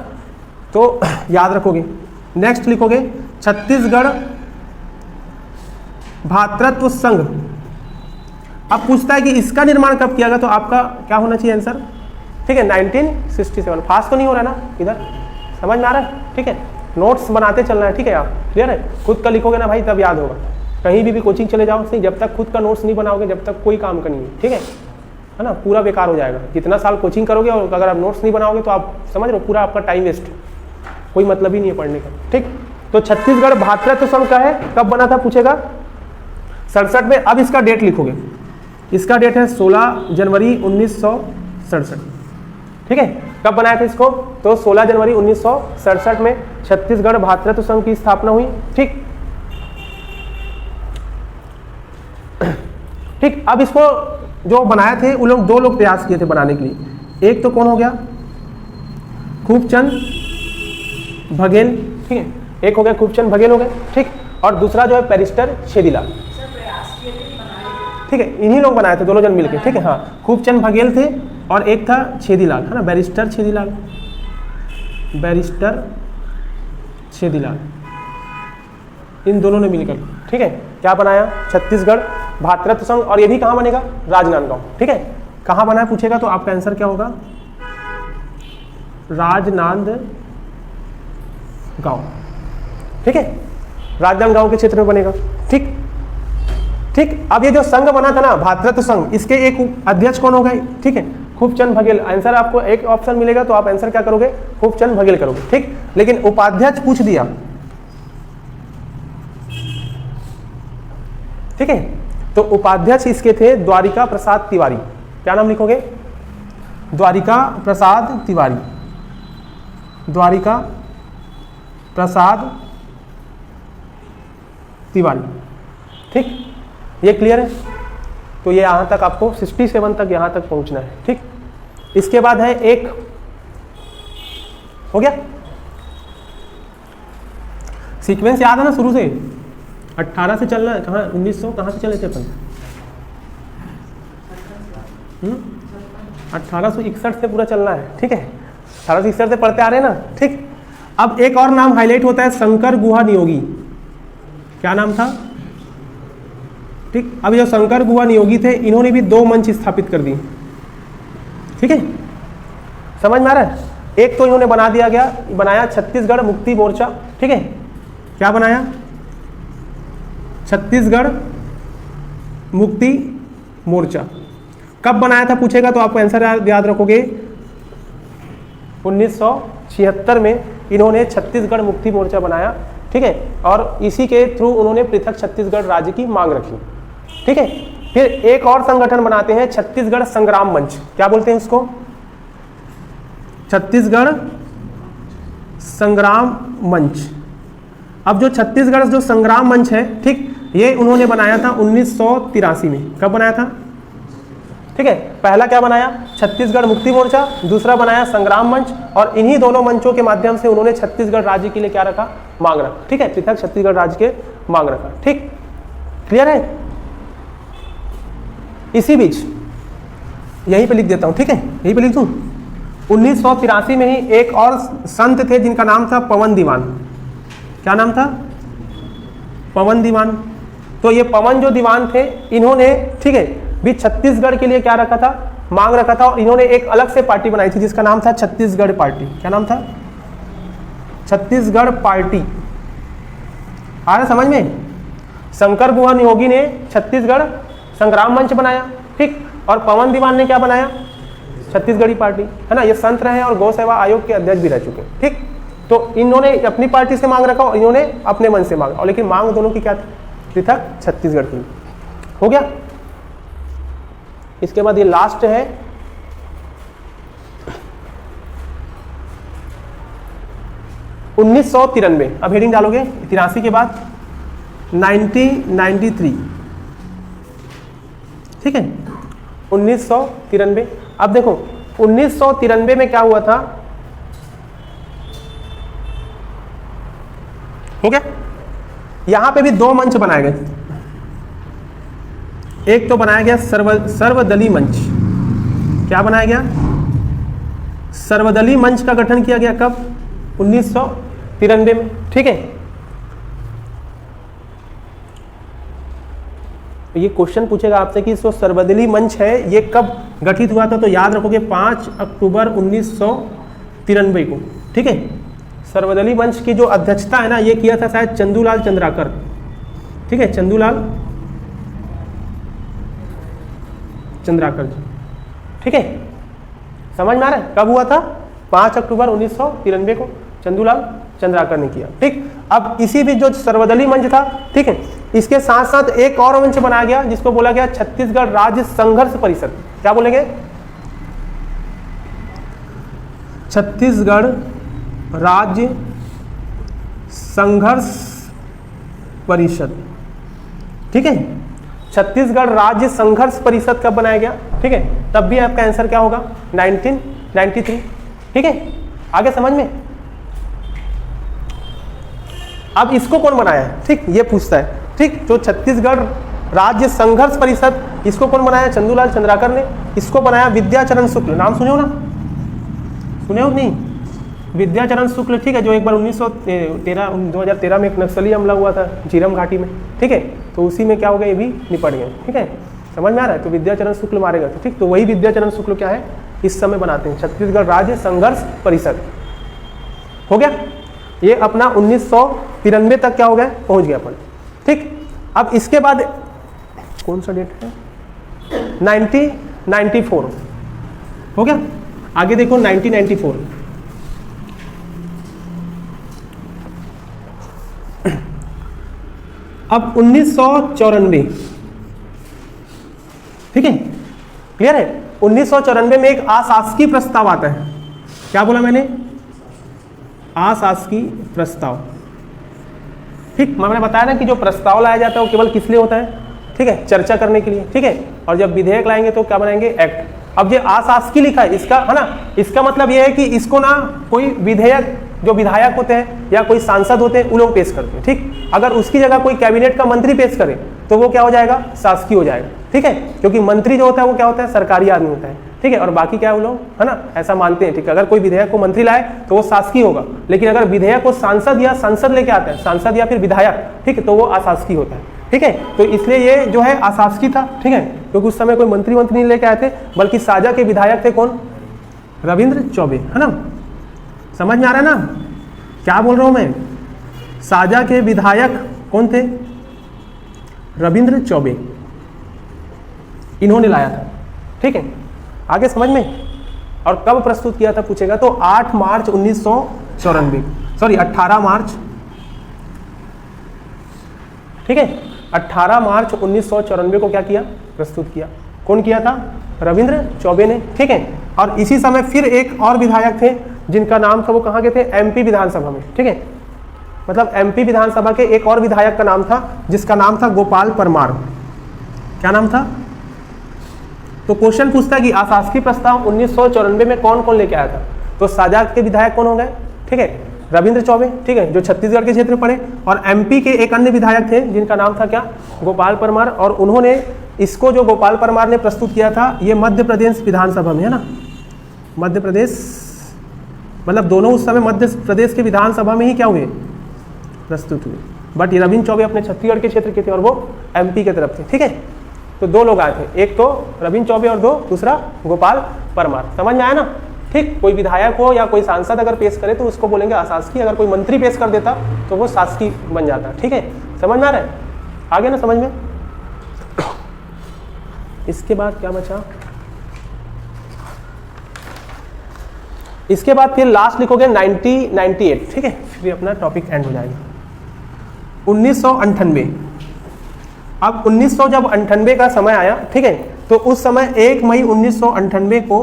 तो याद रखोगे। नेक्स्ट लिखोगे छत्तीसगढ़ भातृत्व संघ। अब पूछता है कि इसका निर्माण कब किया गया, तो आपका क्या होना चाहिए आंसर? ठीक है, 1967। फास्ट तो नहीं हो रहा ना इधर, समझ में आ रहा है? ठीक है, नोट्स बनाते चलना है, ठीक है। आप क्लियर है? खुद का लिखोगे ना भाई तब याद होगा। कहीं भी कोचिंग चले जाओ, नहीं, जब तक खुद का नोट्स नहीं बनाओगे जब तक कोई काम का नहीं है, ठीक है ना। पूरा बेकार हो जाएगा। जितना साल कोचिंग करोगे और अगर आप नोट्स नहीं बनाओगे तो आप समझ रहे हो पूरा आपका टाइम वेस्ट, कोई मतलब ही नहीं है पढ़ने का, ठीक। तो छत्तीसगढ़ भातृत्व संघ का है, कब बना था पूछेगा? 67 में। अब इसका डेट लिखोगे, इसका डेट है 16 जनवरी 1967, ठीक है। कब बनाया था इसको? तो 16 जनवरी 1967 में छत्तीसगढ़ भातृत्व संघ की स्थापना हुई, ठीक। ठीक, अब इसको जो बनाए थे उन लोग, 2 लोग प्रयास किए थे बनाने के लिए। एक तो कौन हो गया? खूबचंद बघेल, ठीक है। एक हो गया खूबचंद बघेल हो गए, ठीक। और दूसरा जो है बैरिस्टर छेदीलाल, ठीक है। इन्हीं लोग बनाए थे, दोनों जन मिलके, ठीक है। हाँ, खूबचंद बघेल थे और एक था छेदीलाल, है ना, बैरिस्टर छेदीलाल, बैरिस्टर छेदीलाल, इन दोनों ने मिलकर, ठीक है, क्या बनाया? छत्तीसगढ़ भातृत्व संघ। और ये भी कहाँ बनेगा? राजनांदगांव, ठीक है। कहाँ बना है पूछेगा तो आपका आंसर क्या होगा? राजनांदगांव, ठीक है, राजनांदगांव के क्षेत्र में बनेगा, ठीक। ठीक, अब ये जो संघ बना था ना भातृत्व संघ, इसके एक अध्यक्ष कौन हो गए? ठीक है, खूबचंद बघेल। आंसर आपको एक ऑप्शन मिलेगा तो आप आंसर क्या करोगे? खूबचंद बघेल करोगे, ठीक। लेकिन उपाध्यक्ष पूछ दिया, ठीक है। तो उपाध्यक्ष इसके थे द्वारिका प्रसाद तिवारी। क्या नाम लिखोगे? द्वारिका प्रसाद तिवारी, द्वारिका प्रसाद तिवारी, ठीक। ये क्लियर है? तो ये यहां तक आपको 67 तक यहां तक पहुंचना है, ठीक। इसके बाद है एक, हो गया सीक्वेंस याद है ना शुरू से? 18 से चलना है, कहाँ 1900 कहाँ से चले थे अपन? 1861 से पूरा चलना है, ठीक है। 1861 से पढ़ते आ रहे हैं ना, ठीक। अब एक और नाम हाईलाइट होता है, शंकर गुहा नियोगी। क्या नाम था? ठीक, अब जो शंकर गुहा नियोगी थे इन्होंने भी 2 मंच स्थापित कर दिए, ठीक है। समझ में आ रहा है? एक तो इन्होंने बनाया छत्तीसगढ़ मुक्ति मोर्चा, ठीक है। क्या बनाया? छत्तीसगढ़ मुक्ति मोर्चा। कब बनाया था पूछेगा तो आपको आंसर याद रखोगे, 1976 में इन्होंने छत्तीसगढ़ मुक्ति मोर्चा बनाया, ठीक है। और इसी के थ्रू उन्होंने पृथक छत्तीसगढ़ राज्य की मांग रखी, ठीक है। फिर एक और संगठन बनाते हैं, छत्तीसगढ़ संग्राम मंच। क्या बोलते हैं इसको? छत्तीसगढ़ संग्राम मंच। अब जो छत्तीसगढ़ जो संग्राम मंच है, ठीक, ये उन्होंने बनाया था 1983 में। कब बनाया था? ठीक है, पहला क्या बनाया? छत्तीसगढ़ मुक्ति मोर्चा, दूसरा बनाया संग्राम मंच। और इन्हीं दोनों मंचों के माध्यम से उन्होंने छत्तीसगढ़ राज्य के लिए क्या रखा? मांग रखा, ठीक है, पृथक छत्तीसगढ़ राज्य के मांग रखा, ठीक। क्लियर है? इसी बीच यहीं पे लिख देता हूं, ठीक है, यहीं पे लिख दूं। 1983 में ही एक और संत थे जिनका नाम था पवन दीवान। क्या नाम था? पवन दीवान। तो ये पवन जो दीवान थे इन्होंने, ठीक है, भी छत्तीसगढ़ के लिए क्या रखा था? मांग रखा था। और इन्होंने एक अलग से पार्टी बनाई थी जिसका नाम था छत्तीसगढ़ पार्टी। क्या नाम था? छत्तीसगढ़ पार्टी। आ रहा समझ में? शंकर गुहा नियोगी ने छत्तीसगढ़ संग्राम मंच बनाया, ठीक, और पवन दीवान ने क्या बनाया? छत्तीसगढ़ी पार्टी, है ना। ये संत रहे और गौ सेवा आयोग के अध्यक्ष भी रह चुके, ठीक। तो इन्होंने अपनी पार्टी से मांग रखा और इन्होंने अपने मन से मांगा, और लेकिन मांग दोनों की क्या थी? पृथक छत्तीसगढ़ की। हो गया? इसके बाद ये लास्ट है 1993, अब हेडिंग डालोगे 83 के बाद 1993, ठीक है 1993। अब देखो 1993 में क्या हुआ था, हो गया। यहां पे भी दो मंच बनाए गए, एक तो बनाया गया सर्वदलीय मंच। क्या बनाया गया? सर्वदलीय मंच का गठन किया गया कब? 1993 में, ठीक है। ये क्वेश्चन पूछेगा आपसे कि जो सर्वदलीय मंच है ये कब गठित हुआ था, तो याद रखोगे 5 अक्टूबर 1993 को, ठीक है। सर्वदलीय मंच की जो अध्यक्षता है ना, ये किया था शायद चंदूलाल चंद्राकर, ठीक है, चंदूलाल चंद्राकर जी, ठीक है। समझ में आ रहा है? कब हुआ था? 5 अक्टूबर 1993 को चंदूलाल चंद्राकर ने किया, ठीक। अब इसी भी जो सर्वदलीय मंच था, ठीक है, इसके साथ साथ एक और मंच बनाया गया जिसको बोला गया छत्तीसगढ़ राज्य संघर्ष परिषद। क्या बोलेंगे? छत्तीसगढ़ राज्य संघर्ष परिषद, ठीक है। छत्तीसगढ़ राज्य संघर्ष परिषद कब बनाया गया, ठीक है, तब भी आपका आंसर क्या होगा? 1993, ठीक है। आगे समझ में? अब इसको कौन बनाया है, ठीक, ये पूछता है, ठीक। जो छत्तीसगढ़ राज्य संघर्ष परिषद, इसको कौन बनाया? चंदूलाल चंद्राकर ने। इसको बनाया विद्याचरण शुक्ल, नाम सुने हो ना? सुने हो नहीं? विद्याचरण शुक्ल, ठीक है, जो एक बार 2013 में एक नक्सली हमला हुआ था झीरम घाटी में, ठीक है, तो उसी में क्या हो गया, ये भी निपट गए, ठीक है। समझ में आ रहा है? तो विद्याचरण शुक्ल मारे गए थे, ठीक। तो वही विद्याचरण शुक्ल क्या है, इस समय बनाते हैं छत्तीसगढ़ राज्य संघर्ष परिषद। हो गया ये अपना 1993 तक क्या हो गया, पहुंच गया अपन, ठीक। अब इसके बाद कौन सा डेट है? 1994 हो गया। आगे देखो 1994, अब 1994, ठीक है, क्लियर है। 1994 में एक अशासकीय प्रस्ताव आता है। क्या बोला मैंने? अशासकीय प्रस्ताव, ठीक। मैंने बताया ना कि जो प्रस्ताव लाया जाता है वो केवल किस लिए होता है, ठीक है, चर्चा करने के लिए, ठीक है। और जब विधेयक लाएंगे तो क्या बनाएंगे? एक्ट। अब ये अशासकीय लिखा है, इसका है ना, इसका मतलब ये है कि इसको ना कोई विधेयक, जो विधायक होते हैं या कोई सांसद होते हैं, वो लोग पेश करते हैं, ठीक। अगर उसकी जगह कोई कैबिनेट का मंत्री पेश करे तो वो क्या हो जाएगा? शासकीय हो जाएगा, ठीक है। क्योंकि मंत्री जो होता है वो क्या होता है? सरकारी आदमी होता है, ठीक है। और बाकी क्या है, वो लोग है ना ऐसा मानते हैं, ठीक है। अगर कोई विधेयक को मंत्री लाए तो वो शासकीय होगा, लेकिन अगर विधेयक को सांसद या संसद लेके आता है, सांसद या फिर विधायक, ठीक है, तो वो अशासकीय होता है, ठीक है। तो इसलिए ये जो है अशासकीय था, ठीक है, क्योंकि उस समय कोई मंत्री नहीं लेके आए थे, बल्कि साजा के विधायक थे कौन? रविंद्र चौबे, है ना। समझ में आ रहा है ना क्या बोल रहा हूं मैं? साजा के विधायक कौन थे? रविंद्र चौबे, इन्होंने लाया था, ठीक है। आगे समझ में? और कब प्रस्तुत किया था पूछेगा तो 8 मार्च 1994, सॉरी 18 मार्च, ठीक है, 18 मार्च 1994 को क्या किया? प्रस्तुत किया। कौन किया था? रविंद्र चौबे ने, ठीक है। और इसी समय फिर एक और विधायक थे जिनका नाम था, वो कहाँ के थे? एमपी विधानसभा में, ठीक है। मतलब एमपी विधानसभा के एक और विधायक का नाम था जिसका नाम था गोपाल परमार। क्या नाम था? तो क्वेश्चन पूछता है कि अशासकीय प्रस्ताव 1994 में कौन कौन लेके आया था? तो साजा के विधायक कौन हो गए? ठीक है, रविंद्र चौबे, ठीक है, जो छत्तीसगढ़ के क्षेत्र में पड़े। और एमपी के एक अन्य विधायक थे जिनका नाम था क्या? गोपाल परमार। और उन्होंने इसको, जो गोपाल परमार ने प्रस्तुत किया था, ये मध्य प्रदेश विधानसभा में, है ना, मध्य प्रदेश, मतलब दोनों उस समय मध्य प्रदेश के विधानसभा में ही क्या हुए? प्रस्तुत हुए। बट रविंद्र चौबे अपने छत्तीसगढ़ के क्षेत्र के थे और वो एमपी के तरफ थे, ठीक है। तो दो लोग आए थे, एक तो रविंद्र चौबे और दूसरा गोपाल परमार। समझ में आया ना? ठीक। कोई विधायक हो या कोई सांसद अगर पेश करे तो उसको बोलेंगे अशासकीय, अगर कोई मंत्री पेश कर देता तो वो शासकीय बन जाता, ठीक है। समझ में आ रहा है? आगे ना समझ में? इसके बाद क्या बचा? इसके बाद फिर लास्ट लिखोगे 1998, ठीक है, फिर अपना टॉपिक एंड हो जाएगा। 1998। अब 1998 का समय आया, ठीक है, तो उस समय 1 मई 1998 को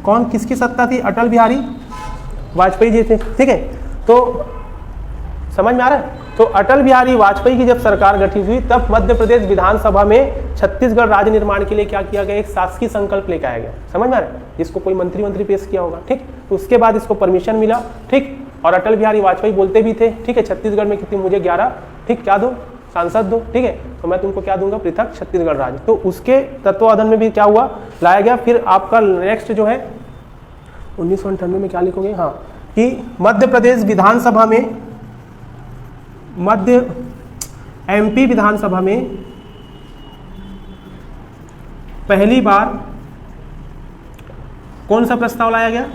कौन, किसकी सत्ता थी? अटल बिहारी वाजपेयी जी थे, ठीक है। तो समझ में आ रहा है। तो अटल बिहारी वाजपेयी की जब सरकार गठित हुई तब मध्य प्रदेश विधानसभा में छत्तीसगढ़ राज्य निर्माण के लिए क्या किया गया, एक शासकीय संकल्प लेकर आया गया। समझ में आ रहा है, इसको कोई मंत्री पेश किया होगा, ठीक। तो उसके बाद इसको परमिशन मिला, ठीक। और अटल बिहारी वाजपेयी बोलते भी थे, ठीक है, छत्तीसगढ़ में कितनी मुझे 11, ठीक, क्या दो, सांसद दो, ठीक है, तो मैं तुमको क्या दूंगा, पृथक छत्तीसगढ़ राज्य। तो उसके तत्वावधान में भी क्या हुआ, लाया गया। फिर आपका नेक्स्ट जो है 1998 में क्या लिखोगे, हाँ, कि मध्य प्रदेश विधानसभा में, एमपी विधानसभा में पहली बार कौन सा प्रस्ताव लाया गया,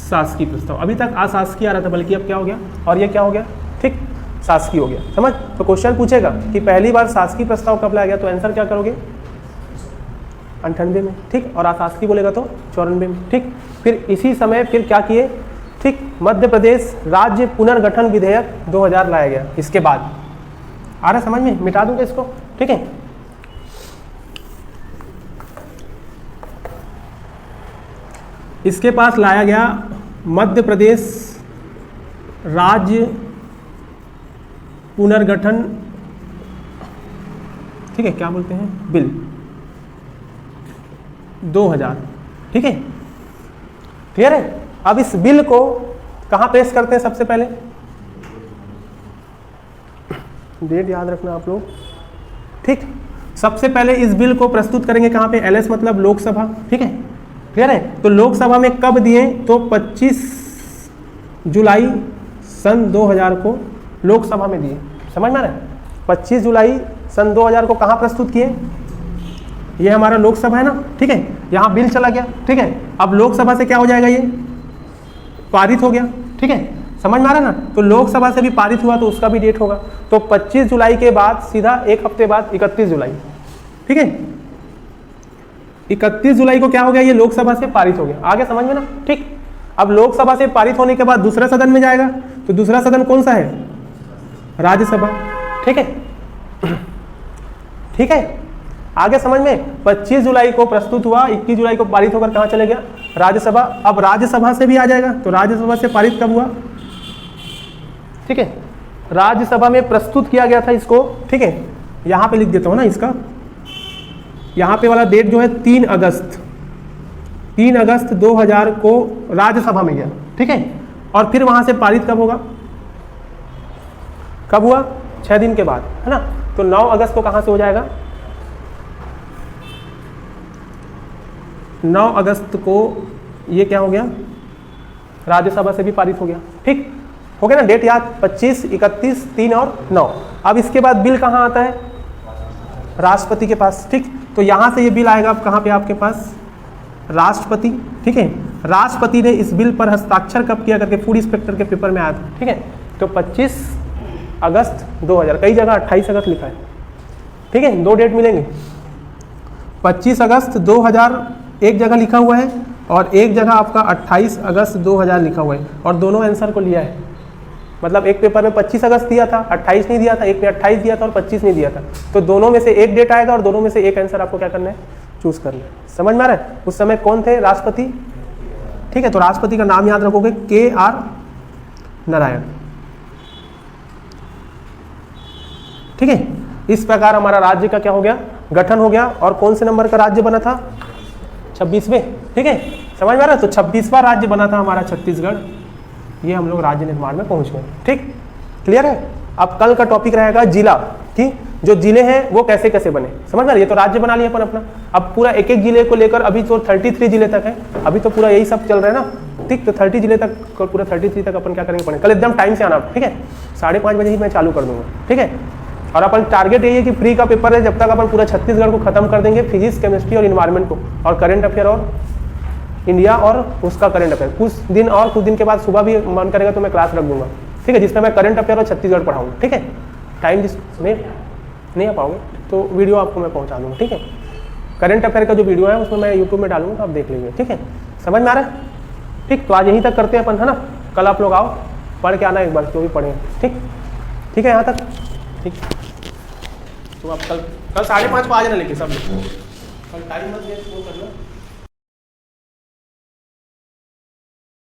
शासकीय प्रस्ताव। अभी तक अशासकीय आ रहा था, बल्कि अब क्या हो गया, और ये क्या हो गया, ठीक, शासकीय हो गया। समझ। तो क्वेश्चन पूछेगा कि पहली बार शासकीय प्रस्ताव कब लाया गया, तो आंसर क्या करोगे, 98 में, ठीक। और अशासकीय बोलेगा तो 94 में, ठीक। फिर इसी समय फिर क्या किए, ठीक, मध्य प्रदेश राज्य पुनर्गठन विधेयक 2000 लाया गया। इसके बाद आ रहा समझ में, मिटा दूंगा इसको, ठीक है। इसके पास लाया गया मध्य प्रदेश राज्य पुनर्गठन, ठीक है, क्या बोलते हैं, बिल 2000, ठीक है, क्लियर है। अब इस बिल को कहाँ पेश करते हैं, सबसे पहले डेट याद रखना आप लोग, ठीक। सबसे पहले इस बिल को प्रस्तुत करेंगे कहाँ पे, एलएस मतलब लोकसभा, ठीक है, क्लियर है। तो लोकसभा में कब दिए, तो 25 जुलाई सन 2000 को लोकसभा में दिए। समझ में आ रहा है, 25 जुलाई सन 2000 को कहाँ प्रस्तुत किए, ये हमारा लोकसभा है ना, ठीक है, यहाँ बिल चला गया, ठीक है। अब लोकसभा से क्या हो जाएगा, ये पारित हो गया, ठीक है, समझ में आ रहा है ना। तो लोकसभा से भी पारित हुआ तो उसका भी डेट होगा, तो 25 जुलाई के बाद सीधा एक हफ्ते बाद 31 जुलाई, ठीक है, 31 जुलाई को क्या हो गया, ये लोकसभा से पारित हो गया। आगे समझ में ना, ठीक। अब लोकसभा से पारित होने के बाद दूसरा सदन में जाएगा, तो दूसरा सदन कौन सा है, राज्यसभा, ठीक है, ठीक है। आगे समझ में, 25 जुलाई को प्रस्तुत हुआ, 21 जुलाई को पारित होकर कहाँ चले गया, राज्यसभा। अब राज्यसभा से भी आ जाएगा, तो राज्यसभा से पारित कब हुआ, ठीक है, राज्यसभा में प्रस्तुत किया गया था इसको, ठीक है। यहाँ पे लिख देता हूँ ना इसका, यहाँ पे वाला डेट जो है 3 अगस्त 2000 को राज्यसभा में गया, ठीक है। और फिर वहाँ से पारित कब होगा, कब हुआ, 6 दिन के बाद, है ना। तो 9 अगस्त को कहाँ से हो जाएगा, 9 अगस्त को ये क्या हो गया, राज्यसभा से भी पारित हो गया, ठीक हो गया ना। डेट याद, 25, 31, 3 और 9। अब इसके बाद बिल कहाँ आता है, राष्ट्रपति के पास, ठीक। तो यहाँ से ये बिल आएगा अब कहाँ पे, आपके पास राष्ट्रपति, ठीक है। राष्ट्रपति ने इस बिल पर हस्ताक्षर कब किया करके फूड इंस्पेक्टर के पेपर में आया था, ठीक है। तो 25 अगस्त 2000, कई जगह 28 अगस्त लिखा है, ठीक है, 2 डेट मिलेंगे। 25 अगस्त 2000 एक जगह लिखा हुआ है और एक जगह आपका 28 अगस्त 2000 लिखा हुआ है, और दोनों आंसर को लिया है। मतलब एक पेपर में 25 अगस्त दिया था, 28 नहीं दिया था, एक में 28 दिया था और 25 नहीं दिया था। तो दोनों में से एक डेट आएगा और दोनों में से एक आंसर आपको क्या करना है, चूज करना है। समझ में आ रहा है। उस समय कौन थे, राष्ट्रपति, ठीक है। तो राष्ट्रपति का नाम याद रखोगे, KR नारायण, ठीक है। इस प्रकार हमारा राज्य का क्या हो गया, गठन हो गया। और कौन से नंबर का राज्य बना था, 26वें, ठीक है, समझ में आ रहा है। तो 26वां राज्य बना था हमारा छत्तीसगढ़। ये हम लोग राज्य निर्माण में पहुंच गए, ठीक, क्लियर है। अब कल का टॉपिक रहेगा जिला, कि जो जिले हैं वो कैसे कैसे बने, समझ में। ये तो राज्य बना लिया अपन अपना, अब पूरा एक एक जिले को लेकर, अभी तो 33 जिले तक है, अभी तो पूरा यही सब चल रहा है ना, ठीक। तो 30 जिले तक, पूरा 33 तक अपन क्या करेंगे, पढ़ेंगे। कल एकदम टाइम से आना, ठीक है, 5:30 बजे ही मैं चालू कर दूंगा, ठीक है। और अपन टारगेट यही है कि फ्री का पेपर है, जब तक अपन पूरा छत्तीसगढ़ को खत्म कर देंगे, फिजिक्स, केमिस्ट्री और इन्वायरमेंट को, और करंट अफेयर और इंडिया और उसका करंट अफेयर। कुछ दिन के बाद सुबह भी मन करेगा तो मैं क्लास रख दूंगा, ठीक है, जिसमें मैं करंट अफेयर और छत्तीसगढ़ पढ़ाऊंगा, ठीक है। टाइम जिसमें नहीं आ पाओगे तो वीडियो आपको मैं पहुंचा दूंगा, ठीक है। करंट अफेयर का जो वीडियो है उसमें मैं यूट्यूब में डालूंगा, तो आप देख लीजिए, ठीक है। समझ में आ रहा है, ठीक। तो आज यहीं तक करते हैं अपन, है ना। कल आप लोग आओ, पढ़ के आना एक बार, जो भी पढ़ें, ठीक, ठीक है, यहाँ तक, ठीक। तो आप कल 5:30 को आ जाना, लेके सब लोग, कल टाइम मत वेस्ट वो करना।